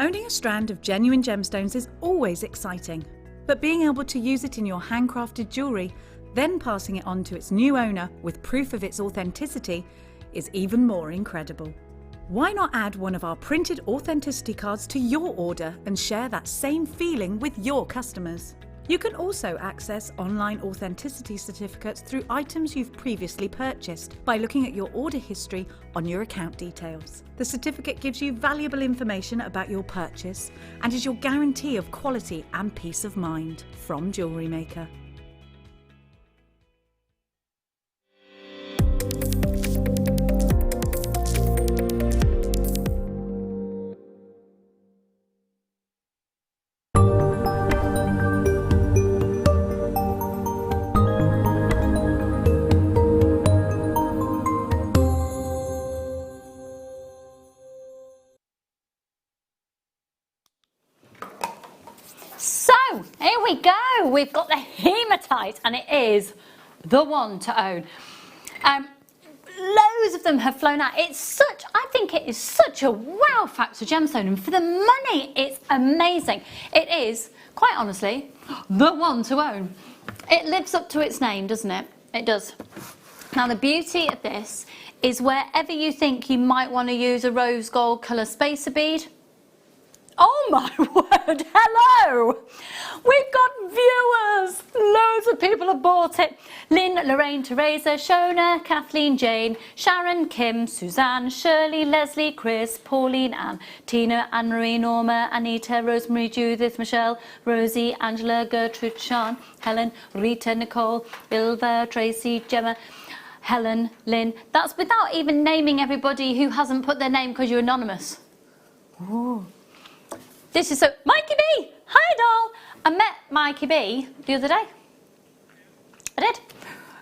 Owning a strand of genuine gemstones is always exciting, but being able to use it in your handcrafted jewellery, then passing it on to its new owner with proof of its authenticity, is even more incredible. Why not add one of our printed authenticity cards to your order and share that same feeling with your customers? You can also access online authenticity certificates through items you've previously purchased by looking at your order history on your account details. The certificate gives you valuable information about your purchase and is your guarantee of quality and peace of mind from Jewellery Maker. So, here we go. We've got the Hematite and it is the one to own. Loads of them have flown out. I think it is such a wow factor gemstone, and for the money, it's amazing. It is, quite honestly, the one to own. It lives up to its name, doesn't it? It does. Now, the beauty of this is wherever you think you might want to use a rose gold colour spacer bead, oh my word, hello! We've got viewers! Loads of people have bought it. Lynn, Lorraine, Teresa, Shona, Kathleen, Jane, Sharon, Kim, Suzanne, Shirley, Leslie, Chris, Pauline, Anne, Tina, Anne-Marie, Norma, Anita, Rosemary, Judith, Michelle, Rosie, Angela, Gertrude, Sean, Helen, Rita, Nicole, Ilva, Tracy, Gemma, Helen, Lynn. That's without even naming everybody who hasn't put their name because you're anonymous. Ooh. This is so... Mikey B! Hi, doll! I met Mikey B the other day. I did.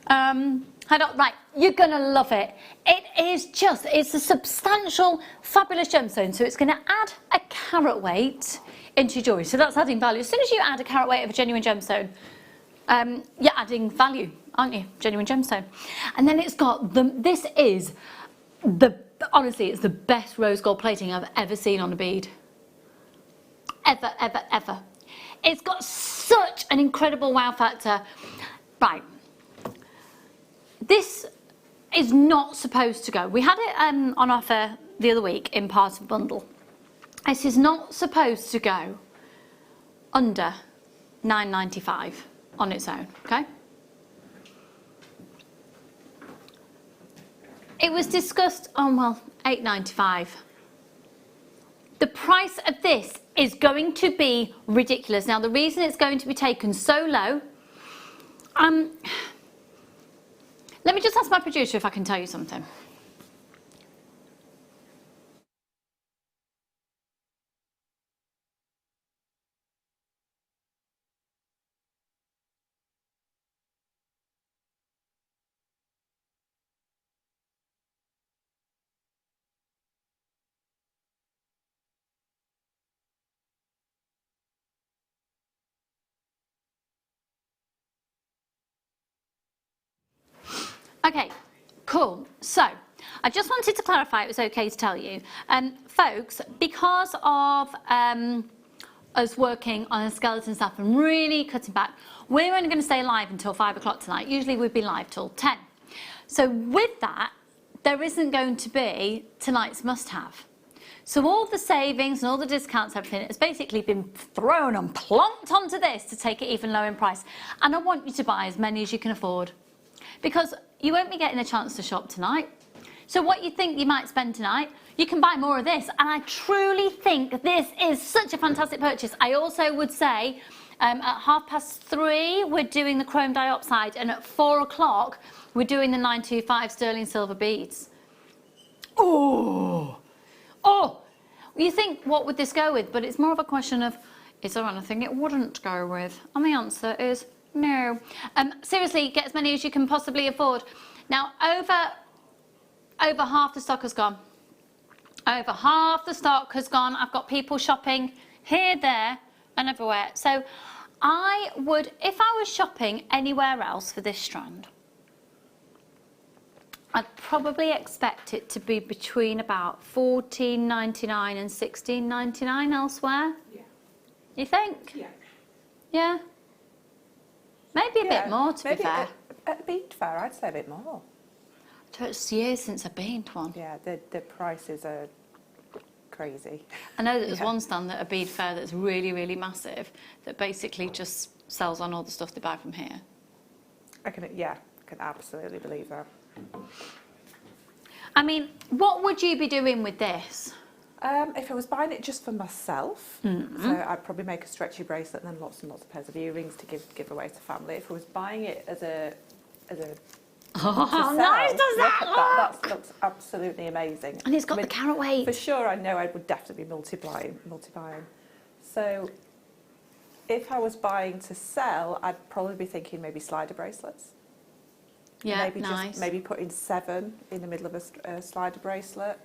Hi, doll. Right, you're going to love it. It's a substantial, fabulous gemstone. So it's going to add a carat weight into your jewellery. So that's adding value. As soon as you add a carat weight of a genuine gemstone, you're adding value, aren't you? Genuine gemstone. And then it's got honestly, it's the best rose gold plating I've ever seen on a bead. Ever, ever, ever. It's got such an incredible wow factor. Right. This is not supposed to go. We had it on offer the other week in part of a bundle. This is not supposed to go under £9.95 on its own, okay? It was discussed on, well, £8.95. The price of this is going to be ridiculous. Now, the reason it's going to be taken so low Let me just ask my producer if I can tell you something. Okay, cool. So, I just wanted to clarify it was okay to tell you. Folks, because of us working on a skeleton stuff and really cutting back, we're only going to stay live until 5 o'clock tonight. Usually we'd be live till 10. So with that, there isn't going to be tonight's must-have. So all the savings and all the discounts, everything has basically been thrown and plonked onto this to take it even lower in price. And I want you to buy as many as you can afford, because you won't be getting a chance to shop tonight. So what you think you might spend tonight, you can buy more of this. And I truly think this is such a fantastic purchase. I also would say at 3:30, we're doing the chrome diopside, and at 4 o'clock, we're doing the 925 sterling silver beads. Oh, you think, what would this go with? But it's more of a question of, is there anything it wouldn't go with? And the answer is no. Seriously, get as many as you can possibly afford. Now, over half the stock has gone. Over half the stock has gone. I've got people shopping here, there, and everywhere. So I would, if I was shopping anywhere else for this strand, I'd probably expect it to be between about $14.99 and $16.99 elsewhere. Yeah. You think? Yeah. Yeah? Maybe a bit more, to be fair. At a bead fair, I'd say a bit more. It's years since I've been to one. Yeah, the prices are crazy. I know that there's one stand at a bead fair that's really, really massive, that basically just sells on all the stuff they buy from here. I can absolutely believe that. I mean, what would you be doing with this? If I was buying it just for myself, so I'd probably make a stretchy bracelet and then lots and lots of pairs of earrings to give away to family. If I was buying it as a how nice does that look? That looks absolutely amazing. And it's got the carat weight. For sure, I know I would definitely be multi-buying. So if I was buying to sell, I'd probably be thinking maybe slider bracelets. Yeah, maybe nice. Maybe putting 7 in the middle of a slider bracelet.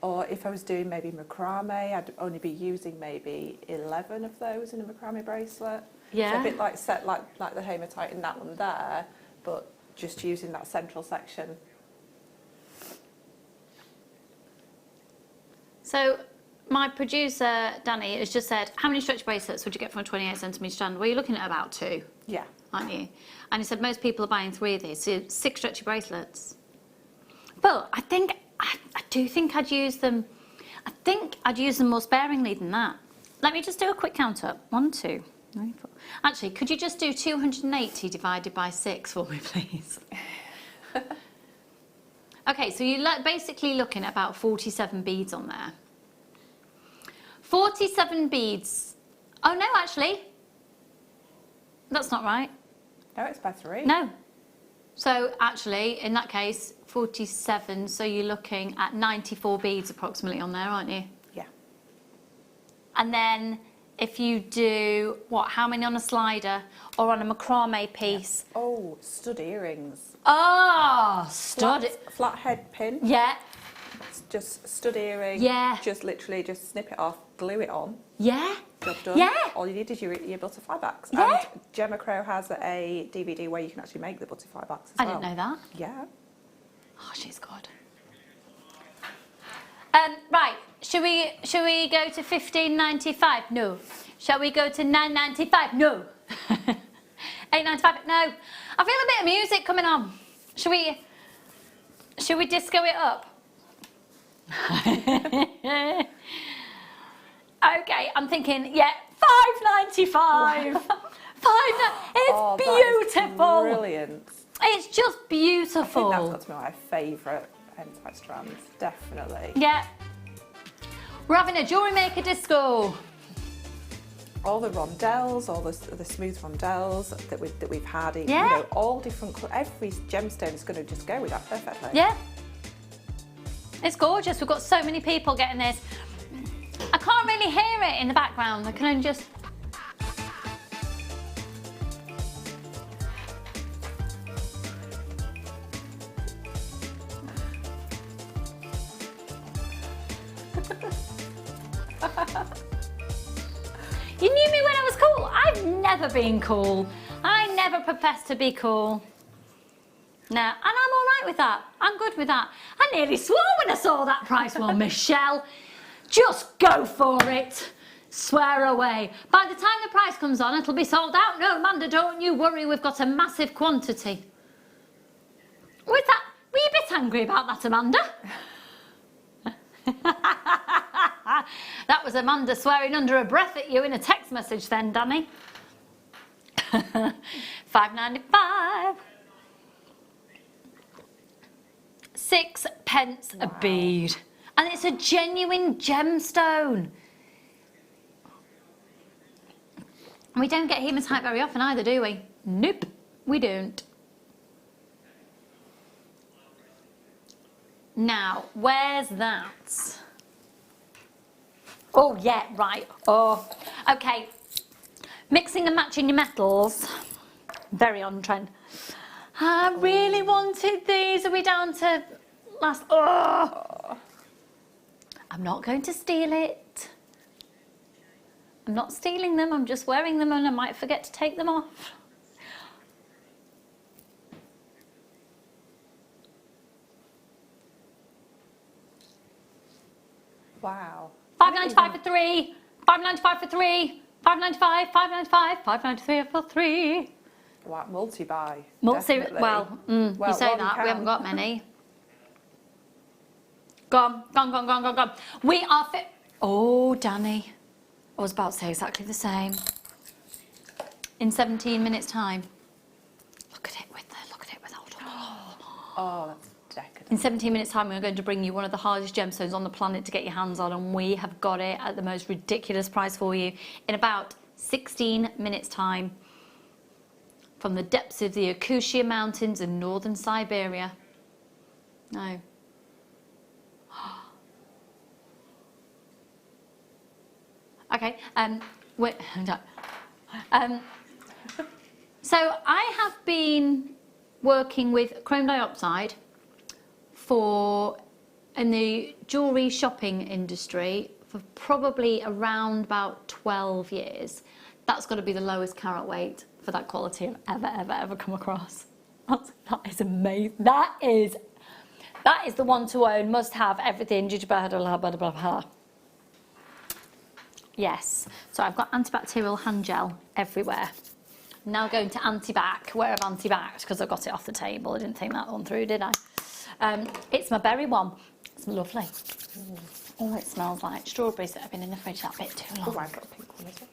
Or if I was doing maybe macrame, I'd only be using maybe 11 of those in a macrame bracelet. Yeah. So a bit like the Hematite in that one there, but just using that central section. So my producer, Danny, has just said, how many stretch bracelets would you get from a 28 centimetre strand? Well, you're looking at about 2. Yeah. Aren't you? And he said most people are buying 3 of these, so 6 stretchy bracelets. But I do think I'd use them. I think I'd use them more sparingly than that. Let me just do a quick count up. 1, 2, 3, 4. Actually, could you just do 280 divided by 6 for me, please? Okay, so you're basically looking at about 47 beads on there. 47 beads. Oh no, actually, that's not right. No, it's by 3. No. So actually, in that case, 47, so you're looking at 94 beads approximately on there, aren't you? Yeah. And then if you do, how many on a slider or on a macrame piece? Yeah. Oh, stud earrings. Oh, stud. Flat head pin. Yeah. Just stud earring. Yeah. Just literally just snip it off, glue it on. Yeah. Job done. Yeah. All you need is your butterfly backs. Yeah. And Gemma Crow has a DVD where you can actually make the butterfly backs as I well. didn't know that. Yeah. Oh, she's good. Right, should we go to 15.95? No. Shall we go to 9.95? No. 8.95? No. I feel a bit of music coming on. Should we disco it up? Okay, I'm thinking, yeah, 5.95. It's beautiful. Brilliant. It's just beautiful. I think that's got to be my favourite Hematite strands, definitely. Yeah. We're having a Jewellery Maker disco. all the rondelles, all the smooth rondelles that we've had, you Yeah. know, all different. Every gemstone is going to just go with that perfectly. Yeah. It's gorgeous. We've got so many people getting this. I can't really hear it in the background. I can only just... You knew me when I was cool. I've never been cool. I never professed to be cool. No, and I'm all right with that. I'm good with that. I nearly swore when I saw that price. Well, Michelle, just go for it. Swear away. By the time the price comes on, it'll be sold out. No, Amanda, don't you worry. We've got a massive quantity. Were you a bit angry about that, Amanda? That was Amanda swearing under her breath at you in a text message then, Danny. £5.95. 6 pence a bead. And it's a genuine gemstone. We don't get hematite very often either, do we? Nope, we don't. Now, where's that? Oh, yeah, right. Oh, okay. Mixing and matching your metals. Very on trend. I really wanted these. Are we down to last? Oh. I'm not going to steal it. I'm not stealing them. I'm just wearing them and I might forget to take them off. Wow. £5.95 for 3. £5.95 for 3. £5.95. £5.95. £5.93 for 3. Wow, multi-buy. Well, Well, you say one that. can. We haven't got many. Gone. We are fit. Oh, Danny. I was about to say exactly the same. In 17 minutes' time. Look at it without. Oh, that's decadent. In 17 minutes' time, we're going to bring you one of the hardest gemstones on the planet to get your hands on, and we have got it at the most ridiculous price for you in about 16 minutes' time. From the depths of the Yakutia Mountains in northern Siberia. No. Okay, wait, no. So I have been working with chrome diopside in the jewellery shopping industry for probably around about 12 years. That's got to be the lowest carat weight for that quality I've ever come across. That is amazing. That is the one to own, must have everything. Yes, so I've got antibacterial hand gel everywhere. I'm now going to anti-bac, where I've anti-backed, because I got it off the table. I didn't think that one through, did I? It's my berry one. It's lovely. Oh, it smells like strawberries that have been in the fridge that bit too long. Oh, I've got a pink one, is it?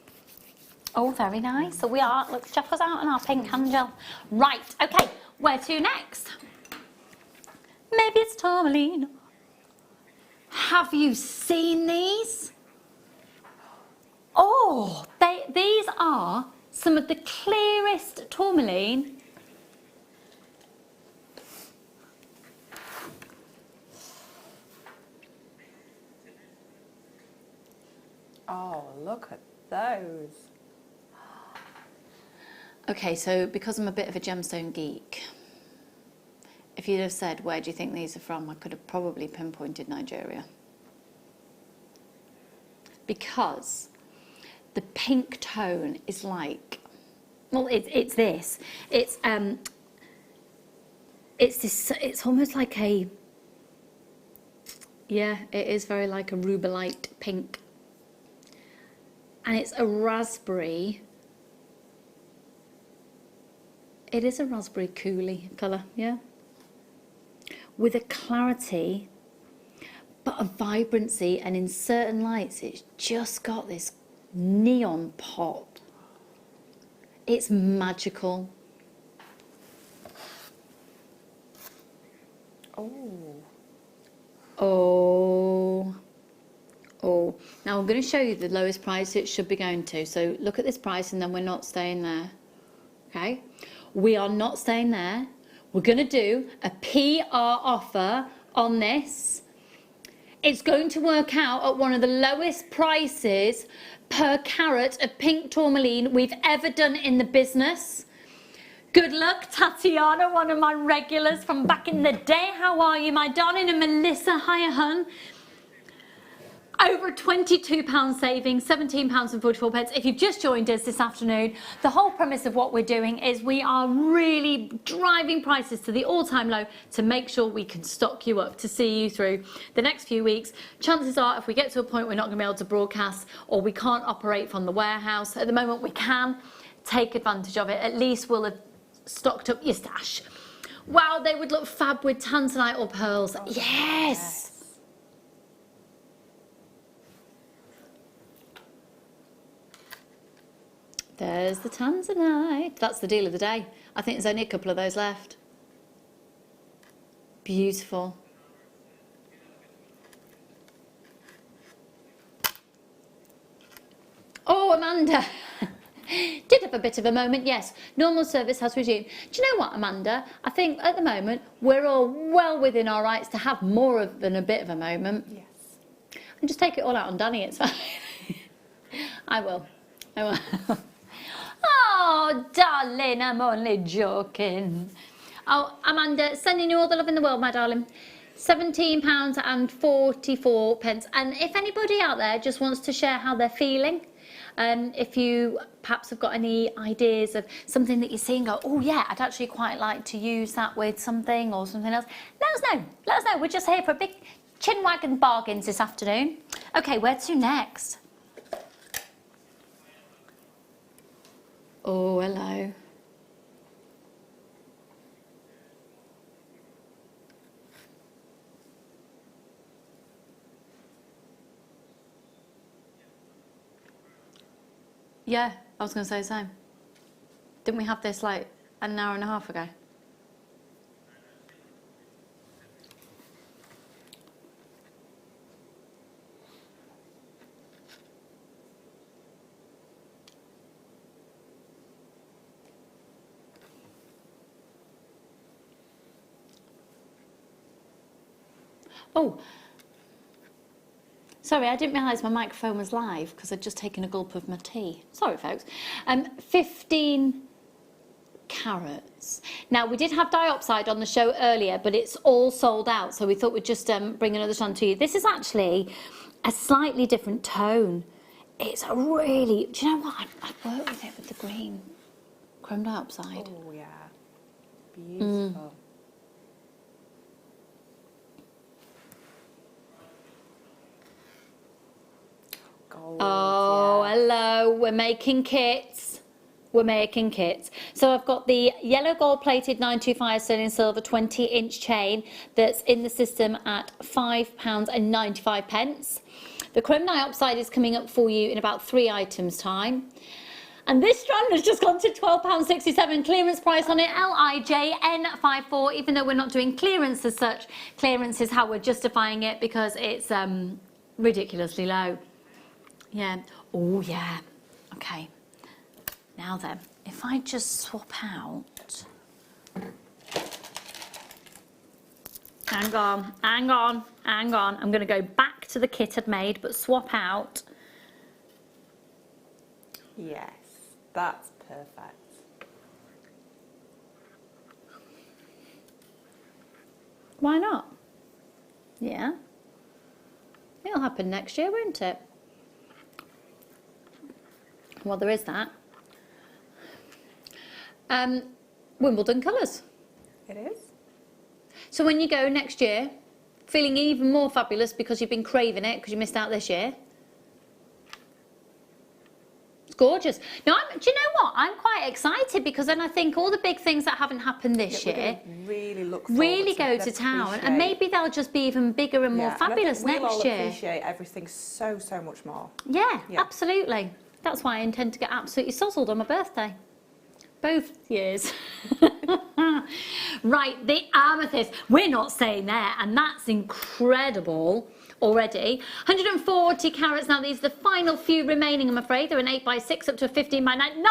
Oh, very nice. So we are, look, check us out on our pink hand gel. Right, okay, where to next? Maybe it's tourmaline. Have you seen these? Oh, these are some of the clearest tourmaline. Oh, look at those. Okay, so because I'm a bit of a gemstone geek, if you'd have said, where do you think these are from, I could have probably pinpointed Nigeria. Because the pink tone is like, well, it's this. It's this, it's almost like a, yeah, it is very like a rubellite pink. And it's a raspberry. It is a raspberry coolie colour, yeah. With a clarity, but a vibrancy, and in certain lights, it's just got this neon pop. It's magical. Oh. Oh. Oh. Now I'm going to show you the lowest price it should be going to. So look at this price and then we're not staying there. Okay? We are not staying there. We're going to do a PR offer on this. It's going to work out at one of the lowest prices per carat of pink tourmaline we've ever done in the business. Good luck, Tatiana, one of my regulars from back in the day. How are you, my darling? And Melissa, hiya, hun. Over £22 saving, £17.44. If you've just joined us this afternoon, the whole premise of what we're doing is we are really driving prices to the all-time low to make sure we can stock you up to see you through the next few weeks. Chances are, if we get to a point we're not going to be able to broadcast or we can't operate from the warehouse, at the moment we can take advantage of it. At least we'll have stocked up your stash. Wow, they would look fab with tanzanite or pearls. Oh, yes. There's the tanzanite. That's the deal of the day. I think there's only a couple of those left. Beautiful. Oh, Amanda. Did have a bit of a moment, yes. Normal service has resumed. Do you know what, Amanda? I think at the moment we're all well within our rights to have more than a bit of a moment. Yes. And just take it all out on Danny, it's fine. I will. Oh, darling, I'm only joking. Oh, Amanda, sending you all the love in the world, my darling. £17.44. And if anybody out there just wants to share how they're feeling, if you perhaps have got any ideas of something that you're seeing, go, oh yeah, I'd actually quite like to use that with something or something else, let us know. Let us know. We're just here for a big chin wagon bargains this afternoon. Okay, where to next? Oh, hello. Yeah, I was going to say the same. Didn't we have this like an hour and a half ago? Oh, sorry, I didn't realise my microphone was live because I'd just taken a gulp of my tea. Sorry, folks. 15 carats. Now, we did have diopside on the show earlier, but it's all sold out, so we thought we'd just bring another one to you. This is actually a slightly different tone. It's a really... Do you know what? I'd work with it with the green chrome diopside. Oh, yeah. Beautiful. Gold, oh, yeah. hello, we're making kits. We're making kits. So I've got the yellow gold plated 925 sterling silver 20-inch chain that's in the system at £5.95. The chrome diopside is coming up for you in about 3 items time. And this strand has just gone to £12.67, clearance price on it, LIJN54, even though we're not doing clearance as such. Clearance is how we're justifying it because it's ridiculously low. Yeah. Oh, yeah. Okay. Now then, if I just swap out... Hang on, hang on, hang on. I'm going to go back to the kit I'd made, but swap out. Yes, that's perfect. Why not? Yeah. It'll happen next year, won't it? Well, there is that. Wimbledon colours. It is. So when you go next year, feeling even more fabulous because you've been craving it because you missed out this year. It's gorgeous. Now, do you know what? I'm quite excited because then I think all the big things that haven't happened this year really go to town, and maybe they'll just be even bigger and more fabulous next year. We'll appreciate everything so much more. Yeah, absolutely. That's why I intend to get absolutely sozzled on my birthday. both years. Right, the amethyst. We're not staying there, and that's incredible already. 140 carats. Now, these are the final few remaining, I'm afraid. They're an 8x6 up to a 15 by 9.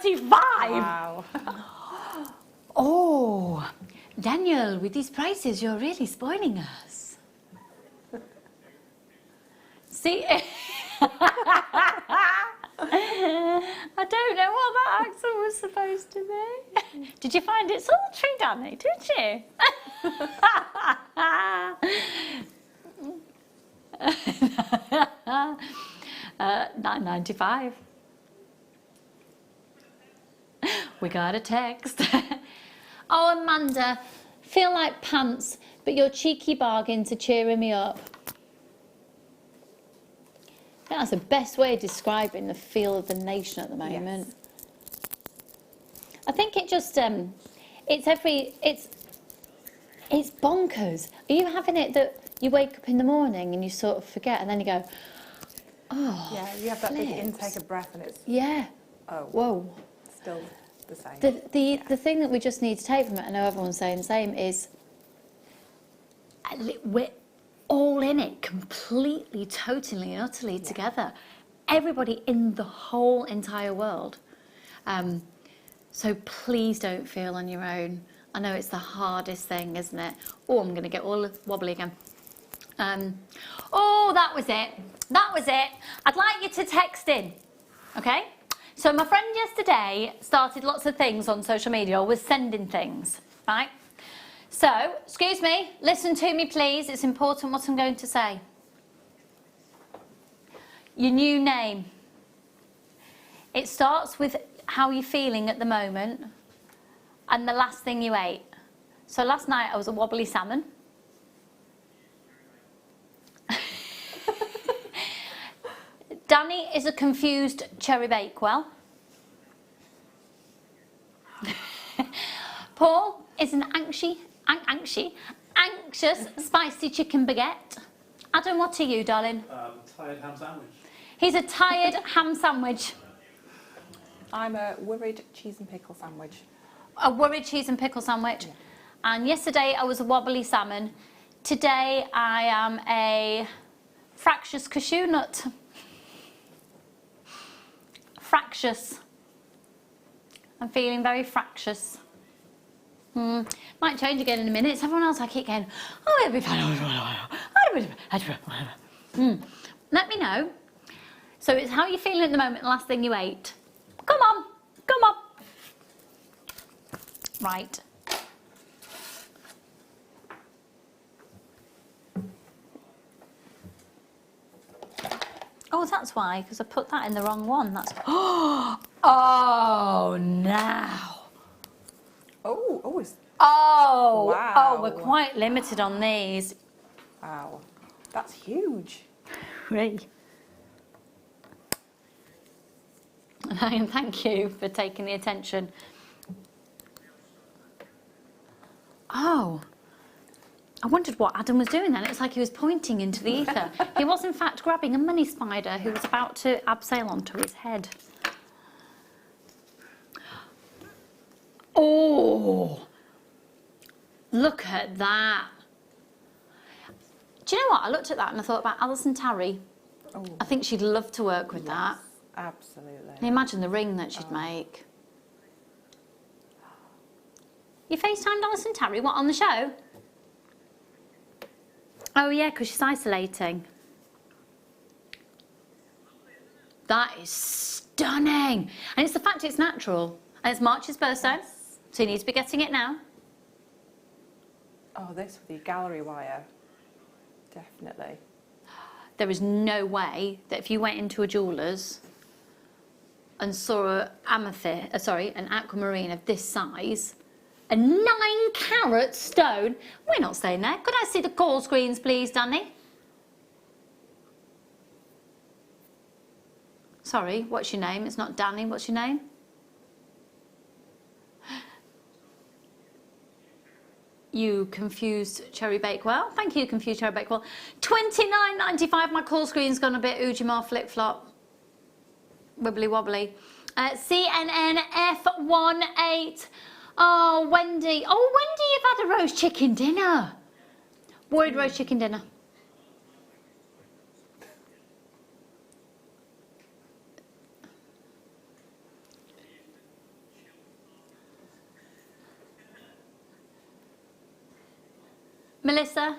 9.95! Wow. Oh, Daniel, with these prices, you're really spoiling us. See? I don't know what that accent was supposed to be. Did you find it sultry, Danny? Did you? 9.95. We got a text. Oh, Amanda, feel like pants, but your cheeky bargains are cheering me up. I think that's the best way of describing the feel of the nation at the moment. Yes. I think it just, it's bonkers. Are you having it that you wake up in the morning and you sort of forget and then you go, oh, yeah, you have that big intake of breath and it's, yeah, oh, whoa. Still the same. The thing that we just need to take from it, I know everyone's saying the same, is we're all in it completely, totally and utterly together. Everybody in the whole entire world. So please don't feel on your own. I know it's the hardest thing, isn't it? Oh, I'm going to get all wobbly again. Oh, that was it. That was it. I'd like you to text in, okay? So my friend yesterday started lots of things on social media, or was sending things, right? So, excuse me, listen to me please, it's important what I'm going to say. Your new name. It starts with how you're feeling at the moment and the last thing you ate. So last night I was a wobbly salmon. Danny is a confused cherry bakewell. Paul is an anxious spicy chicken baguette. Adam, what are you, darling? Tired ham sandwich. He's a tired ham sandwich. I'm a worried cheese and pickle sandwich. A worried cheese and pickle sandwich. Yeah. And yesterday I was a wobbly salmon. Today I am a fractious cashew nut. Fractious. I'm feeling very fractious. Might change again in a minute. It's everyone else I keep going, oh, it'll be fine. Let me know. So it's how you're feeling at the moment, the last thing you ate. Come on, come on. Right. Oh, that's why, because I put that in the wrong one. That's. Oh, now. Wow. Oh, we're quite limited on these. Wow, that's huge. Really. And thank you for taking the attention. Oh, I wondered what Adam was doing then. It's like he was pointing into the ether. He was in fact grabbing a money spider who was about to abseil onto his head. Oh, look at that. Do you know what? I looked at that and I thought about Alison Tarry. Oh. I think she'd love to work with that. Absolutely. Can you imagine the ring that she'd make? You FaceTimed Alison Tarry, what, on the show? Oh yeah, because she's isolating. That is stunning. And it's the fact it's natural. And it's March's birthstone, so you need to be getting it now. Oh, this with the gallery wire. Definitely. There is no way that if you went into a jeweller's and saw an aquamarine of this size, a 9-carat stone, we're not staying there. Could I see the call screens, please, Danny? Sorry, what's your name? It's not Danny, what's your name? You confused Cherry Bakewell. Thank you, confused Cherry Bakewell. $29.95. My call screen's gone a bit Ujima flip-flop. Wibbly wobbly. CNNF18. Oh, Wendy. Oh, Wendy, you've had a roast chicken dinner. Worried roast chicken dinner. Melissa?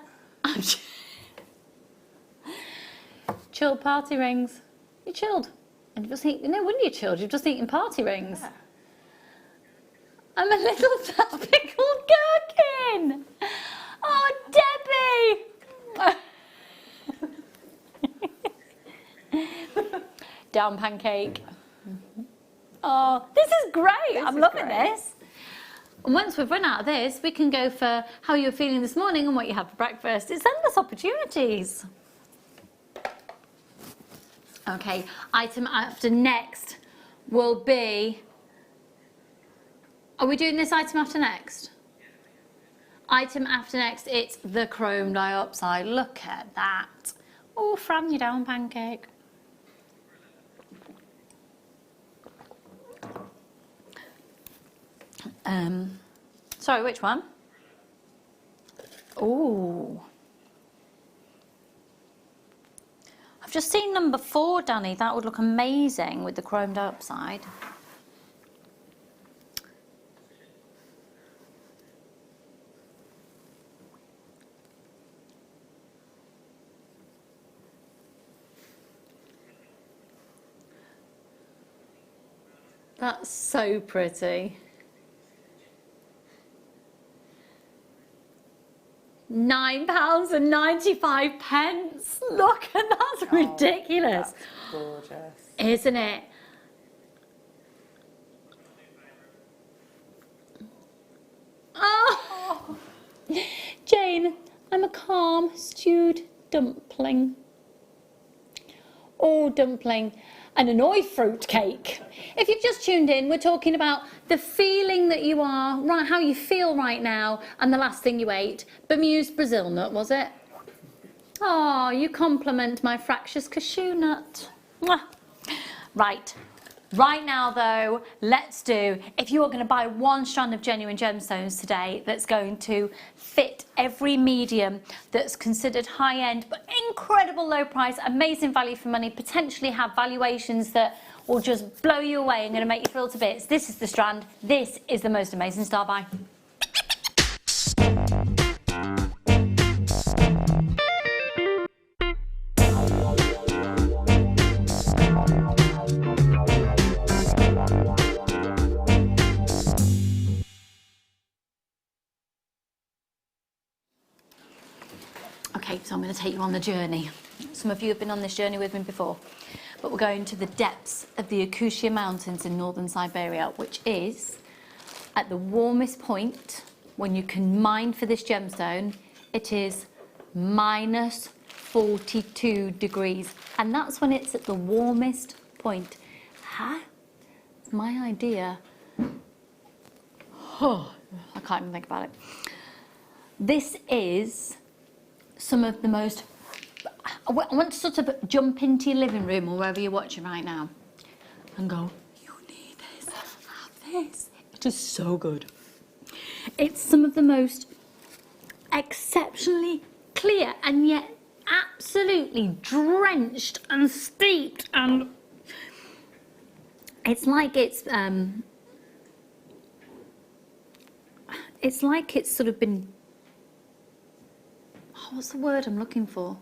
Chilled party rings. You chilled. And you've just eaten, no wonder you chilled, you've just eaten party rings. Yeah. I'm a little pickled gherkin. Oh, Debbie. Down pancake. Oh, this is great. I'm loving this. And once we've run out of this, we can go for how you're feeling this morning and what you had for breakfast. It's endless opportunities. Okay, item after next will be, are we doing this item after next? Item after next, it's the chrome diopside. Look at that. Oh, Fran, you down pancake. Sorry, which one? Oh. I've just seen number 4, Danny. That would look amazing with the chrome diopside. That's so pretty. £9.95. Look, and that's ridiculous. That's gorgeous. Isn't it? Oh. Jane, I'm a calm, stewed dumpling. Oh, dumpling. And an oi fruit cake. If you've just tuned in, we're talking about the feeling that you are, right, how you feel right now, and the last thing you ate. Bemused Brazil nut, was it? Oh, you compliment my fractious cashew nut. Mwah. Right now though, let's do, if you are going to buy one strand of genuine gemstones today that's going to fit every medium that's considered high-end but incredible low price, amazing value for money, potentially have valuations that will just blow you away and going to make you feel to bits, this is the strand, this is the most amazing star buy. Okay, so I'm going to take you on the journey. Some of you have been on this journey with me before, but we're going to the depths of the Acacia Mountains in northern Siberia, which is at the warmest point when you can mine for this gemstone. It is minus 42 degrees, and that's when it's at the warmest point. Huh? It's my idea. Oh, I can't even think about it. This is some of the most, I want to sort of jump into your living room or wherever you're watching right now and go, you need this, have this. It is so good. It's some of the most exceptionally clear and yet absolutely drenched and steeped, and it's like it's sort of been, what's the word I'm looking for?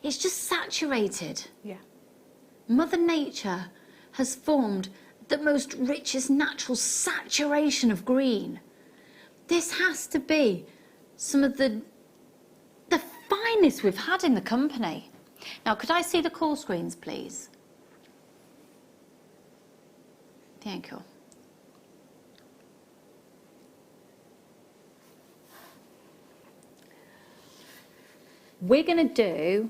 It's just saturated. Yeah. Mother Nature has formed the most richest natural saturation of green. This has to be some of the finest we've had in the company. Now, could I see the call screens, please? Thank you. We're going to do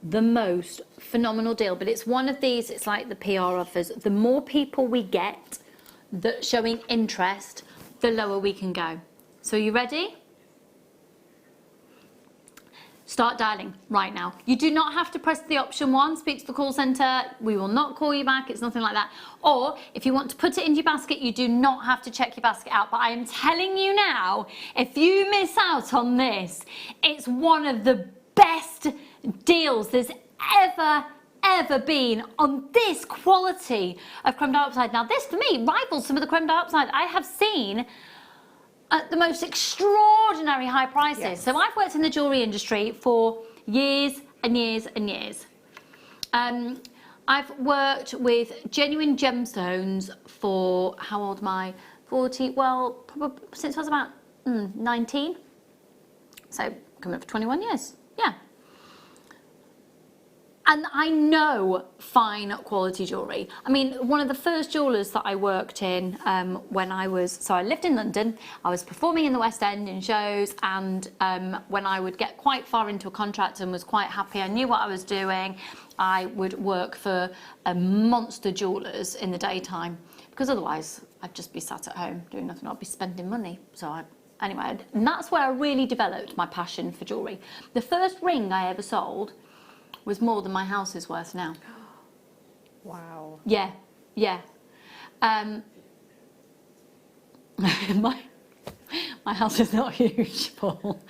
the most phenomenal deal, but it's one of these, it's like the PR offers. The more people we get that showing interest, the lower we can go. So are you ready? start dialing right now. You do not have to press the option 1, speak to the call centre. We will not call you back. It's nothing like that. Or if you want to put it in your basket, you do not have to check your basket out. But I am telling you now, if you miss out on this, it's one of the best deals there's ever been on this quality of chrome diopside. Now this, for me, rivals some of the chrome diopside I have seen at the most extraordinary high prices. Yes. So I've worked in the jewellery industry for years and years and years. I've worked with genuine gemstones for, how old am I? 40, well, probably since I was about 19. So coming up for 21 years, yeah. And I know fine quality jewellery. I mean, one of the first jewellers that I worked in when I lived in London, I was performing in the West End in shows, and when I would get quite far into a contract and was quite happy, I knew what I was doing, I would work for monster jewellers in the daytime, because otherwise I'd just be sat at home doing nothing, I'd be spending money. Anyway, and that's where I really developed my passion for jewellery. The first ring I ever sold was more than my house is worth now. Wow. Yeah, yeah. My house is not huge, Paul.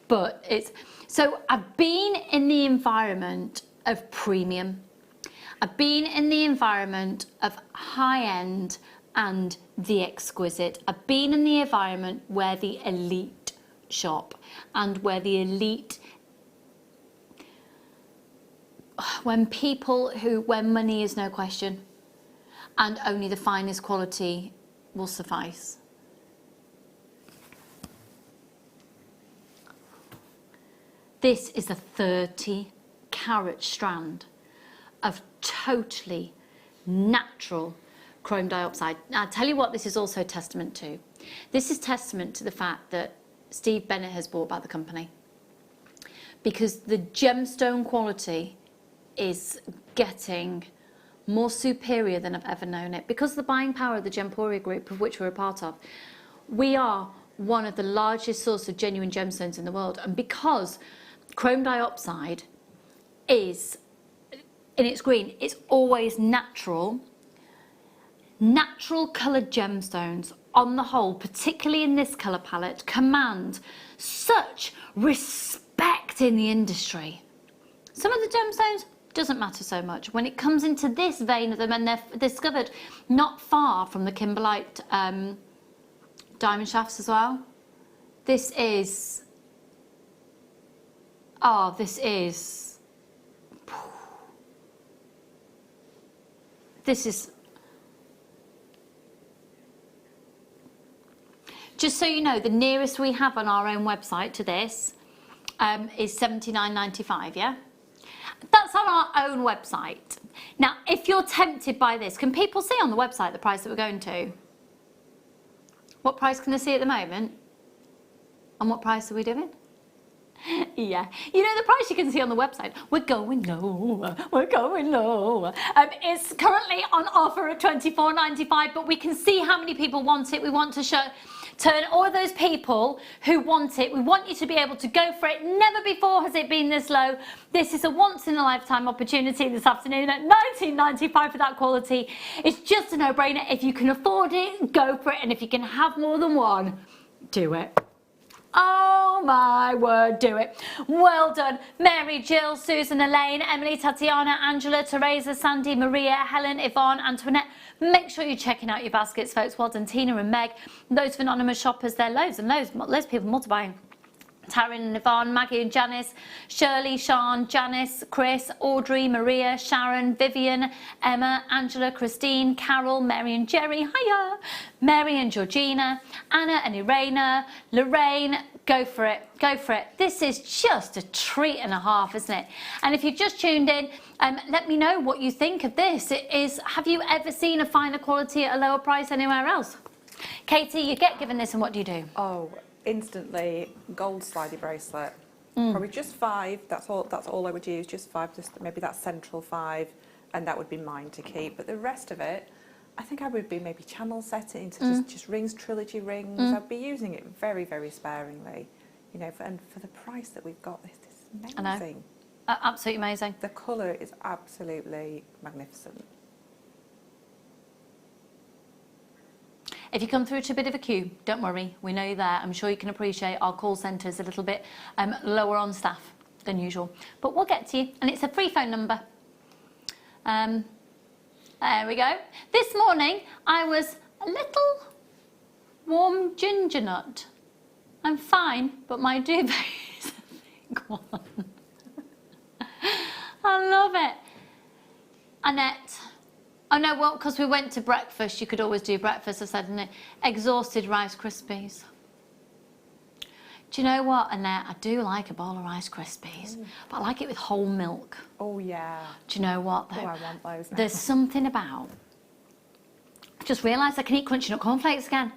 But it's... So I've been in the environment of premium. I've been in the environment of high-end and the exquisite. I've been in the environment where the elite shop and where the elite... When money is no question and only the finest quality will suffice. This is a 30-carat strand of totally natural chrome diopside. Now, I'll tell you what this is also testament to. This is testament to the fact that Steve Bennett has bought back the company, because the gemstone quality is getting more superior than I've ever known it. Because of the buying power of the Gemporia group, of which we're a part of, we are one of the largest sources of genuine gemstones in the world. And because chrome diopside is, in its green, it's always natural coloured gemstones on the whole, particularly in this colour palette, command such respect in the industry. Some of the gemstones doesn't matter so much. When it comes into this vein of them, and they're discovered not far from the kimberlite diamond shafts as well. This is just so you know, the nearest we have on our own website to this is $79.95, yeah? That's on our own website. Now, if you're tempted by this, can people see on the website the price that we're going to? What price can they see at the moment? And what price are we doing? Yeah, you know the price you can see on the website. We're going low, we're going low. It's currently on offer at $24.95, but we can see how many people want it. We want to turn all those people who want it. We want you to be able to go for it. Never before has it been this low. This is a once in a lifetime opportunity this afternoon at $19.95 for that quality. It's just a no-brainer. If you can afford it, go for it. And if you can have more than one, do it. Oh my word, do it. Well done. Mary, Jill, Susan, Elaine, Emily, Tatiana, Angela, Teresa, Sandy, Maria, Helen, Yvonne, Antoinette. Make sure you're checking out your baskets, folks. Well done, Tina and Meg. Those anonymous shoppers, there are loads and loads of people multiplying. Taryn and Yvonne, Maggie and Janice, Shirley, Sean, Janice, Chris, Audrey, Maria, Sharon, Vivian, Emma, Angela, Christine, Carol, Mary and Jerry, hiya, Mary and Georgina, Anna and Irena, Lorraine. Go for it, go for it. This is just a treat and a half, isn't it? And if you've just tuned in, let me know what you think of this. Have you ever seen a finer quality at a lower price anywhere else? Katie, you get given this and what do you do? Oh, instantly gold slidey bracelet. Probably just 5. That's all I would use. Just 5. Just maybe that central 5, and that would be mine to keep. But the rest of it, I think I would be maybe channel set it into just rings, trilogy rings. I'd be using it very, very sparingly. you know, and for the price that we've got, this is I know. amazing. Absolutely amazing. The colour is absolutely magnificent. If you come through to a bit of a queue, don't worry, we know you're there. I'm sure you can appreciate our call centre is a little bit lower on staff than usual. But we'll get to you, and it's a free phone number. There we go. This morning, I was a little warm ginger nut. I'm fine, but my duvet is a thick one. I love it. Annette. Oh no, well, because we went to breakfast, you could always do breakfast, I said, and exhausted Rice Krispies. Do you know what, Annette? I do like a bowl of Rice Krispies, but I like it with whole milk. Oh yeah. Do you know what? Oh, I want those now. There's something about... I just realised I can eat crunchy nut cornflakes again.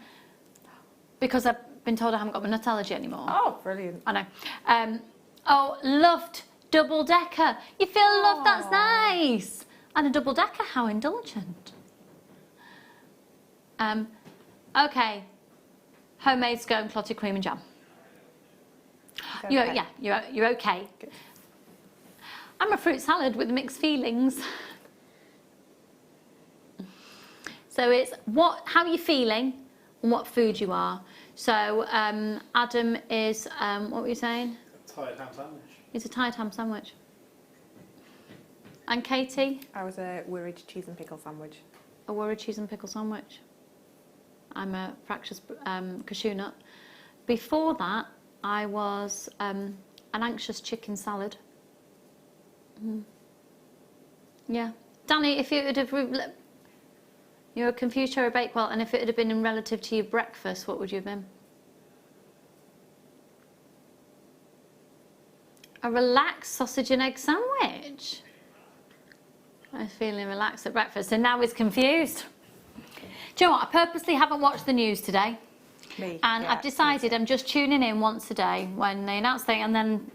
Because I've been told I haven't got my nut allergy anymore. Oh, brilliant. I know. Oh, loved double decker. You feel loved, that's nice. And a double decker, how indulgent. Okay. Homemade scone, clotted cream and jam. Okay. You're okay. Good. I'm a fruit salad with mixed feelings. So it's how are you feeling and what food you are. So Adam is, what were you saying? A tired ham sandwich. It's a tired ham sandwich. And Katie? I was a Woolwich cheese and pickle sandwich. A Woolwich cheese and pickle sandwich. I'm a fractious cashew nut. Before that, I was an anxious chicken salad. Yeah. Danny, if it would have... You're a confused cherry bakewell, and if it had been in relative to your breakfast, what would you have been? A relaxed sausage and egg sandwich. I was feeling relaxed at breakfast, and now he's confused. Do you know what? I purposely haven't watched the news today. Me. And yeah, I've decided I'm just tuning in once a day when they announce things, and then...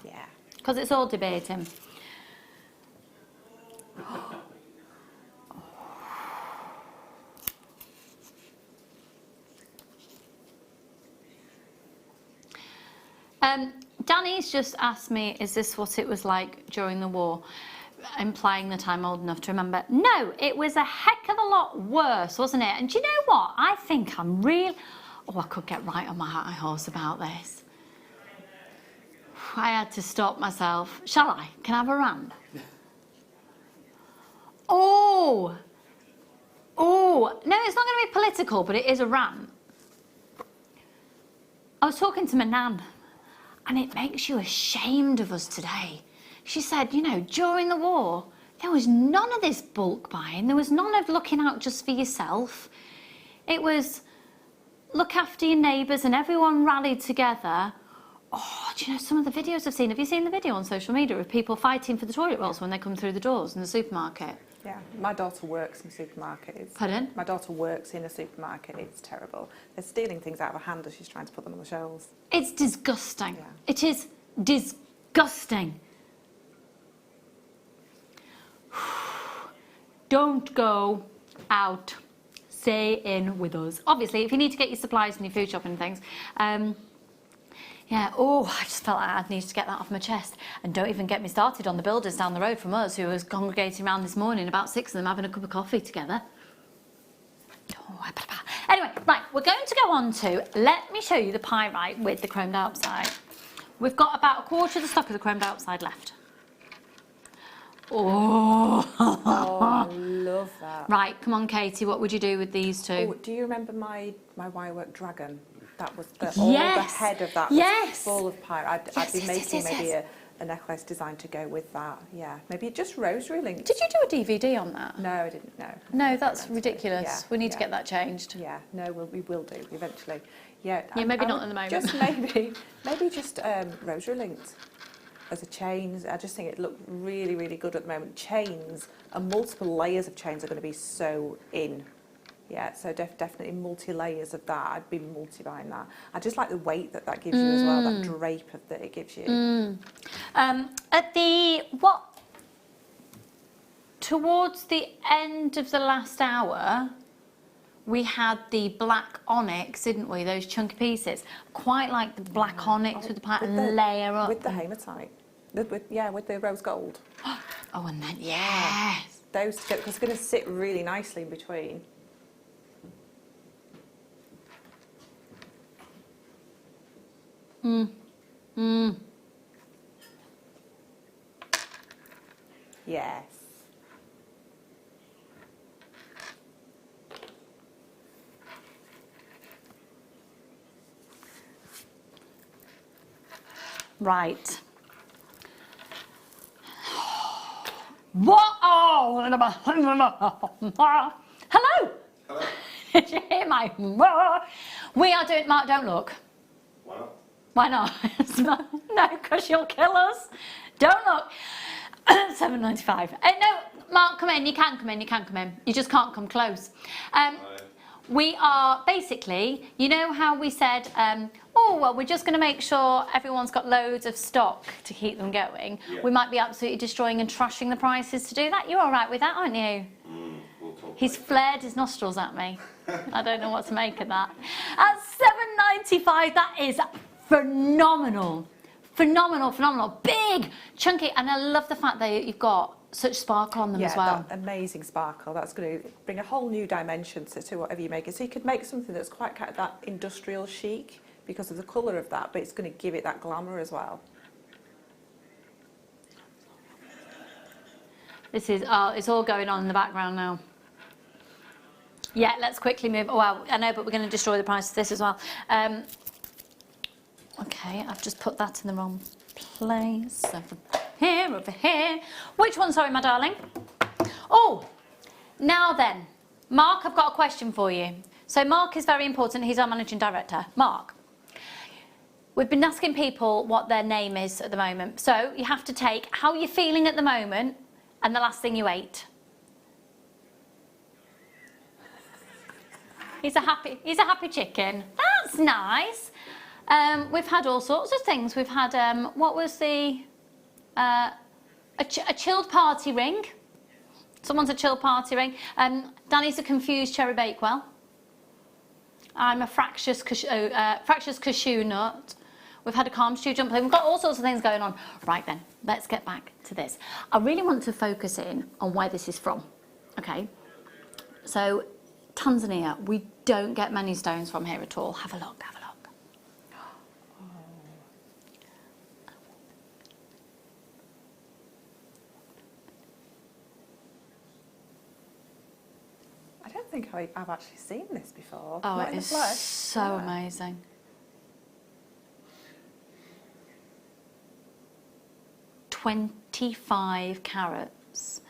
Yeah. Because it's all debating. Danny's just asked me, is this what it was like during the war? Implying that I'm old enough to remember. No, it was a heck of a lot worse, wasn't it? And do you know what? I think I'm real... Oh, I could get right on my high horse about this. I had to stop myself. Shall I? Can I have a rant? Oh! Oh! No, it's not going to be political, but it is a rant. I was talking to my nan, and it makes you ashamed of us today. She said, you know, during the war, there was none of this bulk buying. There was none of looking out just for yourself. It was look after your neighbours, and everyone rallied together. Oh, do you know some of the videos I've seen? Have you seen the video on social media of people fighting for the toilet rolls when they come through the doors in the supermarket? Yeah, my daughter works in a supermarket. Pardon? My daughter works in a supermarket. It's terrible. They're stealing things out of her hand as she's trying to put them on the shelves. It's disgusting. Yeah. It is disgusting. Don't go out. Stay in with us. Obviously, if you need to get your supplies and your food shopping and things. Yeah, oh, I just felt like I'd need to get that off my chest. And don't even get me started on the builders down the road from us who was congregating around this morning, about 6 of them having a cup of coffee together. Oh, anyway, right, we're going to go on to, let me show you the pyrite with the chrome diopside. We've got about a quarter of the stock of the chrome diopside left. Oh, I love that. Right, come on, Katie, what would you do with these two? Oh, do you remember my wirework dragon? That was all the head of that was full of pyrite. I'd be making maybe a necklace design to go with that. Yeah, maybe just rosary links. Did you do a DVD on that? No, I didn't. No. No, that's ridiculous. Yeah, we need to get that changed. Yeah, no, we will do eventually. Yeah, Yeah, maybe not at the moment. Just maybe just rosary linked as a chain. I just think it looked really, really good at the moment. Chains and multiple layers of chains are going to be so in. Yeah, so definitely multi-layers of that. I'd be multi-buying that. I just like the weight that gives you as well, that drape that it gives you. At the, towards the end of the last hour, we had the black onyx, didn't we? Those chunky pieces. Quite like the black onyx with the pattern layer up. With the hematite. With the rose gold. Oh, and then, yes. Those together, because it's going to sit really nicely in between. Yes. Right. What? Oh, hello. Hello. Did you hear my? We are doing. Mark, don't look. Why not? Why not? No, because you'll kill us. Don't look. £7.95. No, Mark, come in. You can come in. You can come in. You just can't come close. We are basically, you know how we said, oh, well, we're just going to make sure everyone's got loads of stock to keep them going. Yeah. We might be absolutely destroying and trashing the prices to do that. You're all right with that, aren't you? We'll talk He's later. flared his nostrils at me. I don't know what to make of that. At £7.95, that is phenomenal. Phenomenal. Big, chunky, and I love the fact that you've got such sparkle on them as well. That amazing sparkle. That's going to bring a whole new dimension to whatever you make it. So you could make something that's quite kind of that industrial chic because of the colour of that, but it's going to give it that glamour as well. This is, it's all going on in the background now. Yeah, let's quickly move. Oh, well, I know, but we're going to destroy the price of this as well. Okay, I've just put that in the wrong place. Over here. Which one, sorry, my darling? Oh, now then, Mark, I've got a question for you. So Mark is very important. He's our managing director. Mark, we've been asking people what their name is at the moment. So you have to take how you're feeling at the moment and the last thing you ate. He's a happy chicken. That's nice. We've had all sorts of things. We've had, what was the... a chilled party ring. Someone's a chilled party ring. Danny's a confused cherry bakewell. I'm a fractious cashew nut. We've had a calm stew jump. We've got all sorts of things going on. Right then, let's get back to this. I really want to focus in on where this is from. Okay, so Tanzania. We don't get many stones from here at all. Have a look. Have a look. I don't think I've actually seen this before. Oh, Not it in the is flesh. so amazing. "25 carats.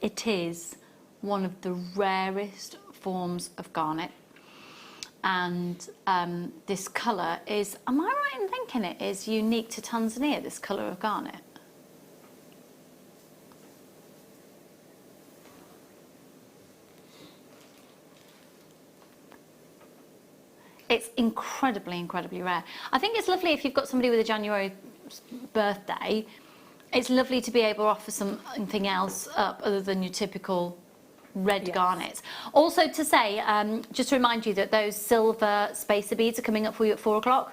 It is one of the rarest forms of garnet. And this colour is, am I right in thinking it is unique to Tanzania, this colour of garnet? It's incredibly rare. I think it's lovely if you've got somebody with a January birthday. It's lovely to be able to offer something else up other than your typical red garnets. Also to say, just to remind you that those silver spacer beads are coming up for you at 4 o'clock.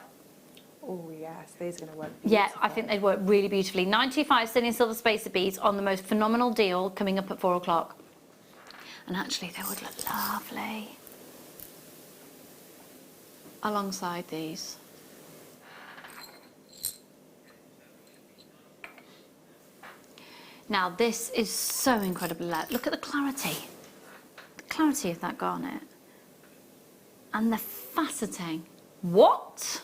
Oh yes, these are going to work beautifully. Yeah, I think they'd work really beautifully. 95 sterling silver spacer beads on the most phenomenal deal coming up at 4 o'clock. And actually they would look lovely alongside these. Now this is so incredibly light. Look at the clarity of that garnet. And the faceting. What?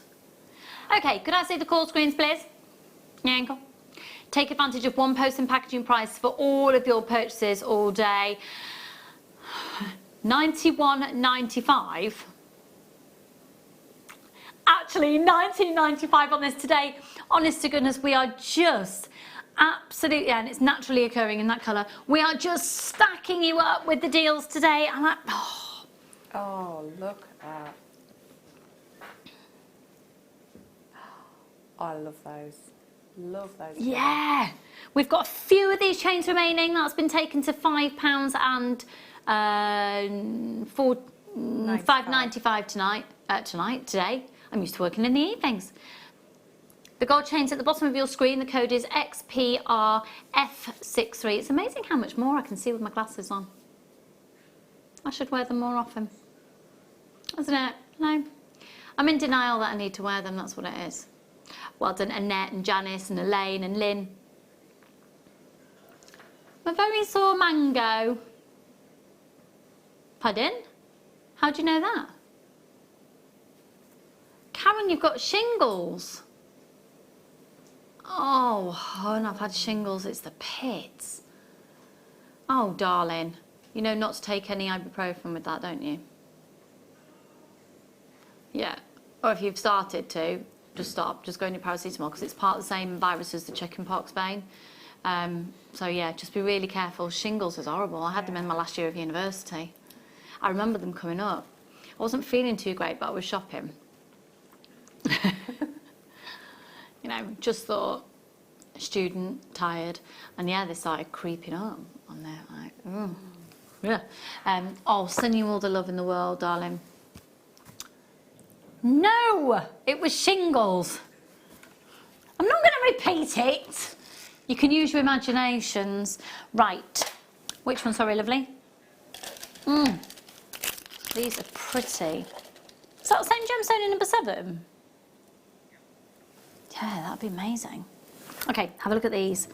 Okay, could I see the call screens, please? Yeah, cool. Take advantage of one post and packaging price for all of your purchases all day. £91.95. Actually, £19.95 on this today. Honest to goodness, we are just absolutely, and it's naturally occurring in that colour. We are just stacking you up with the deals today. And oh, look at that. Oh, I love those. Love those. Yeah. We've got a few of these chains remaining. That's been taken to £5 and £5.95 today. I'm used to working in the evenings. The gold chain's at the bottom of your screen. The code is XPRF63. It's amazing how much more I can see with my glasses on. I should wear them more often. Isn't it? No. I'm in denial that I need to wear them, that's what it is. Well done, Annette and Janice and Elaine and Lynn. My very sore mango. Pardon? How do you know that? Karen, you've got shingles. Oh, hon, I've had shingles, it's the pits. Oh, darling. You know not to take any ibuprofen with that, don't you? Yeah. Or if you've started to, just stop. Just go on your paracetamol because it's part of the same virus as the chickenpox vein. So yeah, just be really careful. Shingles is horrible. I had them in my last year of university. I remember them coming up. I wasn't feeling too great, but I was shopping. You know, just thought, student, tired, and yeah, they started creeping up on there, like, ooh. Yeah. Oh, send you all the love in the world, darling. No, it was shingles. I'm not going to repeat it. You can use your imaginations. Right. Which one, sorry, lovely? These are pretty. Is that the same gemstone in number 7? Yeah, that'd be amazing. Okay, have a look at these.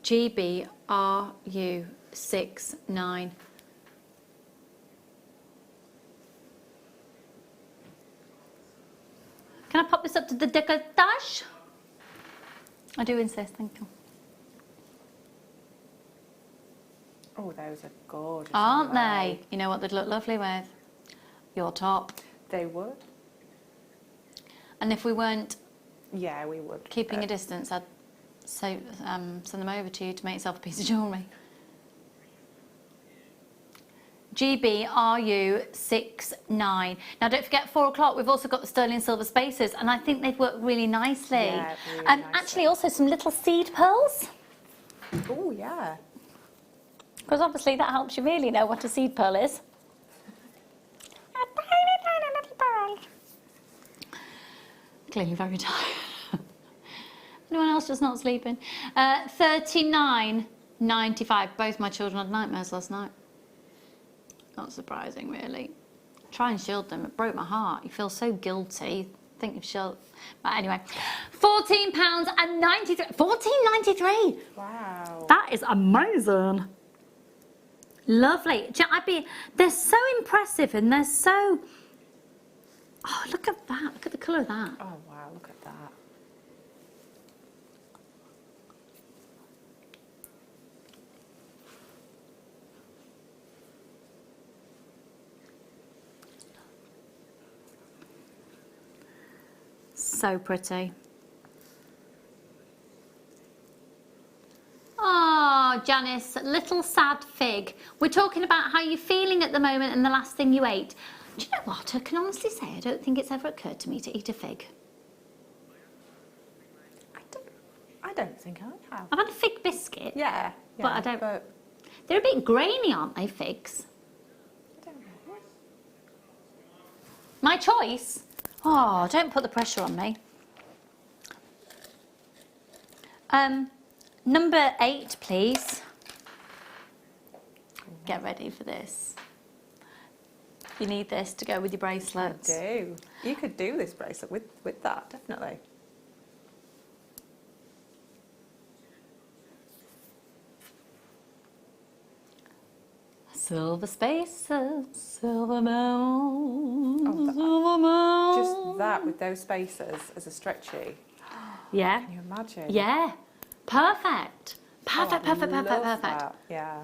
GBRU69. Can I pop this up to the decolletage? I do insist, thank you. Oh, those are gorgeous. Aren't they? You know what they'd look lovely with? Your top. They would. And if we weren't we would. keeping a distance, I'd send them over to you to make yourself a piece of jewellery. GBRU69. Now don't forget 4 o'clock, we've also got the sterling silver spacers and I think they'd work really nicely. Yeah, really nicely. Actually also some little seed pearls. Oh, yeah. Because obviously that helps you really know what a seed pearl is. A tiny, tiny little pearl. Clearly very tired. Anyone else just not sleeping? 39.95. Both my children had nightmares last night. Not surprising, really. Try and shield them. It broke my heart. You feel so guilty. Think you've shielded. But anyway, £14.93. £14.93. Wow. That is amazing. Lovely. They're so impressive and they're so. Oh, look at that. Look at the colour of that. Oh, wow. Look at that. So pretty. Oh, Janice, little sad fig. We're talking about how you're feeling at the moment and the last thing you ate. Do you know what? I can honestly say I don't think it's ever occurred to me to eat a fig. I don't think I have. I've had a fig biscuit. Yeah. But I don't. They're a bit grainy, aren't they, figs? I don't know. My choice? Oh, don't put the pressure on me. Number 8, please. Get ready for this. You need this to go with your bracelets. I do. You could do this bracelet with that, definitely. Silver spacers, silver moon, silver moon. Just that with those spacers as a stretchy. Yeah. Can you imagine? Yeah. Perfect. Perfect, perfect, perfect, perfect. That. Yeah.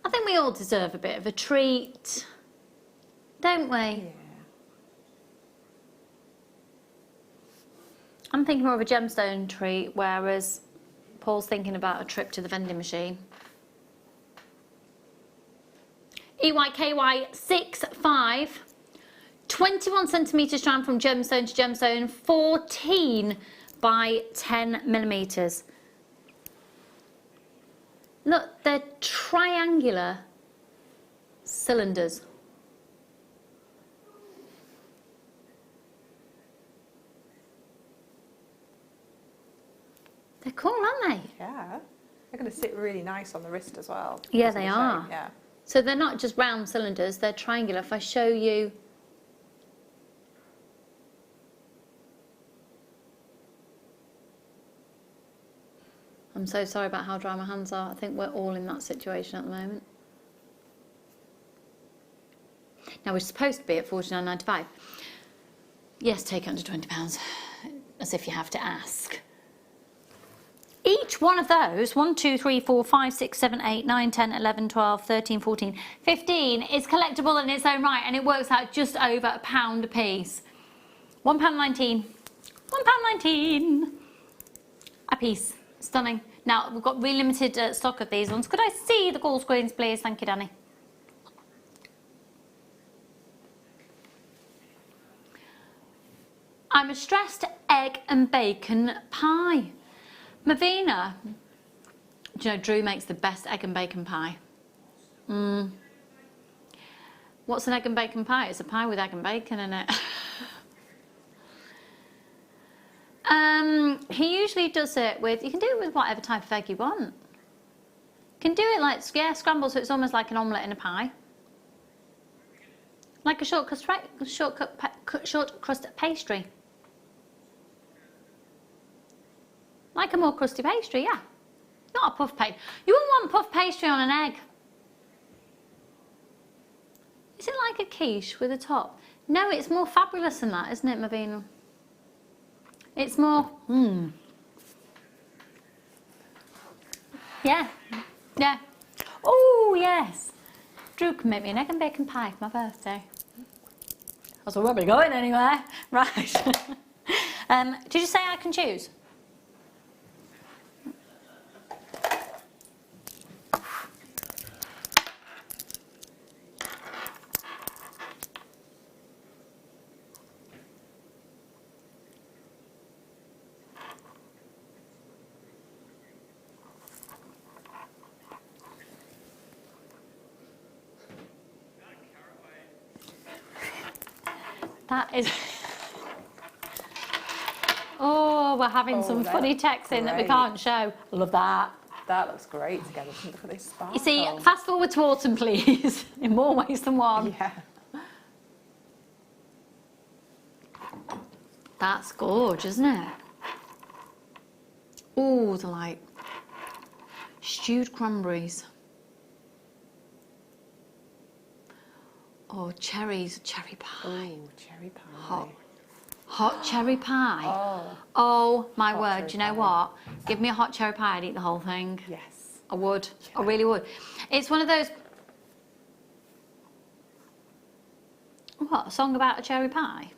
I think we all deserve a bit of a treat, don't we? Yeah. I'm thinking more of a gemstone treat, whereas Paul's thinking about a trip to the vending machine. EYKY65, 21 centimetre strand from gemstone to gemstone, 14 by 10 millimetres. Look, they're triangular cylinders. They're cool, aren't they? Yeah. They're going to sit really nice on the wrist as well. Yeah, they are. Yeah. So they're not just round cylinders, they're triangular. If I show you, I'm so sorry about how dry my hands are. I think we're all in that situation at the moment. Now we're supposed to be at £49.95. Yes, take it under £20, as if you have to ask. Each one of those, 1, 2, 3, 4, 5, 6, 7, 8, 9, 10, 11, 12, 13, 14, 15 is collectible in its own right, and it works out just over £1 a piece. £1.19. £1.19 a piece. Stunning. Now, we've got really limited stock of these ones. Could I see the call screens, please? Thank you, Danny. I'm a stressed egg and bacon pie. Mavina, do you know Drew makes the best egg and bacon pie? What's an egg and bacon pie? It's a pie with egg and bacon in it. He usually does it with, you can do it with whatever type of egg you want. You can do it like, yeah, scrambled, so it's almost like an omelette in a pie. Like a short crust pastry. Like a more crusty pastry, yeah. Not a puff pastry. You wouldn't want puff pastry on an egg. Is it like a quiche with a top? No, it's more fabulous than that, isn't it, Mavina? It's more, Yeah, yeah. Oh, yes. Drew can make me an egg and bacon pie for my birthday. That's where we'll be going anywhere. Right. Did you say I can choose? That is... Oh, we're having some funny text in that we can't show. Love that. That looks great together. Look at this sparkle. You see, fast forward to autumn, please, in more ways than one. Yeah. That's gorgeous, isn't it? Oh, the like stewed cranberries. Oh, cherries, cherry pie. Oh, cherry pie. Hot cherry pie. Oh my word, do you know what? Give me a hot cherry pie, I'd eat the whole thing. Yes. I would. I really would. It's one of those... What, a song about a cherry pie?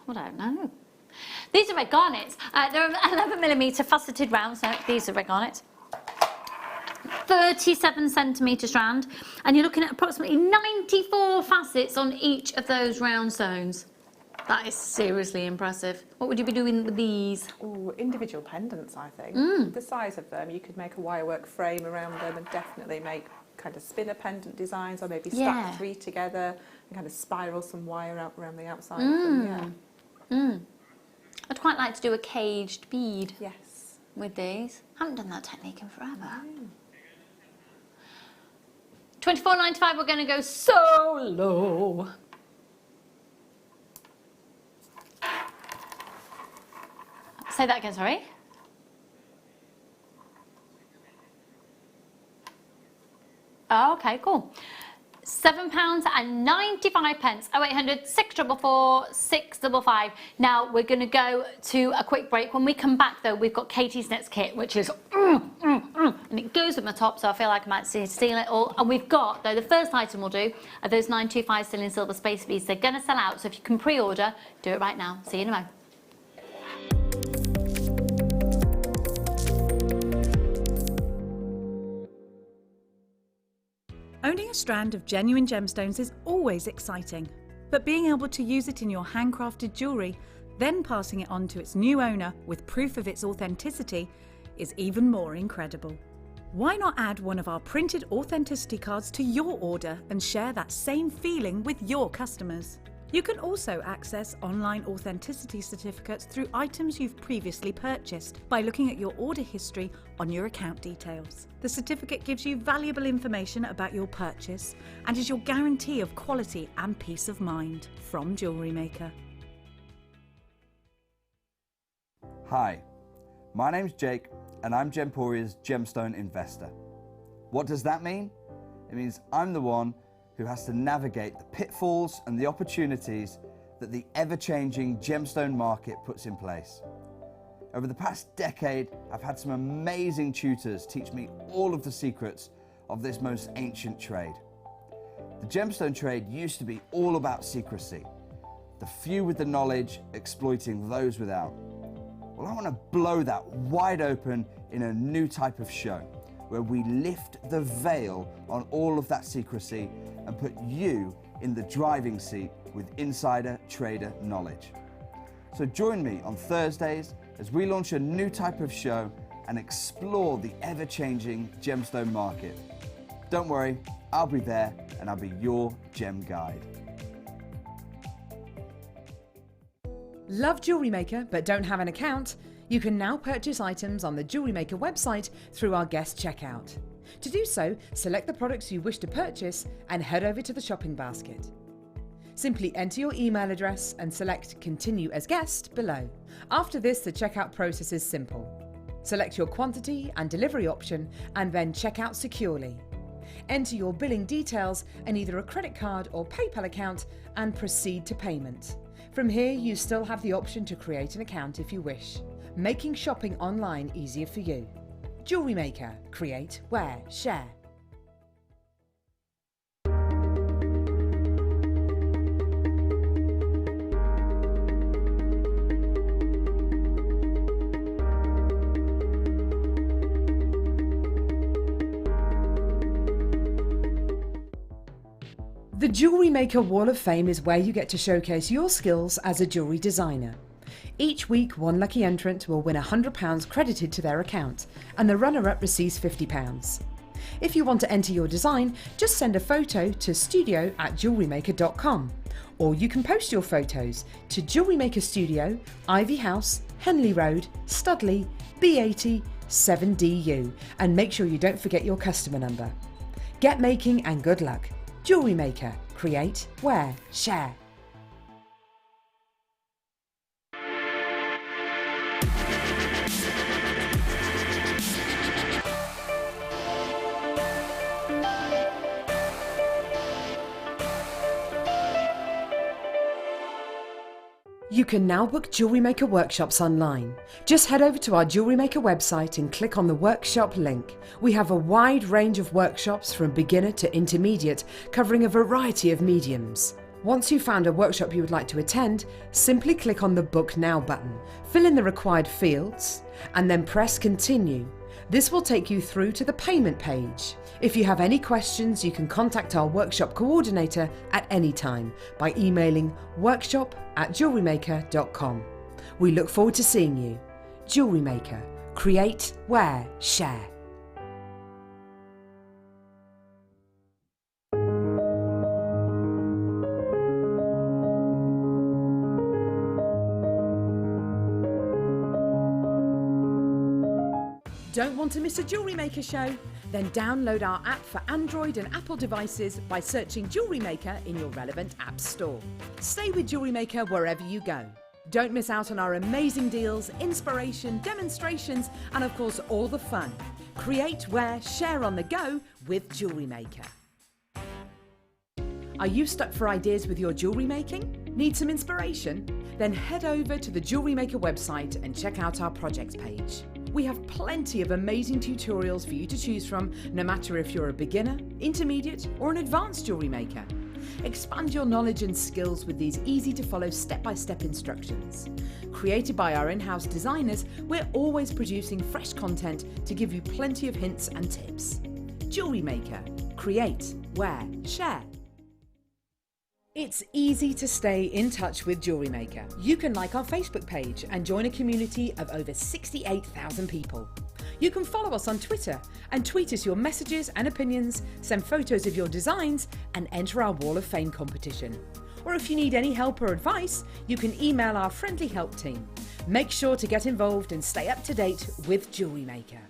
I don't know. These are red garnets. They're 11mm faceted round, so these are red garnets. 37cm strand, and you're looking at approximately 94 facets on each of those round stones. That is seriously impressive. What would you be doing with these? Ooh, individual pendants, I think. The size of them, you could make a wirework frame around them and definitely make kind of spinner pendant designs, or maybe stack 3 together and kind of spiral some wire out around the outside of them. Yeah. I'd quite like to do a caged bead. Yes. With these. I haven't done that technique in forever. $24.95, we're going to go so low. Say that again, sorry. Oh, okay, cool. £7.95. 0800 644 655. Now we're going to go to a quick break. When we come back, though, we've got Katie's next kit, which is and it goes with my top, so I feel like I might steal it all. And we've got, though, the first item we'll do are those 925 sterling silver space beads. They're going to sell out, so if you can pre-order, do it right now. See you in a moment. Owning a strand of genuine gemstones is always exciting, but being able to use it in your handcrafted jewellery, then passing it on to its new owner with proof of its authenticity, is even more incredible. Why not add one of our printed authenticity cards to your order and share that same feeling with your customers? You can also access online authenticity certificates through items you've previously purchased by looking at your order history on your account details. The certificate gives you valuable information about your purchase and is your guarantee of quality and peace of mind from Jewellery Maker. Hi, my name's Jake and I'm Gemporia's gemstone investor. What does that mean? It means I'm the one who has to navigate the pitfalls and the opportunities that the ever-changing gemstone market puts in place. Over the past decade, I've had some amazing tutors teach me all of the secrets of this most ancient trade. The gemstone trade used to be all about secrecy, the few with the knowledge exploiting those without. Well, I want to blow that wide open in a new type of show, where we lift the veil on all of that secrecy and put you in the driving seat with insider trader knowledge. So join me on Thursdays as we launch a new type of show and explore the ever-changing gemstone market. Don't worry, I'll be there and I'll be your gem guide. Love Jewellery Maker but don't have an account? You can now purchase items on the Jewellery Maker website through our guest checkout. To do so, select the products you wish to purchase and head over to the shopping basket. Simply enter your email address and select Continue as Guest below. After this, the checkout process is simple. Select your quantity and delivery option and then check out securely. Enter your billing details and either a credit card or PayPal account and proceed to payment. From here, you still have the option to create an account if you wish, making shopping online easier for you. Jewellery Maker. Create, wear, share. The Jewellery Maker Wall of Fame is where you get to showcase your skills as a jewellery designer. Each week, one lucky entrant will win £100 credited to their account, and the runner-up receives £50. If you want to enter your design, just send a photo to studio@jewellerymaker.com, or you can post your photos to Jewellery Maker Studio, Ivy House, Henley Road, Studley, B80 7DU, and make sure you don't forget your customer number. Get making and good luck. Jewellery Maker. Create, wear, share. You can now book Jewellery Maker workshops online. Just head over to our Jewellery Maker website and click on the workshop link. We have a wide range of workshops from beginner to intermediate, covering a variety of mediums. Once you've found a workshop you would like to attend, simply click on the Book Now button, fill in the required fields, and then press Continue. This will take you through to the payment page. If you have any questions, you can contact our workshop coordinator at any time by emailing workshop@jewellerymaker.com. We look forward to seeing you. Jewellery Maker. Create, wear, share. Don't want to miss a Jewellery Maker show? Then download our app for Android and Apple devices by searching Jewellery Maker in your relevant app store. Stay with Jewellery Maker wherever you go. Don't miss out on our amazing deals, inspiration, demonstrations, and of course all the fun. Create, wear, share on the go with Jewellery Maker. Are you stuck for ideas with your jewellery making? Need some inspiration? Then head over to the Jewellery Maker website and check out our projects page. We have plenty of amazing tutorials for you to choose from, no matter if you're a beginner, intermediate, or an advanced jewellery maker. Expand your knowledge and skills with these easy-to-follow step-by-step instructions. Created by our in-house designers, we're always producing fresh content to give you plenty of hints and tips. Jewellery Maker. create, wear, share. It's easy to stay in touch with Jewellery Maker. You can like our Facebook page and join a community of over 68,000 people. You can follow us on Twitter and tweet us your messages and opinions, send photos of your designs and enter our Wall of Fame competition. Or if you need any help or advice, you can email our friendly help team. Make sure to get involved and stay up to date with Jewellery Maker.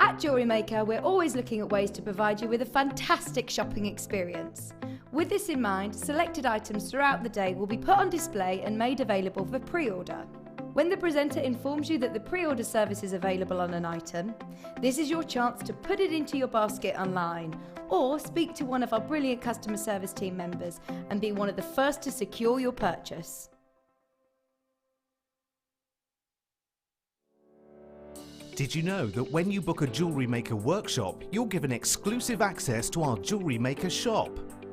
At Jewellery Maker, we're always looking at ways to provide you with a fantastic shopping experience. With this in mind, selected items throughout the day will be put on display and made available for pre-order. When the presenter informs you that the pre-order service is available on an item, this is your chance to put it into your basket online or speak to one of our brilliant customer service team members and be one of the first to secure your purchase. Did you know that when you book a Jewellery Maker workshop, you're given exclusive access to our Jewellery Maker shop?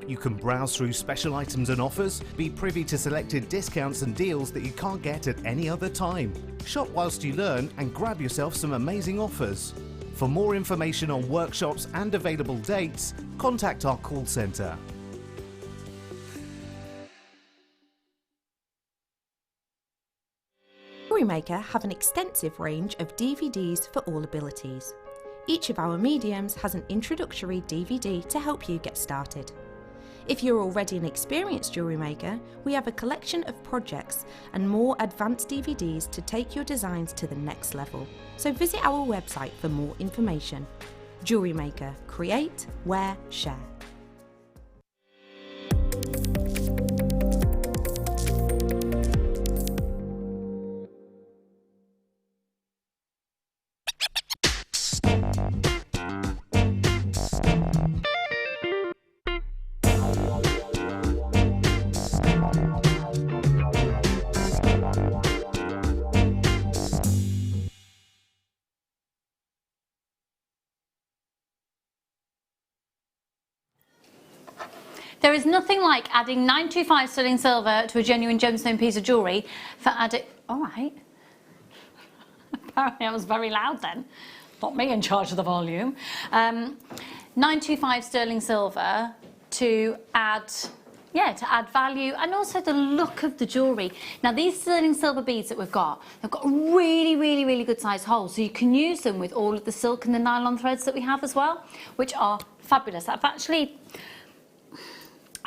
You can browse through special items and offers, be privy to selected discounts and deals that you can't get at any other time. Shop whilst you learn and grab yourself some amazing offers. For more information on workshops and available dates, contact our call centre. Jewellery Maker have an extensive range of DVDs for all abilities. Each of our mediums has an introductory DVD to help you get started. If you're already an experienced jewellery maker, we have a collection of projects and more advanced DVDs to take your designs to the next level. So visit our website for more information. Jewellery Maker, create, wear, share. There is nothing like adding 925 sterling silver to a genuine gemstone piece of jewellery for adding... All right. Apparently I was very loud then. Not me in charge of the volume. 925 sterling silver to add value and also the look of the jewellery. Now these sterling silver beads that we've got, they've got really good sized holes, so you can use them with all of the silk and the nylon threads that we have as well, which are fabulous. I've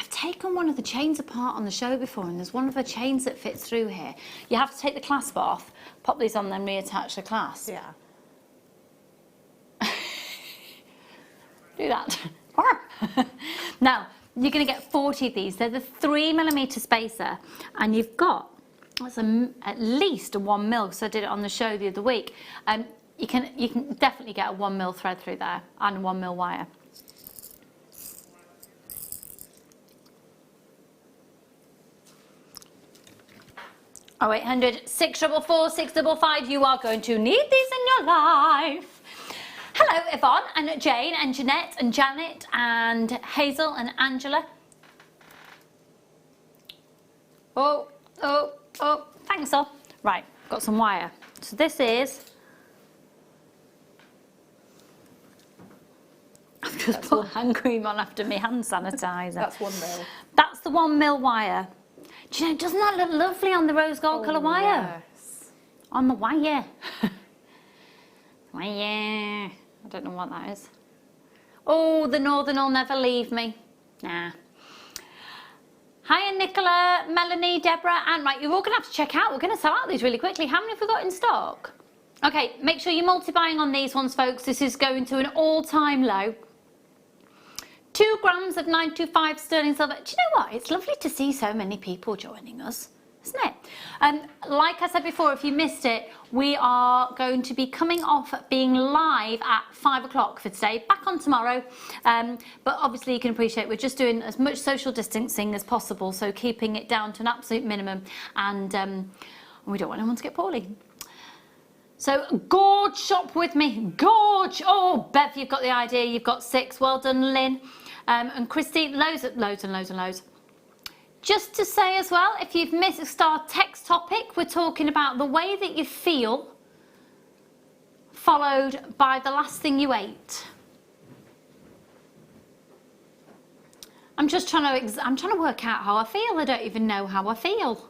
taken one of the chains apart on the show before, and there's one of the chains that fits through here. You have to take the clasp off, pop these on, then reattach the clasp. Yeah. Do that. Now, you're going to get 40 of these. They're the 3mm spacer, and you've got at least a 1mm, because I did it on the show the other week. You can definitely get a 1mm thread through there and a 1mm wire. 0800 644 655. You are going to need these in your life. Hello, Yvonne and Jane and Jeanette and Janet and Hazel and Angela. Oh, thanks all. Right, got some wire. So this is... I've just put hand cream on after my hand sanitizer. That's 1mm. That's the 1mm wire. Do you know, doesn't that look lovely on the rose gold colour wire? Yes. On the wire. Wire. I don't know what that is. Oh, the northern will never leave me. Nah. Hiya, Nicola, Melanie, Deborah, and right, you're all going to have to check out. We're going to sell out these really quickly. How many have we got in stock? Okay, make sure you're multi-buying on these ones, folks. This is going to an all-time low. 2 grams of 925 sterling silver. Do you know what? It's lovely to see so many people joining us, isn't it? Like I said before, if you missed it, we are going to be coming off being live at 5 o'clock for today, back on tomorrow. But obviously you can appreciate we're just doing as much social distancing as possible, so keeping it down to an absolute minimum, and we don't want anyone to get poorly. So gorge, shop with me, gorge. Oh, Bev, you've got the idea. You've got 6. Well done, Lynn. And Christy, loads and loads. Just to say as well, if you've missed our text topic, we're talking about the way that you feel followed by the last thing you ate. I'm just trying to work out how I feel. I don't even know how I feel.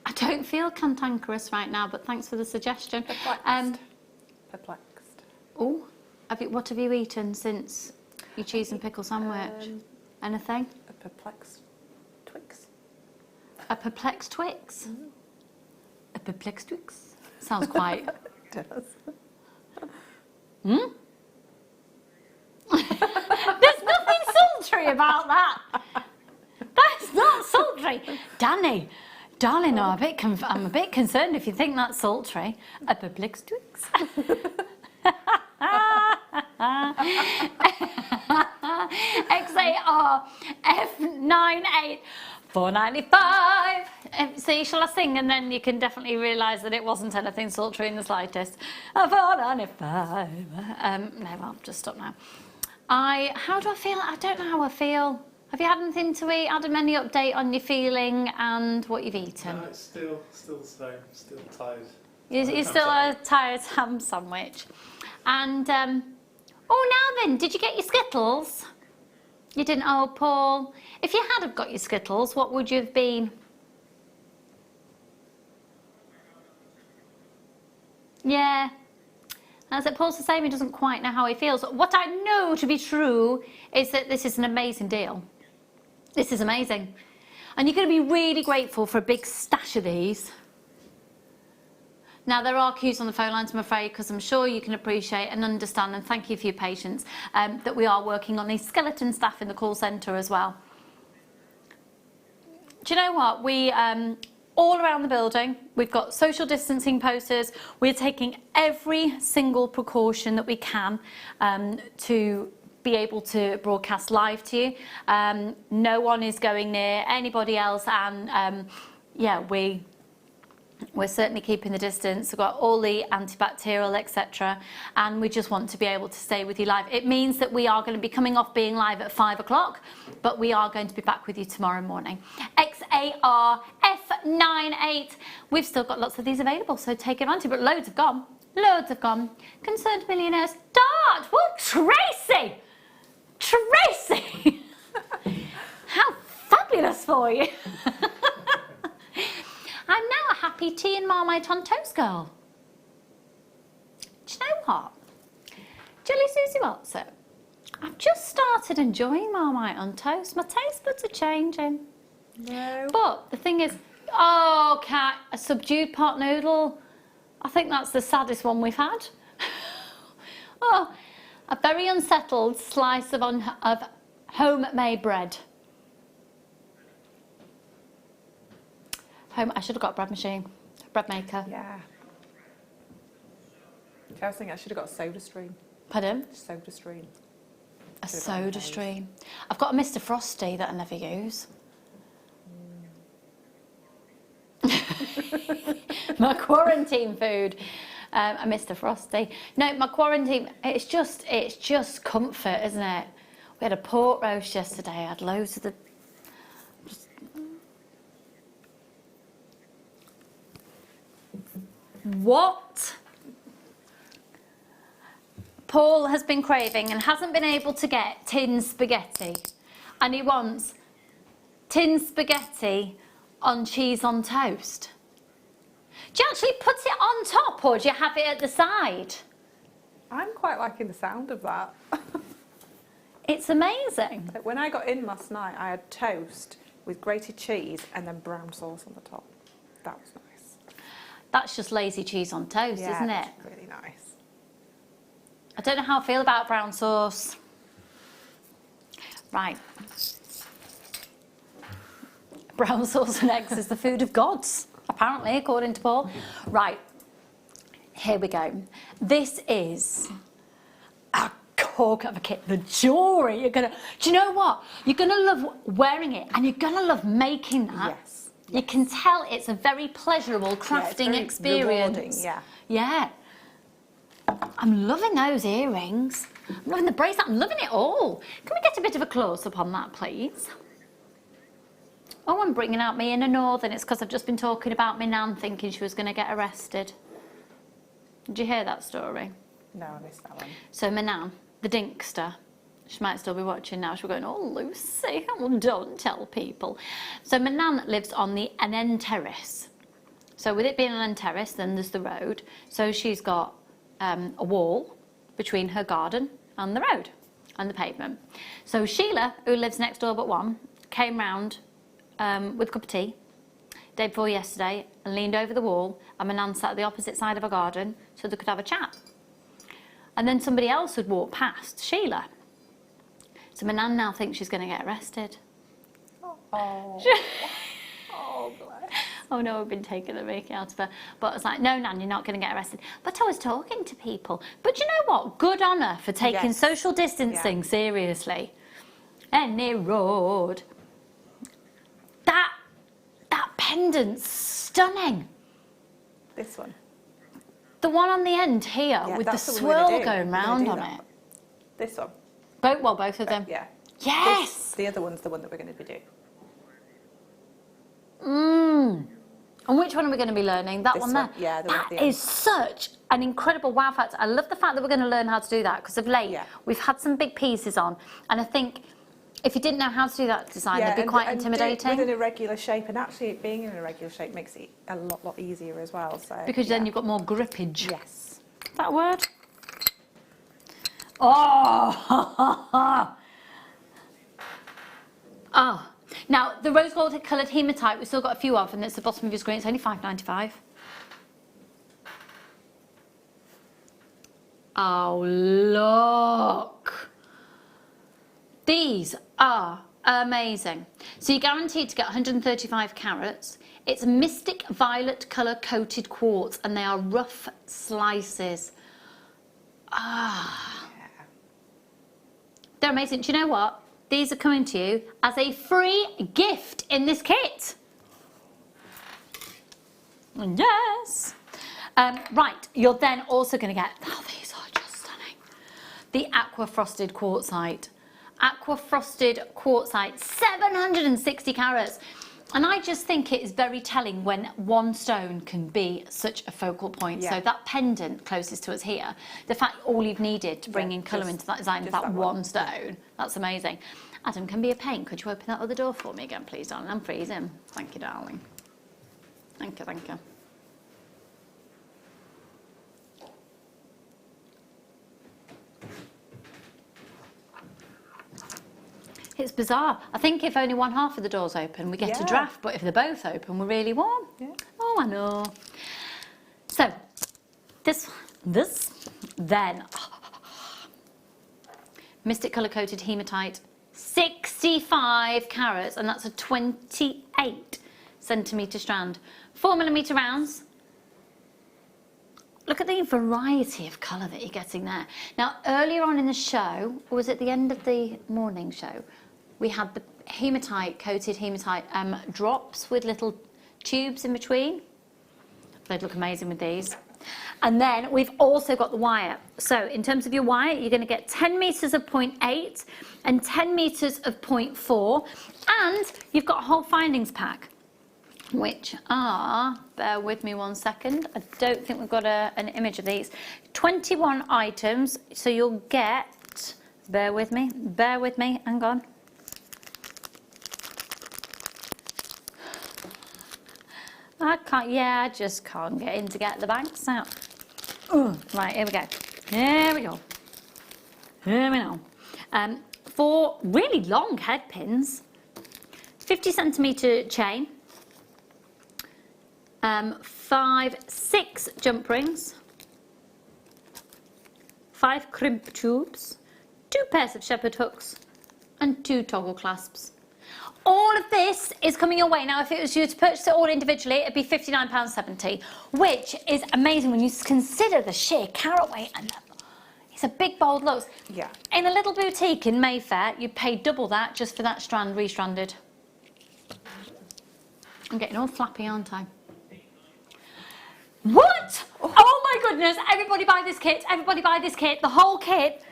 I don't feel cantankerous right now, but thanks for the suggestion. Perplexed. Perplexed. Oh, what have you eaten since your cheese and pickle sandwich? Anything? A perplexed Twix. A perplexed Twix? A perplexed Twix? Sounds quite... It does. Hmm? There's nothing sultry about that. That's not sultry. Danny, darling, I'm a bit concerned if you think that's sultry. A perplexed Twix. XAR F98 495. See, shall I sing, and then you can definitely realise that it wasn't anything sultry in the slightest. 495. No, I'll just stop now. How do I feel? I don't know how I feel. Have you had anything to eat? Adam, any update on your feeling and what you've eaten? No, it's still the same. Still tired. You're still a tired ham sandwich. And, oh, now then, did you get your Skittles? You didn't? Oh, Paul. If you had have got your Skittles, what would you have been? Yeah. As Paul's the same, he doesn't quite know how he feels. What I know to be true is that this is an amazing deal. This is amazing. And you're going to be really grateful for a big stash of these. Now, there are queues on the phone lines, I'm afraid, because I'm sure you can appreciate and understand, and thank you for your patience, that we are working on a skeleton staff in the call centre as well. Do you know what? We, all around the building, we've got social distancing posters. We're taking every single precaution that we can to be able to broadcast live to you. No one is going near anybody else, and yeah, we're certainly keeping the distance. We've got all the antibacterial, etc. And we just want to be able to stay with you live. It means that we are going to be coming off being live at 5 o'clock, but we are going to be back with you tomorrow morning. XAR F98. We've still got lots of these available, so take advantage, but loads have gone. Loads have gone. Concerned millionaires. Start! Well, Tracy! Tracy! How fabulous for you! I'm now a happy tea and Marmite on toast girl. Do you know what? Jelly Susie Watson, I've just started enjoying Marmite on toast. My taste buds are changing. No. But the thing is, oh, Kat, a subdued pot noodle. I think that's the saddest one we've had. Oh, a very unsettled slice of homemade bread. I should have got a bread machine, bread maker. Yeah. I was thinking I should have got a soda stream. Pardon? Soda stream. A soda stream. I've got a Mr. Frosty that I never use. My quarantine food. A Mr. Frosty. No, my quarantine, it's just comfort, isn't it? We had a pork roast yesterday. I had loads of the... What Paul has been craving and hasn't been able to get tin spaghetti, and he wants tin spaghetti on cheese on toast. Do you actually put it on top, or do you have it at the side? I'm quite liking the sound of that. It's amazing. When I got in last night, I had toast with grated cheese and then brown sauce on the top. That was nice. That's just lazy cheese on toast, yeah, isn't it? That's really nice. I don't know how I feel about brown sauce. Right. Brown sauce and eggs is the food of gods, apparently, according to Paul. Right. Here we go. This is a cork of a kit. The jewellery, you're gonna... Do you know what? You're gonna love wearing it, and you're gonna love making that. Yes. You can tell it's a very pleasurable crafting experience. Rewarding, yeah. Yeah. I'm loving those earrings. I'm loving the bracelet. I'm loving it all. Can we get a bit of a close-up on that, please? Oh, I'm bringing out my inner northern. It's because I've just been talking about my nan thinking she was going to get arrested. Did you hear that story? No, I missed that one. So my nan, the Dinkster, she might still be watching now. She's going, oh, Lucy, oh, don't tell people. So my nan lives on an end terrace. So with it being an end terrace, then there's the road. So she's got a wall between her garden and the road and the pavement. So Sheila, who lives next door but one, came round with a cup of tea day before yesterday and leaned over the wall, and my nan sat at the opposite side of her garden so they could have a chat. And then somebody else would walk past Sheila. So my nan now thinks she's going to get arrested. Oh. Oh, bless. Oh no, we've been taking the mickey out of her. But it's like, no, Nan, you're not going to get arrested. But I was talking to people. But you know what? Good on her for taking social distancing seriously. Any road. That pendant's stunning. This one. The one on the end here with the swirl going round on it. This one. Both of them. Yeah. Yes. The other one's the one that we're going to be doing. And which one are we going to be learning? That one there? Yeah, the one at the That end. is such an incredible wow factor. I love the fact that we're going to learn how to do that, because of late we've had some big pieces on, and I think if you didn't know how to do that design, it'd be quite intimidating. Within a regular shape, and actually being in a regular shape makes it a lot easier as well. So because then you've got more grippage. Yes. Is that a word? Oh! Oh. Now, the rose gold coloured hematite, we've still got a few of, and it's the bottom of your screen. It's only £5.95. Oh, look. These are amazing. So you're guaranteed to get 135 carats. It's mystic violet colour coated quartz, and they are rough slices. Ah. Yeah. They're amazing. Do you know what? These are coming to you as a free gift in this kit. Yes. Right, you're then also going to get, oh, these are just stunning, the aqua frosted quartzite. Aqua frosted quartzite, 760 carats. And I just think it is very telling when one stone can be such a focal point. So that pendant closest to us here, the fact all you've needed to bring in colour into that design is that one stone. That's amazing. Adam, can be a pain. Could you open that other door for me again, please, darling? I'm freezing. Thank you, darling. Thank you, thank you. It's bizarre. I think if only one half of the door's open, we get a draft, but if they're both open, we're really warm. Yeah. Oh, I know. So, this, then, Mystic Colour Coated Hematite, 65 carats, and that's a 28 centimetre strand. 4mm rounds. Look at the variety of colour that you're getting there. Now, earlier on in the show, or was it the end of the morning show, we had the hematite, coated hematite drops with little tubes in between. They'd look amazing with these. And then we've also got the wire. So in terms of your wire, you're going to get 10 metres of 0.8 and 10 metres of 0.4. And you've got a whole findings pack, which are, bear with me 1 second, I don't think we've got an image of these, 21 items, so you'll get, bear with me, hang on. I just can't get in to get the banks out. Right, here we go. Here we go. 4 really long head pins, 50 centimetre chain, 6 jump rings, 5 crimp tubes, 2 pairs of shepherd hooks, and 2 toggle clasps. All of this is coming your way. Now, if it was you to purchase it all individually, it'd be £59.70, which is amazing when you consider the sheer carat weight, and it's a big, bold look. Yeah. In a little boutique in Mayfair, you'd pay double that just for that strand restranded. I'm getting all flappy, aren't I? What? Oh my goodness, everybody buy this kit, everybody buy this kit, the whole kit's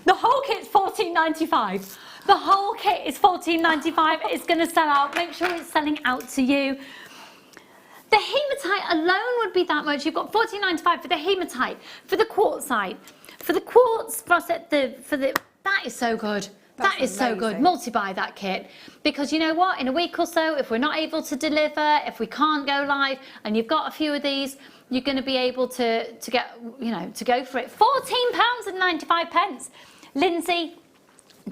£14.95. The whole kit is $14.95. It's going to sell out. Make sure it's selling out to you. The hematite alone would be that much. You've got $14.95 for the hematite, for the quartzite, for the quartz, that is so good. That is so good. Multi-buy that kit, because you know what? In a week or so, if we're not able to deliver, if we can't go live, and you've got a few of these, you're going to be able to get, you know, to go for it. £14.95. Lindsay,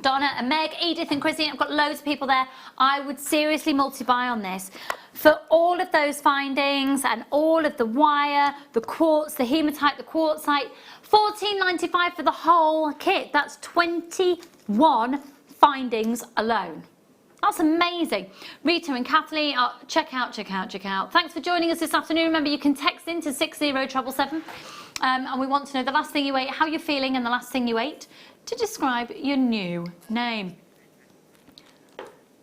Donna and Meg, Edith and Chrissy, I've got loads of people there. I would seriously multi-buy on this. For all of those findings and all of the wire, the quartz, the hematite, the quartzite, £14.95 for the whole kit. That's 21 findings alone. That's amazing. Rita and Kathleen, check out. Thanks for joining us this afternoon. Remember, you can text into 60777 and we want to know the last thing you ate, how you're feeling, and the last thing you ate to describe your new name.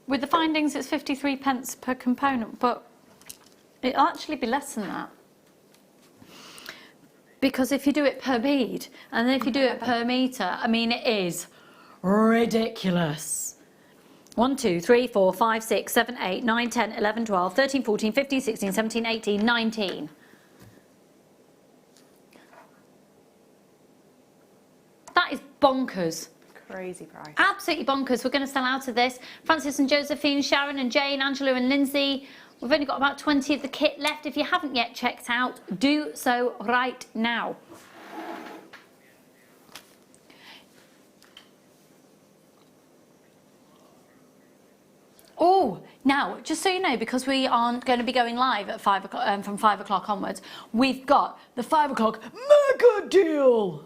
With the findings, it's 53p per component, but it'll actually be less than that. Because if you do it per bead, and then if you do it per metre, I mean, it is ridiculous. 1, 2, 3, 4, 5, 6, 7, 8, 9, 10, 11, 12, 13, 14, 15, 16, 17, 18, 19. That is bonkers. Crazy price. Absolutely bonkers. We're going to sell out of this. Francis and Josephine, Sharon and Jane, Angela and Lindsay. We've only got about 20 of the kit left. If you haven't yet checked out, do so right now. Oh, now, just so you know, because we aren't going to be going live at 5 o'clock, from 5 o'clock onwards, we've got the 5 o'clock mega deal.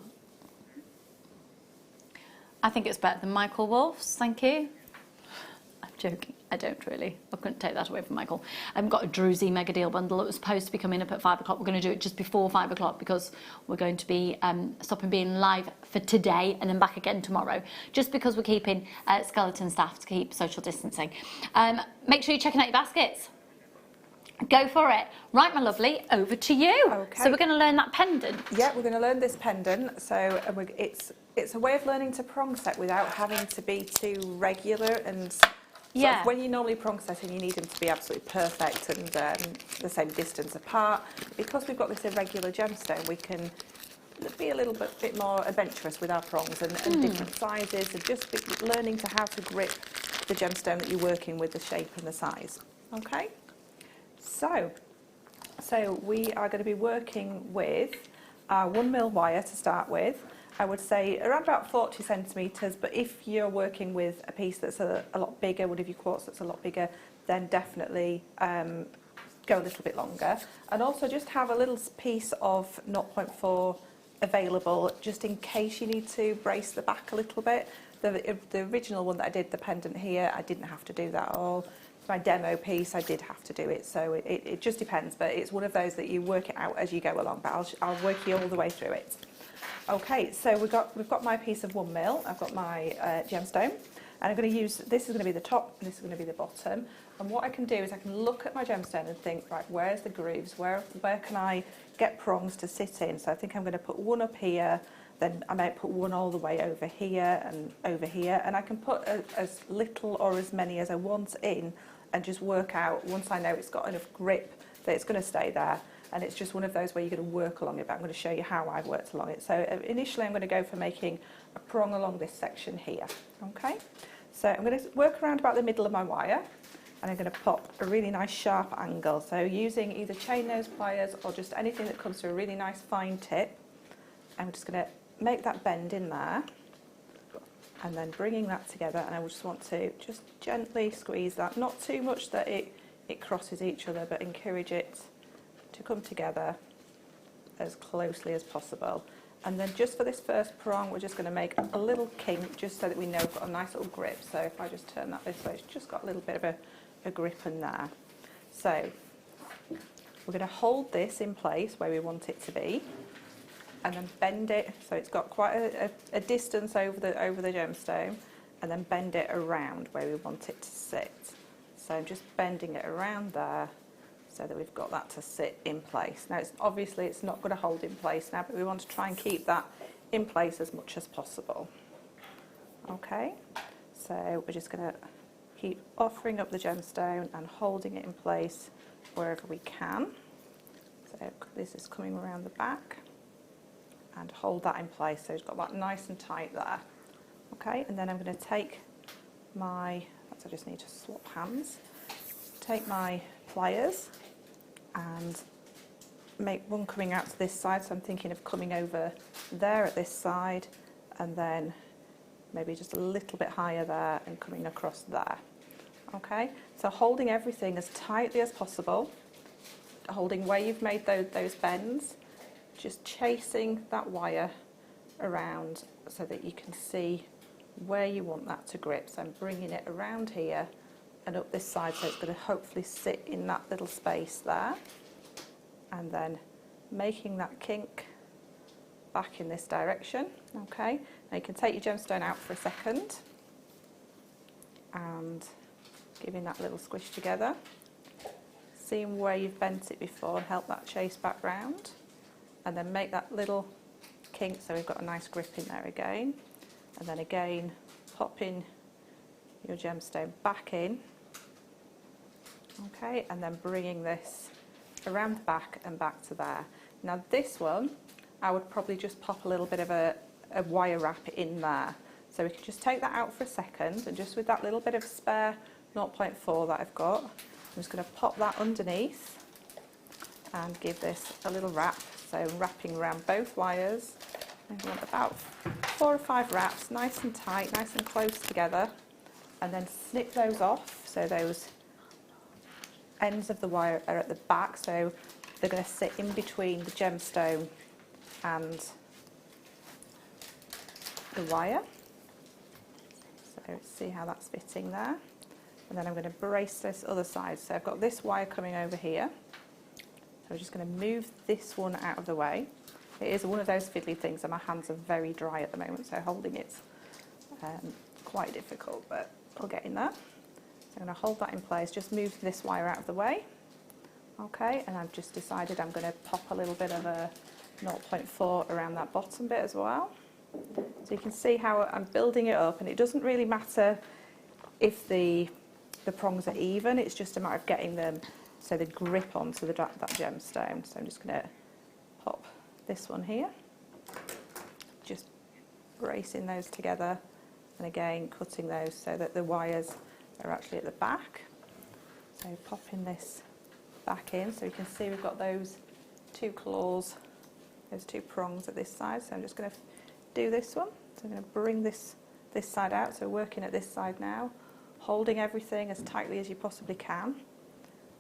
I think it's better than Michael Wolf's, thank you. I'm joking, I don't really. I couldn't take that away from Michael. I've got a drusy mega deal bundle that was supposed to be coming up at 5 o'clock. We're going to do it just before 5 o'clock because we're going to be stopping being live for today and then back again tomorrow, just because we're keeping skeleton staff to keep social distancing. Make sure you're checking out your baskets. Go for it. Right, my lovely, over to you. Okay. So we're going to learn that pendant. Yeah, we're going to learn this pendant. So it's a way of learning to prong set without having to be too regular and yeah. When you're normally prong setting, you need them to be absolutely perfect and the same distance apart. Because we've got this irregular gemstone, we can be a little bit more adventurous with our prongs and different sizes, and just learning to how to grip the gemstone that you're working with, the shape and the size. Okay. So we are going to be working with our 1mm wire to start with. I would say around about 40 centimetres, but if you're working with a piece that's a lot bigger, one of your quartz that's a lot bigger, then definitely go a little bit longer. And also just have a little piece of 0.4 available, just in case you need to brace the back a little bit. The original one that I did, the pendant here, I didn't have to do that at all. My demo piece, I did have to do it, so it just depends, but it's one of those that you work it out as you go along, but I'll work you all the way through it. Okay, so we've got my piece of 1mm, I've got my gemstone, and I'm going to use, this is going to be the top, and this is going to be the bottom, and what I can do is I can look at my gemstone and think, right, where's the grooves, where can I get prongs to sit in? So I think I'm going to put one up here, then I might put one all the way over here, and I can put as little or as many as I want in, and just work out, once I know it's got enough grip, that it's going to stay there. And it's just one of those where you're going to work along it, but I'm going to show you how I've worked along it. So initially I'm going to go for making a prong along this section here. Okay, so I'm going to work around about the middle of my wire, and I'm going to pop a really nice sharp angle. So using either chain nose pliers or just anything that comes to a really nice fine tip, I'm just going to make that bend in there, and then bringing that together, and I just want to just gently squeeze that, not too much that it crosses each other, but encourage it to come together as closely as possible. And then just for this first prong, we're just going to make a little kink, just so that we know we've got a nice little grip. So if I just turn that this way, it's just got a little bit of a grip in there. So we're going to hold this in place where we want it to be, and then bend it so it's got quite a distance over the gemstone, and then bend it around where we want it to sit. So I'm just bending it around there so that we've got that to sit in place. Now obviously it's not going to hold in place now, but we want to try and keep that in place as much as possible. Okay, So we're just going to keep offering up the gemstone and holding it in place wherever we can. So this is coming around the back and hold that in place so it's got that nice and tight there. Okay, and then I'm going to take my, I just need to swap hands, take my pliers and make one coming out to this side, so I'm thinking of coming over there at this side and then maybe just a little bit higher there and coming across there. Okay, so holding everything as tightly as possible, holding where you've made those bends, just chasing that wire around so that you can see where you want that to grip. So I'm bringing it around here and up this side, so it's going to hopefully sit in that little space there, and then making that kink back in this direction. Okay, now you can take your gemstone out for a second and giving that little squish together, seeing where you've bent it before and help that chase back round, and then make that little kink so we've got a nice grip in there again, and then again popping your gemstone back in. Okay, and then bringing this around the back and back to there. Now this one I would probably just pop a little bit of a wire wrap in there, so we can just take that out for a second, and just with that little bit of spare 0.4 that I've got, I'm just going to pop that underneath and give this a little wrap. So wrapping around both wires, I want about 4 or 5 wraps, nice and tight, nice and close together, and then snip those off so those ends of the wire are at the back, so they're going to sit in between the gemstone and the wire. So see how that's fitting there. And then I'm going to brace this other side. So I've got this wire coming over here. So I'm just going to move this one out of the way. It is one of those fiddly things and my hands are very dry at the moment, so holding it's quite difficult, but I'll get in there. So I'm going to hold that in place, just move this wire out of the way. Okay, and I've just decided I'm going to pop a little bit of a 0.4 around that bottom bit as well. So you can see how I'm building it up, and it doesn't really matter if the prongs are even, it's just a matter of getting them so they grip onto that gemstone. So I'm just going to pop this one here, just bracing those together, and again cutting those so that the wires are actually at the back. So popping this back in, so you can see we've got those 2 claws, those 2 prongs at this side. So I'm just going to do this one. So I'm going to bring this side out, so working at this side now, holding everything as tightly as you possibly can,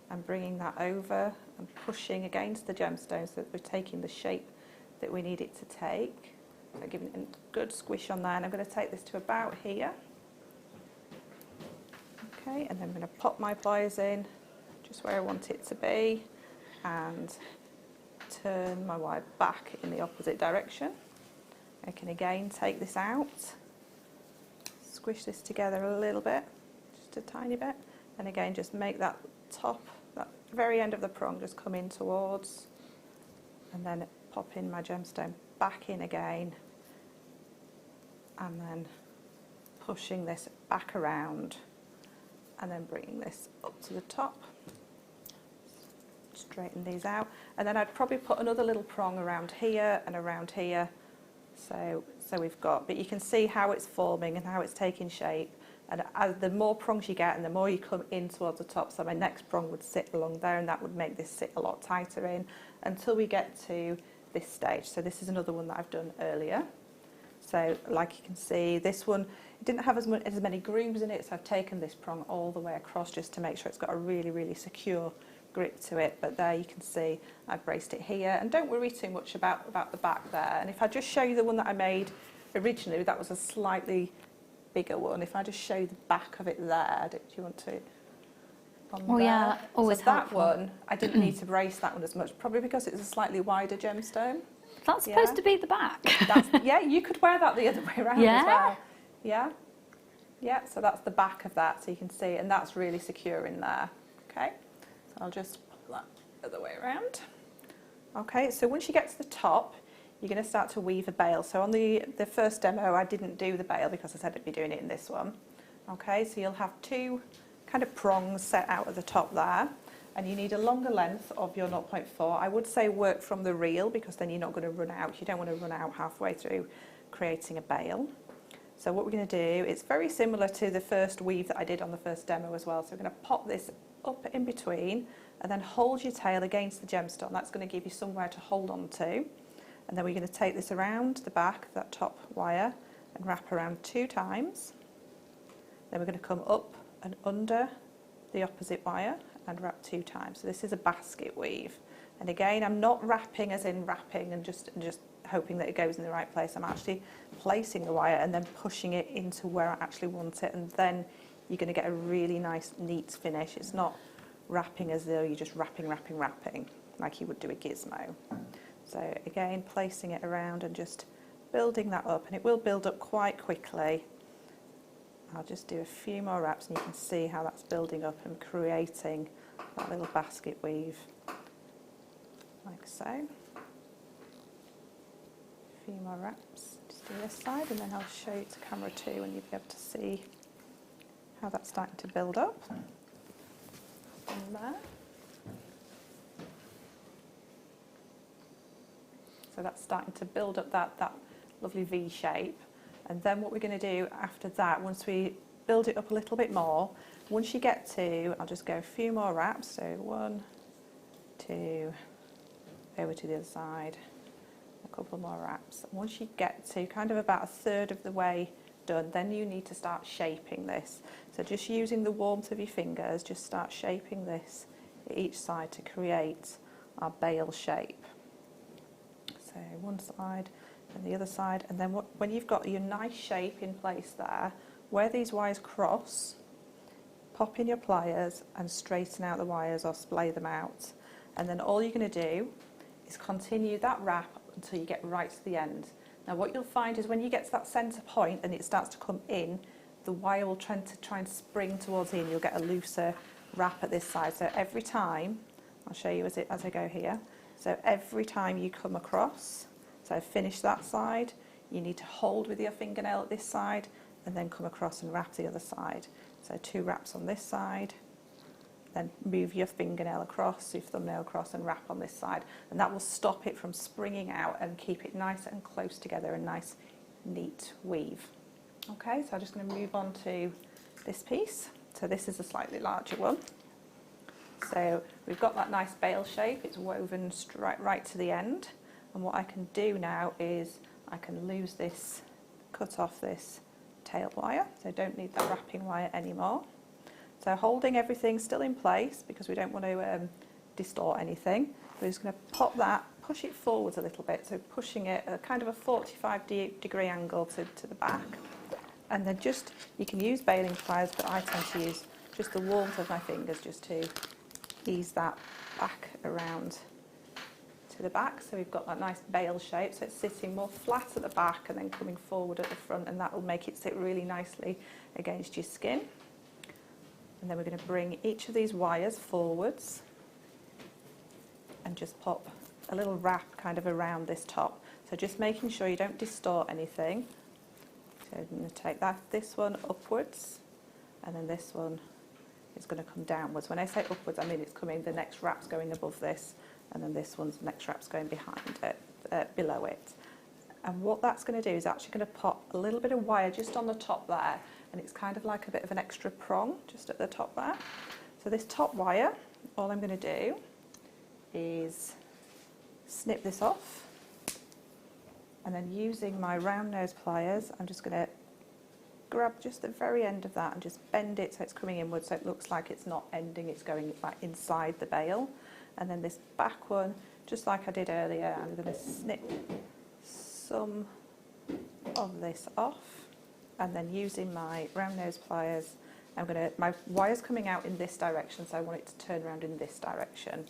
and bringing that over and pushing against the gemstone so that we're taking the shape that we need it to take. So giving it a good squish on there, and I'm going to take this to about here. Okay, and then I'm going to pop my pliers in just where I want it to be and turn my wire back in the opposite direction. I can again take this out, squish this together a little bit, just a tiny bit, and again just make that top, that very end of the prong just come in towards, and then pop in my gemstone back in again, and then pushing this back around, and then bringing this up to the top. Straighten these out, and then I'd probably put another little prong around here and around here. So we've got, but you can see how it's forming and how it's taking shape, and as the more prongs you get and the more you come in towards the top, so my next prong would sit along there, and that would make this sit a lot tighter in until we get to this stage. So this is another one that I've done earlier. So like you can see, this one it didn't have as many grooves in it, so I've taken this prong all the way across just to make sure it's got a really, really secure grip to it. But there you can see I've braced it here, and don't worry too much about the back there. And if I just show you the one that I made originally, that was a slightly bigger one. If I just show you the back of it there, do you want to? Oh yeah, always so that helpful. one I didn't need to brace that one as much, probably because it's a slightly wider gemstone. That's supposed to be the back. Yeah, you could wear that the other way around as well. Yeah, yeah. So that's the back of that, so you can see, and that's really secure in there. Okay, so I'll just pull that the other way around. Okay, so once you get to the top, you're going to start to weave a bail. So on the first demo, I didn't do the bail because I said I'd be doing it in this one. Okay, so you'll have two kind of prongs set out at the top there, and you need a longer length of your 0.4. I would say work from the reel, because then you're not going to run out. You don't want to run out halfway through creating a bail. So what we're going to do, it's very similar to the first weave that I did on the first demo as well. So we're going to pop this up in between and then hold your tail against the gemstone. That's going to give you somewhere to hold on to. And then we're going to take this around the back of that top wire and wrap around 2 times. Then we're going to come up and under the opposite wire and wrap 2 times. So this is a basket weave. And again, I'm not wrapping as in wrapping and just hoping that it goes in the right place. I'm actually placing the wire and then pushing it into where I actually want it, and then you're going to get a really nice neat finish. It's not wrapping as though you're just wrapping like you would do a gizmo. So again, placing it around and just building that up, and it will build up quite quickly. I'll just do a few more wraps and you can see how that's building up and creating that little basket weave, like so. A few more wraps, just do this side, and then I'll show you to camera 2 and you'll be able to see how that's starting to build up. And there. So that's starting to build up that lovely V shape. And then what we're going to do after that, once we build it up a little bit more, once you get to, I'll just go a few more wraps, so 1, 2, over to the other side, a couple more wraps. And once you get to kind of about a third of the way done, then you need to start shaping this. So just using the warmth of your fingers, just start shaping this at each side to create our bail shape. So one side and the other side, and then when you've got your nice shape in place there, where these wires cross, pop in your pliers and straighten out the wires or splay them out. And then all you're going to do is continue that wrap until you get right to the end. Now what you'll find is when you get to that centre point and it starts to come in, the wire will try and spring towards the end. You'll get a looser wrap at this side. So every time, I'll show you as I go here, so every time you come across, so finish that side, you need to hold with your fingernail at this side and then come across and wrap the other side. So 2 wraps on this side, then move your fingernail across, your thumbnail across and wrap on this side. And that will stop it from springing out and keep it nice and close together, a nice neat weave. Okay, so I'm just going to move on to this piece. So this is a slightly larger one. So we've got that nice bail shape, it's woven right to the end. And what I can do now is I can lose this, cut off this tail wire, so I don't need that wrapping wire anymore. So holding everything still in place because we don't want to distort anything. We're just going to pop that, push it forwards a little bit, so pushing it at kind of a 45-degree angle to the back. And then just, you can use bailing pliers, but I tend to use just the warmth of my fingers just to ease that back around to the back. So we've got that nice bail shape, so it's sitting more flat at the back and then coming forward at the front, and that will make it sit really nicely against your skin. And then we're going to bring each of these wires forwards and just pop a little wrap kind of around this top. So just making sure you don't distort anything. So I'm going to take this one upwards, and then this one is going to come downwards. When I say upwards, I mean it's coming, the next wrap's going above this, and then this one's, the next wrap's going behind it, below it. And what that's going to do is actually going to pop a little bit of wire just on the top there, and it's kind of like a bit of an extra prong just at the top there. So this top wire, all I'm going to do is snip this off, and then using my round nose pliers, I'm just going to grab just the very end of that and just bend it so it's coming inward, so it looks like it's not ending, it's going like inside the bail. And then this back one, just like I did earlier, I'm going to snip some of this off, and then using my round nose pliers, my wire's coming out in this direction, so I want it to turn around in this direction.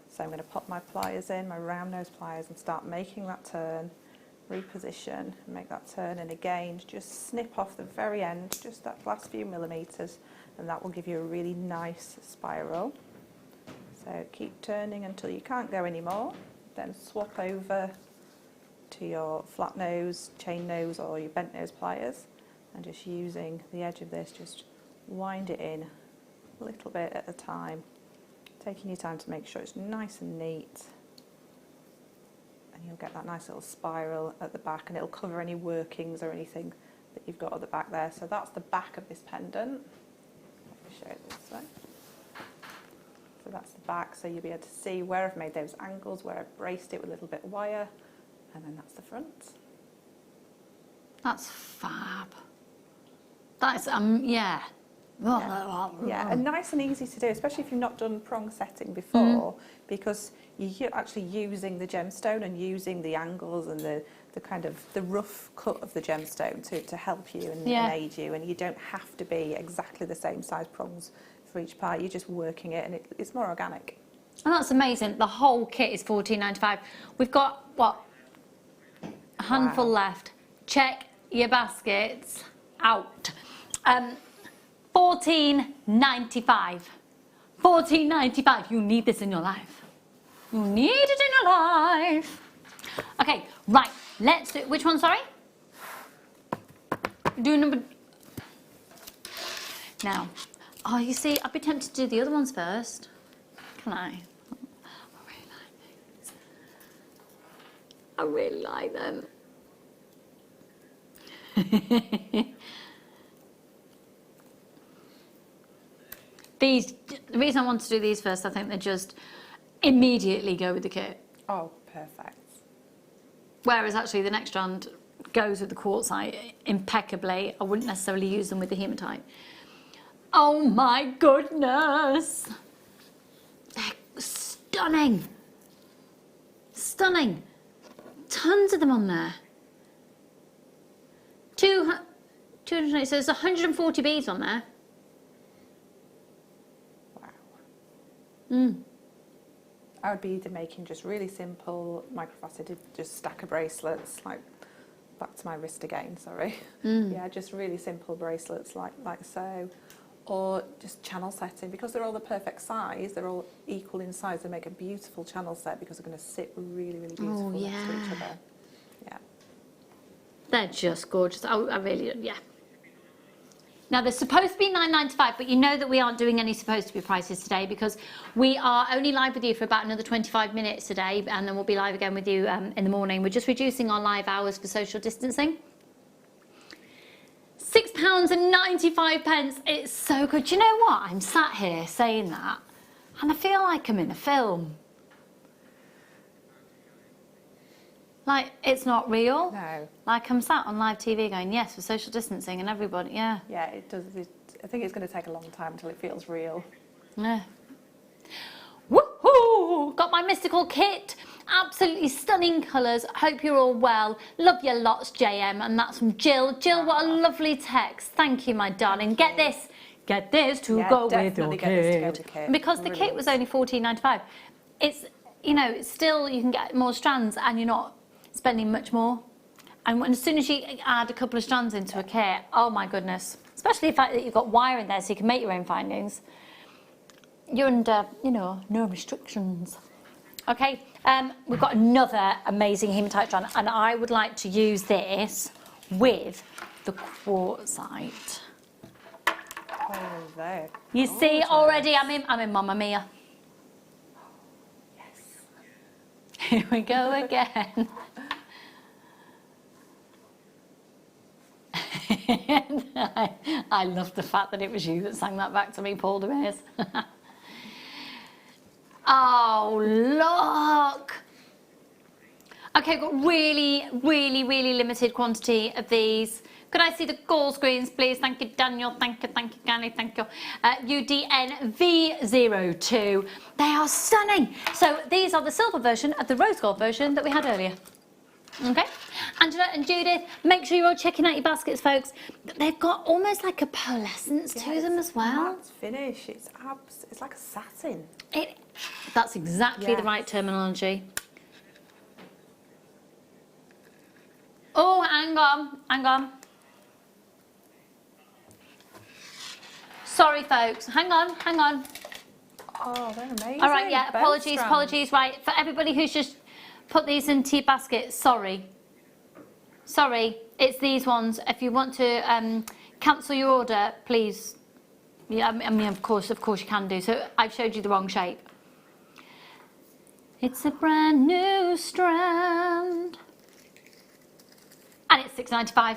So I'm going to pop my pliers in, my round nose pliers, and start making that turn, reposition, make that turn, and again just snip off the very end, just that last few millimeters, and that will give you a really nice spiral. So keep turning until you can't go anymore, then swap over to your flat nose, chain nose, or your bent nose pliers, and just using the edge of this, just wind it in a little bit at a time, taking your time to make sure it's nice and neat. And you'll get that nice little spiral at the back, and it'll cover any workings or anything that you've got at the back there. So that's the back of this pendant. Let me show it this way. So that's the back, so you'll be able to see where I've made those angles, where I've braced it with a little bit of wire, and then that's the front. That's fab. That's, yeah. Yeah, and nice and easy to do, especially if you've not done prong setting before, because you're actually using the gemstone and using the angles and the kind of the rough cut of the gemstone to help you and aid you, and you don't have to be exactly the same size prongs for each part. You're just working it, and it's more organic. And that's amazing. The whole kit is $14.95. We've got, what, a handful left. Check your baskets out. $14.95. $14.95. You need this in your life. You need it in your life. Okay, right. Let's do, which one, sorry? Do number... Now, oh, you see, I'd be tempted to do the other ones first. Can I? I really like them. These, the reason I want to do these first, I think they just immediately go with the kit. Oh, perfect. Whereas actually the next strand goes with the quartzite impeccably. I wouldn't necessarily use them with the hematite. Oh my goodness! They're stunning! Stunning! Tons of them on there. 220, so there's 140 beads on there. Wow. I would be either making just really simple microfaceted, just stack of bracelets, like back to my wrist again, sorry. Yeah, just really simple bracelets like so. Or just channel setting, because they're all the perfect size, they're all equal in size, they make a beautiful channel set because they're going to sit really, really beautiful next to each other. Yeah. They're just gorgeous. I really, yeah. Now they're supposed to be $9.95, but you know that we aren't doing any supposed to be prices today because we are only live with you for about another 25 minutes today, and then we'll be live again with you in the morning. We're just reducing our live hours for social distancing. £6.95. It's so good. Do you know what? I'm sat here saying that, and I feel like I'm in a film. Like, it's not real. No. Like, I'm sat on live TV going, yes, for social distancing, and everybody, yeah. Yeah, it does. I think it's going to take a long time until it feels real. Yeah. Woohoo! Got my mystical kit. Absolutely stunning colours. Hope you're all well. Love your lots, JM. And that's from Jill. Jill, what a lovely text. Thank you, my darling. Get this to go with your kit. Because the kit was only $14.95. It's, you know, it's still, you can get more strands and you're not spending much more. And as soon as you add a couple of strands into a kit, oh my goodness. Especially the fact that you've got wire in there so you can make your own findings. You're under, you know, no restrictions. Okay, we've got another amazing hematite strand, and I would like to use this with the quartzite. Oh, there. You see already, I'm in Mamma Mia. Yes. Here we go again. I love the fact that it was you that sang that back to me, Paul DeMears. Oh, look! Okay, I've got really limited quantity of these. Could I see the call screens, please? Thank you, Daniel. Thank you, Gani. Thank you. UDNV02. They are stunning. So these are the silver version of the rose gold version that we had earlier. Okay, Angela and Judith, make sure you're all checking out your baskets, folks. They've got almost like a pearlescence to them as well. Matte finish. It's like a satin. That's exactly the right terminology. Oh, hang on. Sorry, folks. Hang on. Oh, they're amazing. All right, yeah. Both Apologies. Right, for everybody who's just put these into your basket, sorry, it's these ones. If you want to cancel your order, please Yeah, I mean, of course you can do. So I've showed you the wrong shape. It's a brand new strand. And it's £6.95.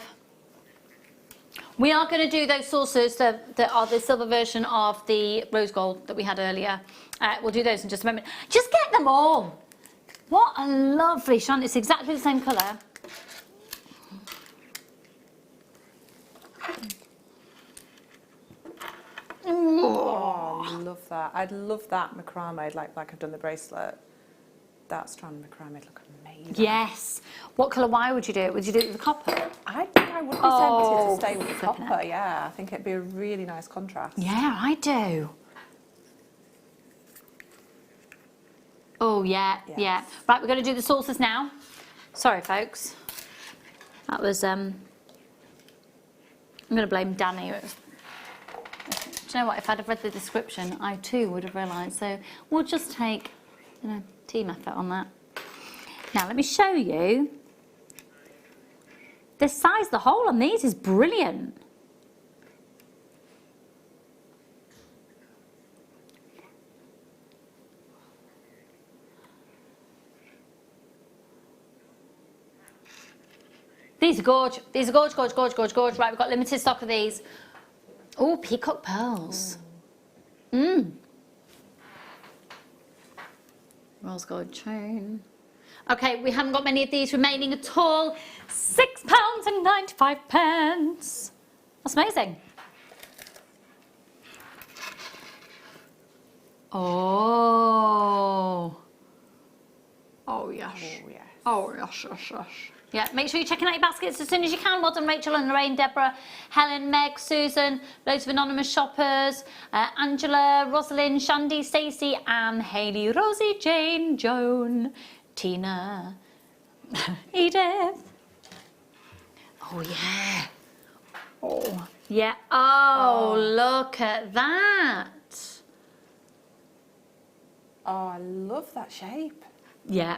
We are going to do those saucers that are the silver version of the rose gold that we had earlier. We'll do those in just a moment. Just get them all. What a lovely strand. It's exactly the same colour. Oh, I love that. I'd love that macrame, like I've done the bracelet. That strand macrame would look amazing. Yes. What colour wire would you do it? Would you do it with the copper? I think I would be tempted to stay with the copper, yeah. I think it'd be a really nice contrast. Yeah, I do. Oh, yeah, Yes. yeah. Right, we're going to do the saucers now. Sorry, folks. That was, I'm going to blame Danny. Do you know what? If I'd have read the description, I too would have realised. So we'll just take, team effort on that. Now, let me show you. The size of the hole on these is brilliant. These are gorge. These are gorge, gorge, gorge, gorge, gorge. Right, we've got limited stock of these. Oh, peacock pearls. Rose gold chain. Okay, we haven't got many of these remaining at all. £6.95. That's amazing. Oh. Oh, yes. Oh, yes. Oh, yes, yes, yes. Yeah, make sure you're checking out your baskets as soon as you can. Well done, Rachel and Lorraine, Deborah, Helen, Meg, Susan, loads of anonymous shoppers, Angela, Rosalind, Shandy, Stacey, Anne, Hayley, Rosie, Jane, Joan, Tina, Edith. Oh, yeah. Oh, yeah. Oh, look at that. Oh, I love that shape. Yeah.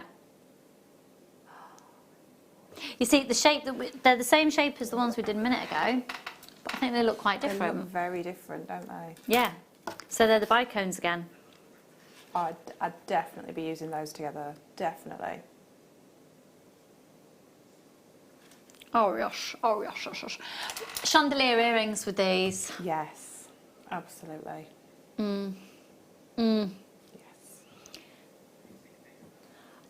You see, the shape they're the same shape as the ones we did a minute ago, but I think they look quite different. They look very different, don't they? Yeah. So they're the bicones again. I'd definitely be using those together. Definitely. Oh yes, oh yes, yes, yes. Chandelier earrings with these. Yes, absolutely.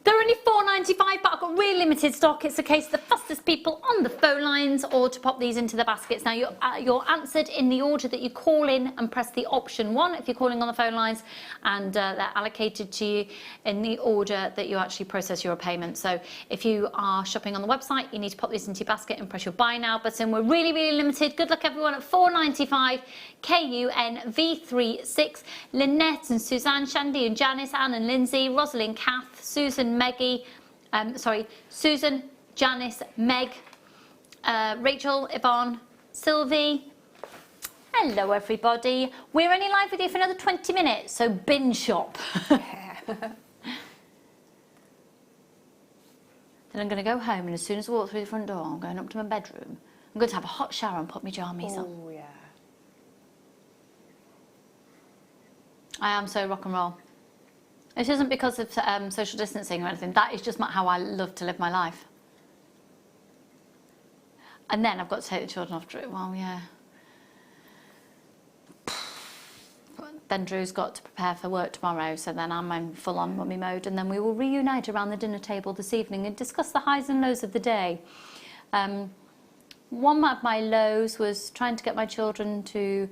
They're only £4.95, but I've got really limited stock. It's a case of the fastest people on the phone lines or to pop these into the baskets. Now, you're answered in the order that you call in and press the option 1 if you're calling on the phone lines, and they're allocated to you in the order that you actually process your payment. So if you are shopping on the website, you need to pop this into your basket and press your buy now button. We're really, really limited. Good luck, everyone, at £4.95. KUNV36. Lynette and Suzanne, Shandy and Janice, Anne and Lindsay, Rosalind, Kath, Susan, Meggie, Susan, Janice, Meg, Rachel, Yvonne, Sylvie. Hello, everybody. We're only live with you for another 20 minutes, so bin shop. Then I'm going to go home, and as soon as I walk through the front door, I'm going up to my bedroom. I'm going to have a hot shower and put my jammies on. Oh, yeah. I am so rock and roll. It isn't because of social distancing or anything. That is just how I love to live my life. And then I've got to take the children off. Well, yeah. Then Drew's got to prepare for work tomorrow, so then I'm in full-on mummy mode, and then we will reunite around the dinner table this evening and discuss the highs and lows of the day. One of my lows was trying to get my children to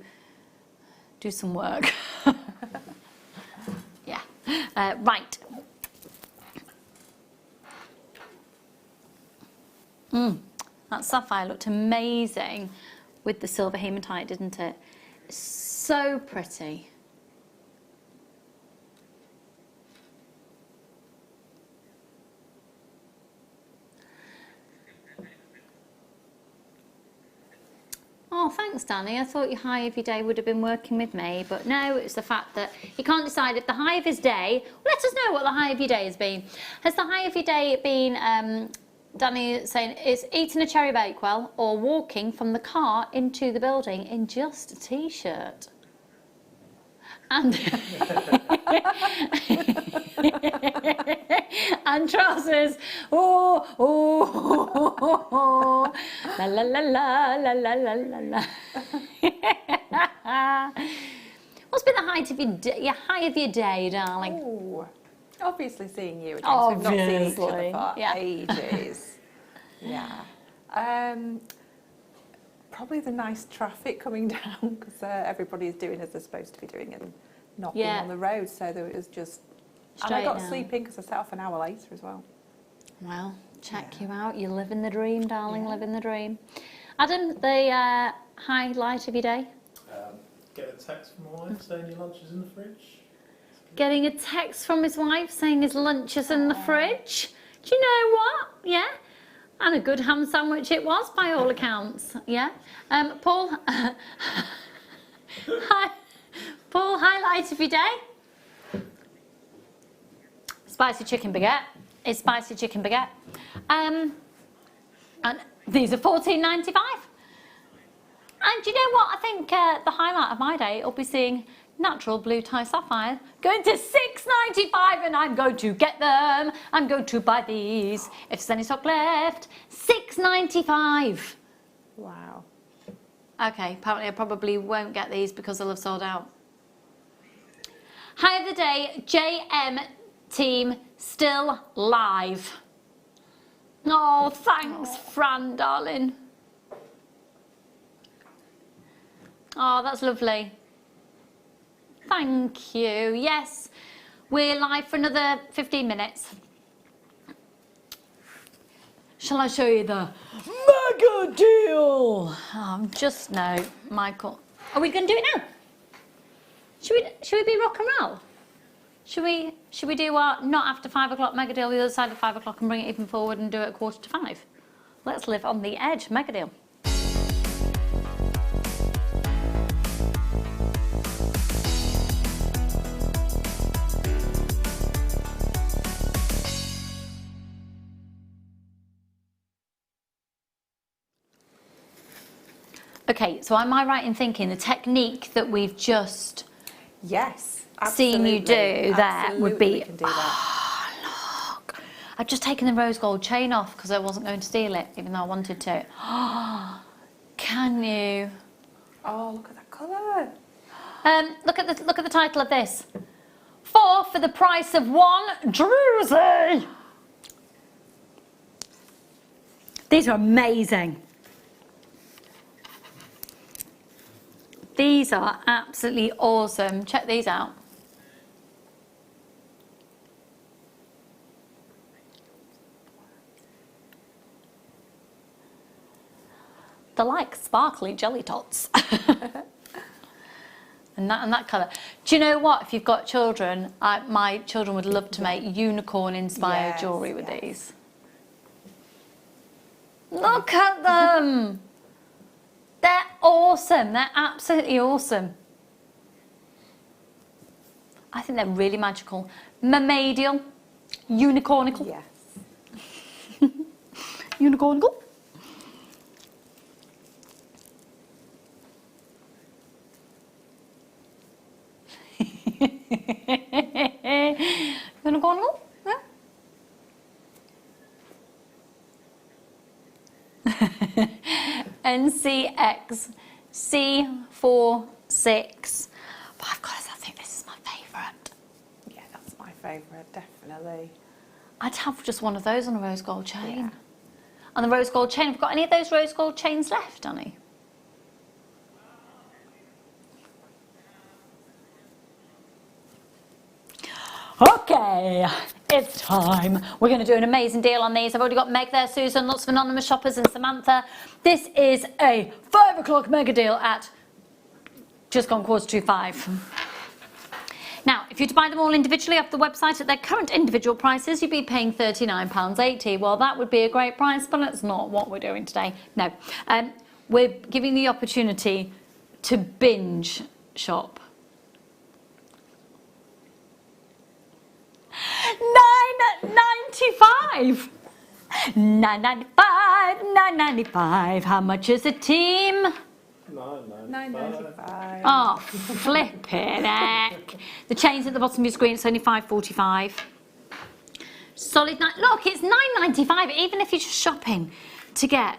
do some work. Yeah. Right. That sapphire looked amazing with the silver hematite, didn't it? So pretty. Oh, thanks, Danny. I thought your high of your day would have been working with me, but no, it's the fact that he can't decide if the high of his day... Let us know what the high of your day has been. Has the high of your day been, Danny saying, is eating a cherry bakewell or walking from the car into the building in just a T-shirt? and and trousers. Oh, oh, oh, oh. La la la la la la la la la. What's been the height of your high of your day, darling? Ooh, obviously seeing you again. So we've not seen each other for ages. Yeah. Probably the nice traffic coming down because everybody is doing as they're supposed to be doing and not being on the road. So there was just. And I got to sleep in because I set off an hour later as well. Well, check you out. You're living the dream, darling. Living the dream. Adam, the highlight of your day? Get a text from my wife saying your lunch is in the fridge. Getting a text from his wife saying his lunch is in the fridge. Do you know what? Yeah. And a good ham sandwich it was, by all accounts. Yeah. Paul. Hi. Paul, highlight of your day? Spicy chicken baguette. It's spicy chicken baguette. And these are $14.95. And do you know what? I think the highlight of my day will be seeing natural blue tie sapphire going to $6.95, and I'm going to get them. I'm going to buy these. If there's any stock left, $6.95. Wow. Okay, apparently I probably won't get these because they'll have sold out. High of the day, JM team still live. Oh, thanks, Fran, darling. Oh, that's lovely. Thank you. Yes, we're live for another 15 minutes. Shall I show you the mega deal? Just no, Michael. Are we going to do it now? Should we be rock and roll? Should we do our not after 5 o'clock mega deal the other side of 5 o'clock and bring it even forward and do it at 4:45? Let's live on the edge. Mega deal. Okay, so am I right in thinking the technique that we've just seen you do there would be... We can do that. Oh, look. I've just taken the rose gold chain off because I wasn't going to steal it, even though I wanted to. Can you? Oh, look at that colour. Look at the title of this. 4 for the price of 1 drusy. These are amazing. These are absolutely awesome. Check these out. They're like sparkly jelly tots. and that colour. Do you know what? If you've got children, my children would love to make unicorn-inspired jewellery with these. Look at them! They're awesome. They're absolutely awesome. I think they're really magical. Mermaidial. Unicornical. Yes. Unicornical. Unicornical. Yeah. NCX C46. But I've got to say, I think this is my favourite. Yeah, that's my favourite, definitely. I'd have just one of those on a rose gold chain. Yeah. On the rose gold chain, have you got any of those rose gold chains left, Annie? Okay, it's time. We're going to do an amazing deal on these. I've already got Meg there, Susan, lots of anonymous shoppers, and Samantha. This is a 5 o'clock mega deal at just gone 5:45. Now, if you were to buy them all individually off the website at their current individual prices, you'd be paying £39.80. Well, that would be a great price, but it's not what we're doing today. No, we're giving the opportunity to binge shop. $9.95. $9.95. $9.95. How much is a team? £9.95. Oh, flipping heck. The chain's at the bottom of your screen, it's only £5.45. Solid nine. Look, it's £9.95, even if you're just shopping to get.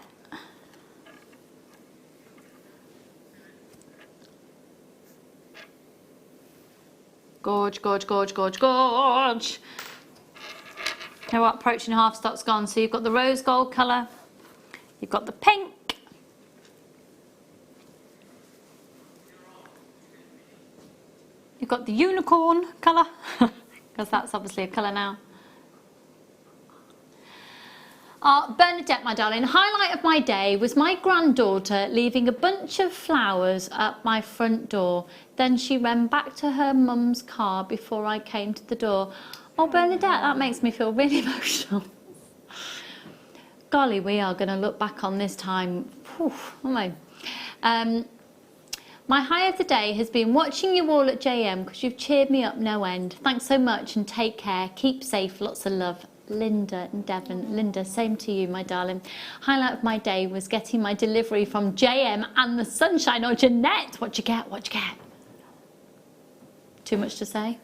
Gorge, gorge, gorge, gorge, gorge. You know what? Approaching half stock's gone. So you've got the rose gold colour, you've got the pink, you've got the unicorn colour, because that's obviously a colour now. Bernadette, my darling, highlight of my day was my granddaughter leaving a bunch of flowers at my front door. Then she ran back to her mum's car before I came to the door. Oh, Bernadette, that makes me feel really emotional. Golly, we are going to look back on this time. Whew, aren't we? My high of the day has been watching you all at JM because you've cheered me up no end. Thanks so much and take care. Keep safe. Lots of love. Linda and Devon. Linda, same to you, my darling. Highlight of my day was getting my delivery from JM and the sunshine. Oh, Jeanette, what'd you get? What'd you get? Too much to say?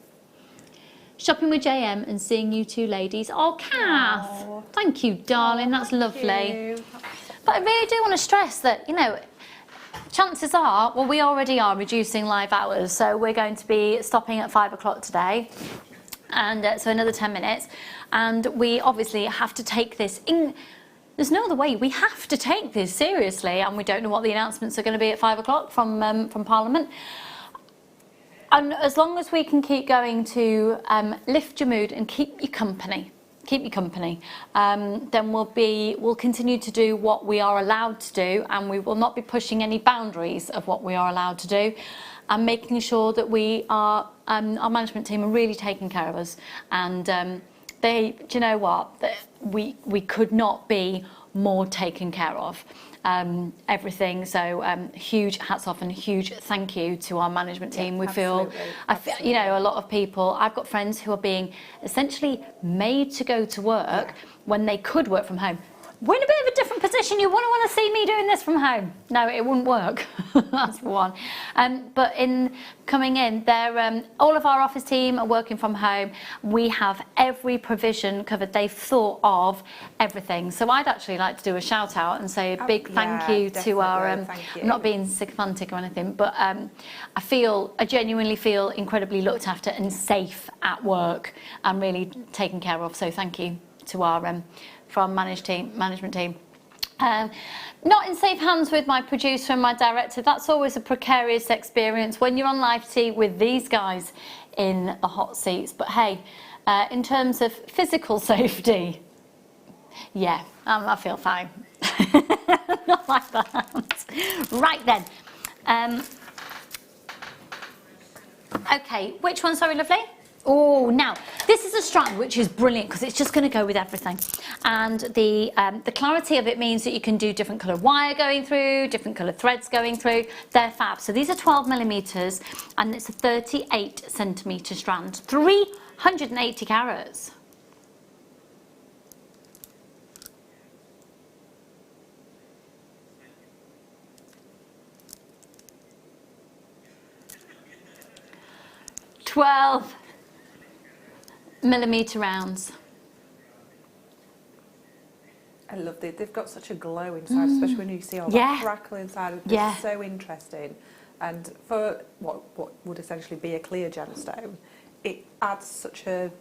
Shopping with JM and seeing you two ladies. Oh, Kath, thank you, darling. That's lovely. But I really do want to stress that, you know, chances are, well, we already are reducing live hours. So we're going to be stopping at 5 o'clock today. And so another 10 minutes. And we obviously have to take this in. There's no other way. We have to take this seriously. And we don't know what the announcements are going to be at 5 o'clock from Parliament. And as long as we can keep going to lift your mood and keep you company, then we'll continue to do what we are allowed to do, and we will not be pushing any boundaries of what we are allowed to do, and making sure that we are our management team are really taking care of us. And do you know what? We could not be more taken care of. Everything. So huge hats off and huge thank you to our management team. We feel, you know, a lot of people, I've got friends who are being essentially made to go to work when they could work from home. We're in a bit of a different position. You wouldn't want to see me doing this from home. No, it wouldn't work. That's for one. But in coming in, all of our office team are working from home. We have every provision covered. They've thought of everything. So I'd actually like to do a shout out and say a big thank you to our, I'm not being sycophantic or anything, but I genuinely feel incredibly looked after and safe at work and really taken care of. So thank you to our from management team. Not in safe hands with my producer and my director. That's always a precarious experience when you're on live TV with these guys in the hot seats. But hey, in terms of physical safety, yeah, I feel fine. Not like that. Right then. Okay, which one, sorry, lovely? Oh, now this is a strand which is brilliant because it's just going to go with everything, and the clarity of it means that you can do different colour wire going through, different colour threads going through. They're fab. So these are 12 millimeters, and it's a 38 centimetre strand, 380 carats. $12 millimetre rounds. I love it. They've got such a glow inside, especially when you see all that crackle inside. It's so interesting. And for what would essentially be a clear gemstone, it adds such a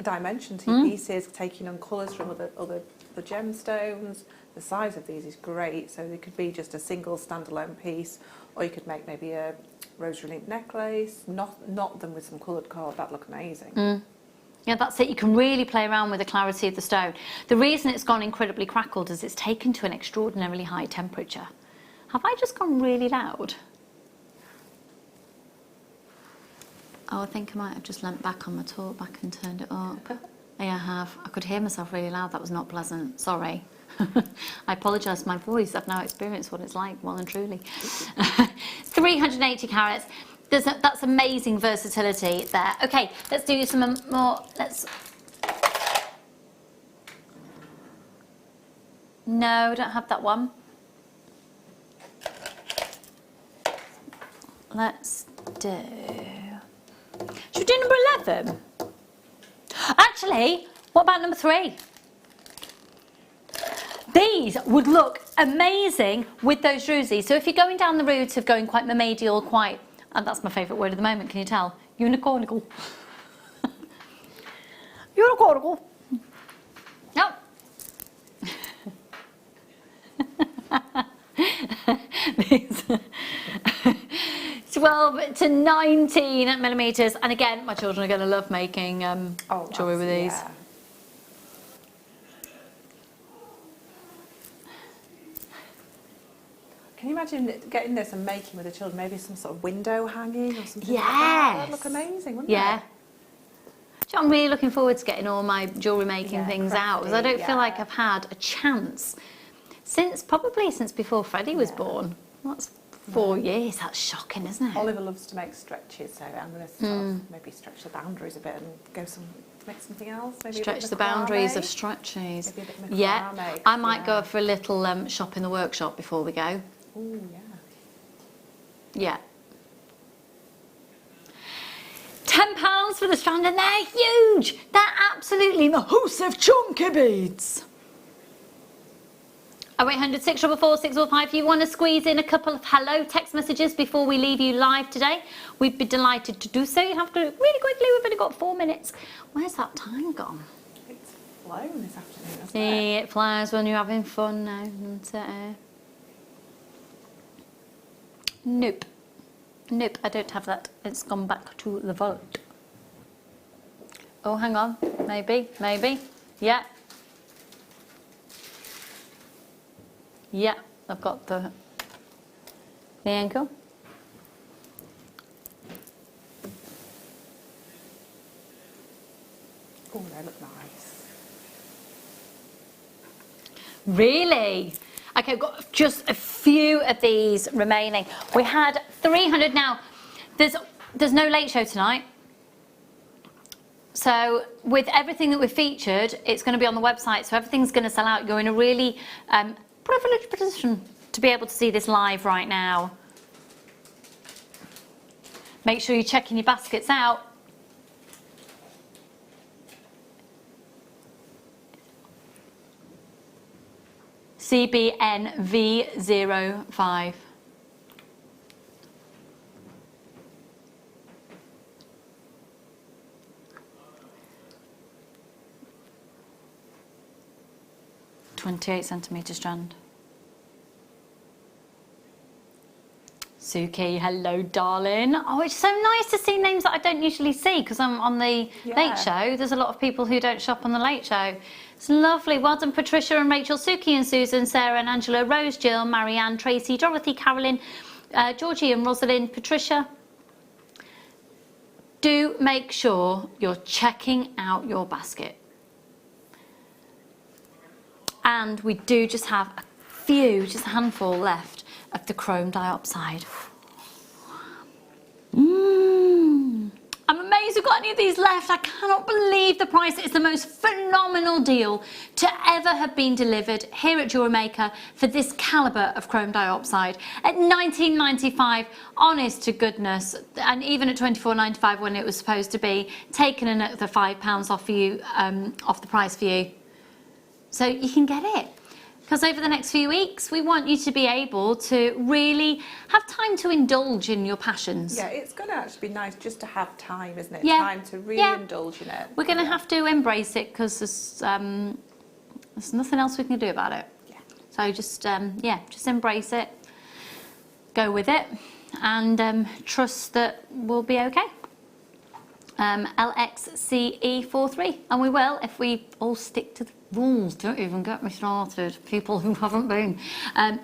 dimension to your pieces, taking on colours from other gemstones. The size of these is great. So they could be just a single standalone piece, or you could make maybe a rosary link necklace, knot them with some coloured cord. That'd look amazing. Yeah, that's it. You can really play around with the clarity of the stone. The reason it's gone incredibly crackled is it's taken to an extraordinarily high temperature. Have I just gone really loud? Oh, I think I might have just leant back on my talk back and turned it up. Yeah, I have. I could hear myself really loud. That was not pleasant. Sorry. I apologise for my voice. I've now experienced what it's like, well and truly. 380 carats. That's amazing versatility there. Okay, let's do some more. No, I don't have that one. let's do... Should we do number 11? Actually, what about number 3? These would look amazing with those drusy. So if you're going down the route of going quite mermaidy, quite, and that's my favourite word at the moment, can you tell? Unicornical. Unicornical. No. 12 to 19 millimetres, and again, my children are going to love making jewellery with these. Yeah. Can you imagine getting this and making with the children, maybe some sort of window hanging or something like that? That'd look amazing, wouldn't it? So I'm really looking forward to getting all my jewellery making things out, because I don't feel like I've had a chance probably since before Freddie was born. That's 4 years. That's shocking, isn't it? Oliver loves to make stretches, so I'm going to sort of maybe stretch the boundaries a bit and make something else. Maybe stretch the boundaries of stretches. Maybe a bit of Yeah, macrame. I might go for a little shop in the workshop before we go. Oh Yeah. £10 for the strand, and they're huge. They're absolutely massive chunky beads. 0800 644 645. If you want to squeeze in a couple of hello text messages before we leave you live today, we'd be delighted to do so. You have to do it really quickly. We've only got 4 minutes. Where's that time gone? It's flown this afternoon, hasn't See, it? it flies when you're having fun now. Isn't it? Nope. Nope, I don't have that. It's gone back to the vault. Oh, hang on. Maybe. Yeah. Yeah, I've got the ankle. Oh, they look nice. Really? Okay, I've got just a few of these remaining. We had 300 now. There's no late show tonight. So with everything that we've featured, it's going to be on the website, so everything's going to sell out. You're in a really privileged position to be able to see this live right now. Make sure you're checking your baskets out. CBNV05. £28cm strand. Suki, hello darling. Oh, it's so nice to see names that I don't usually see because I'm on the late show. There's a lot of people who don't shop on the late show. It's lovely. Well done Patricia and Rachel, Suki and Susan, Sarah and Angela, Rose, Jill, Marianne, Tracy, Dorothy, Carolyn, Georgie and Rosalind, Patricia. Do make sure you're checking out your basket. And we do just have a few, just a handful left of the chrome diopside. I'm amazed we've got any of these left. I cannot believe the price. It's the most phenomenal deal to ever have been delivered here at Jewellery Maker for this calibre of chrome diopside. At £19.95, honest to goodness, and even at £24.95 when it was supposed to be, taking another £5 off for you, off the price for you. So you can get it. Because over the next few weeks, we want you to be able to really have time to indulge in your passions. Yeah, it's going to actually be nice just to have time, isn't it? Yeah. Time to really indulge in it. We're going to have to embrace it because there's nothing else we can do about it. Yeah. So just embrace it, go with it, and trust that we'll be okay. LXCE43, and we will if we all stick to the rules. Don't even get me started, people who haven't been.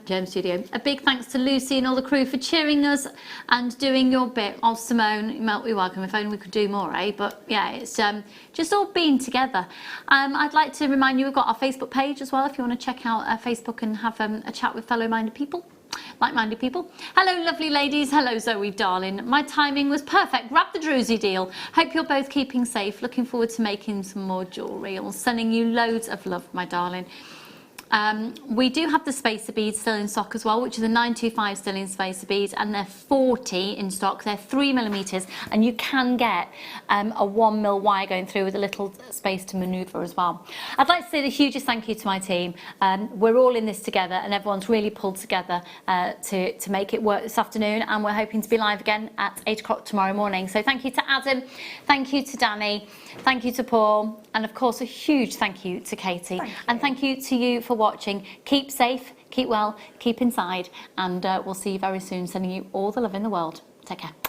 Gem Studio. A big thanks to Lucy and all the crew for cheering us and doing your bit. Oh, Simone, you're welcome. If only we could do more, eh? But yeah, it's just all being together. I'd like to remind you we've got our Facebook page as well if you want to check out Facebook and have a chat with fellow-minded people. Like-minded people. Hello lovely ladies, hello Zoe darling. My timing was perfect, grab the drusy deal. Hope you're both keeping safe, looking forward to making some more jewellery. I'm sending you loads of love my darling. We do have the spacer beads still in stock as well, which is a 925 still in spacer beads, and they're 40 in stock. They're 3mm, and you can get a 1mm wire going through with a little space to manoeuvre as well. I'd like to say the hugest thank you to my team. We're all in this together, and everyone's really pulled together to make it work this afternoon, and we're hoping to be live again at 8 o'clock tomorrow morning. So thank you to Adam, thank you to Danny, thank you to Paul, and of course a huge thank you to Katie. And thank you to you for watching. Keep safe, keep well, keep inside, and we'll see you very soon. Sending you all the love in the world. Take care.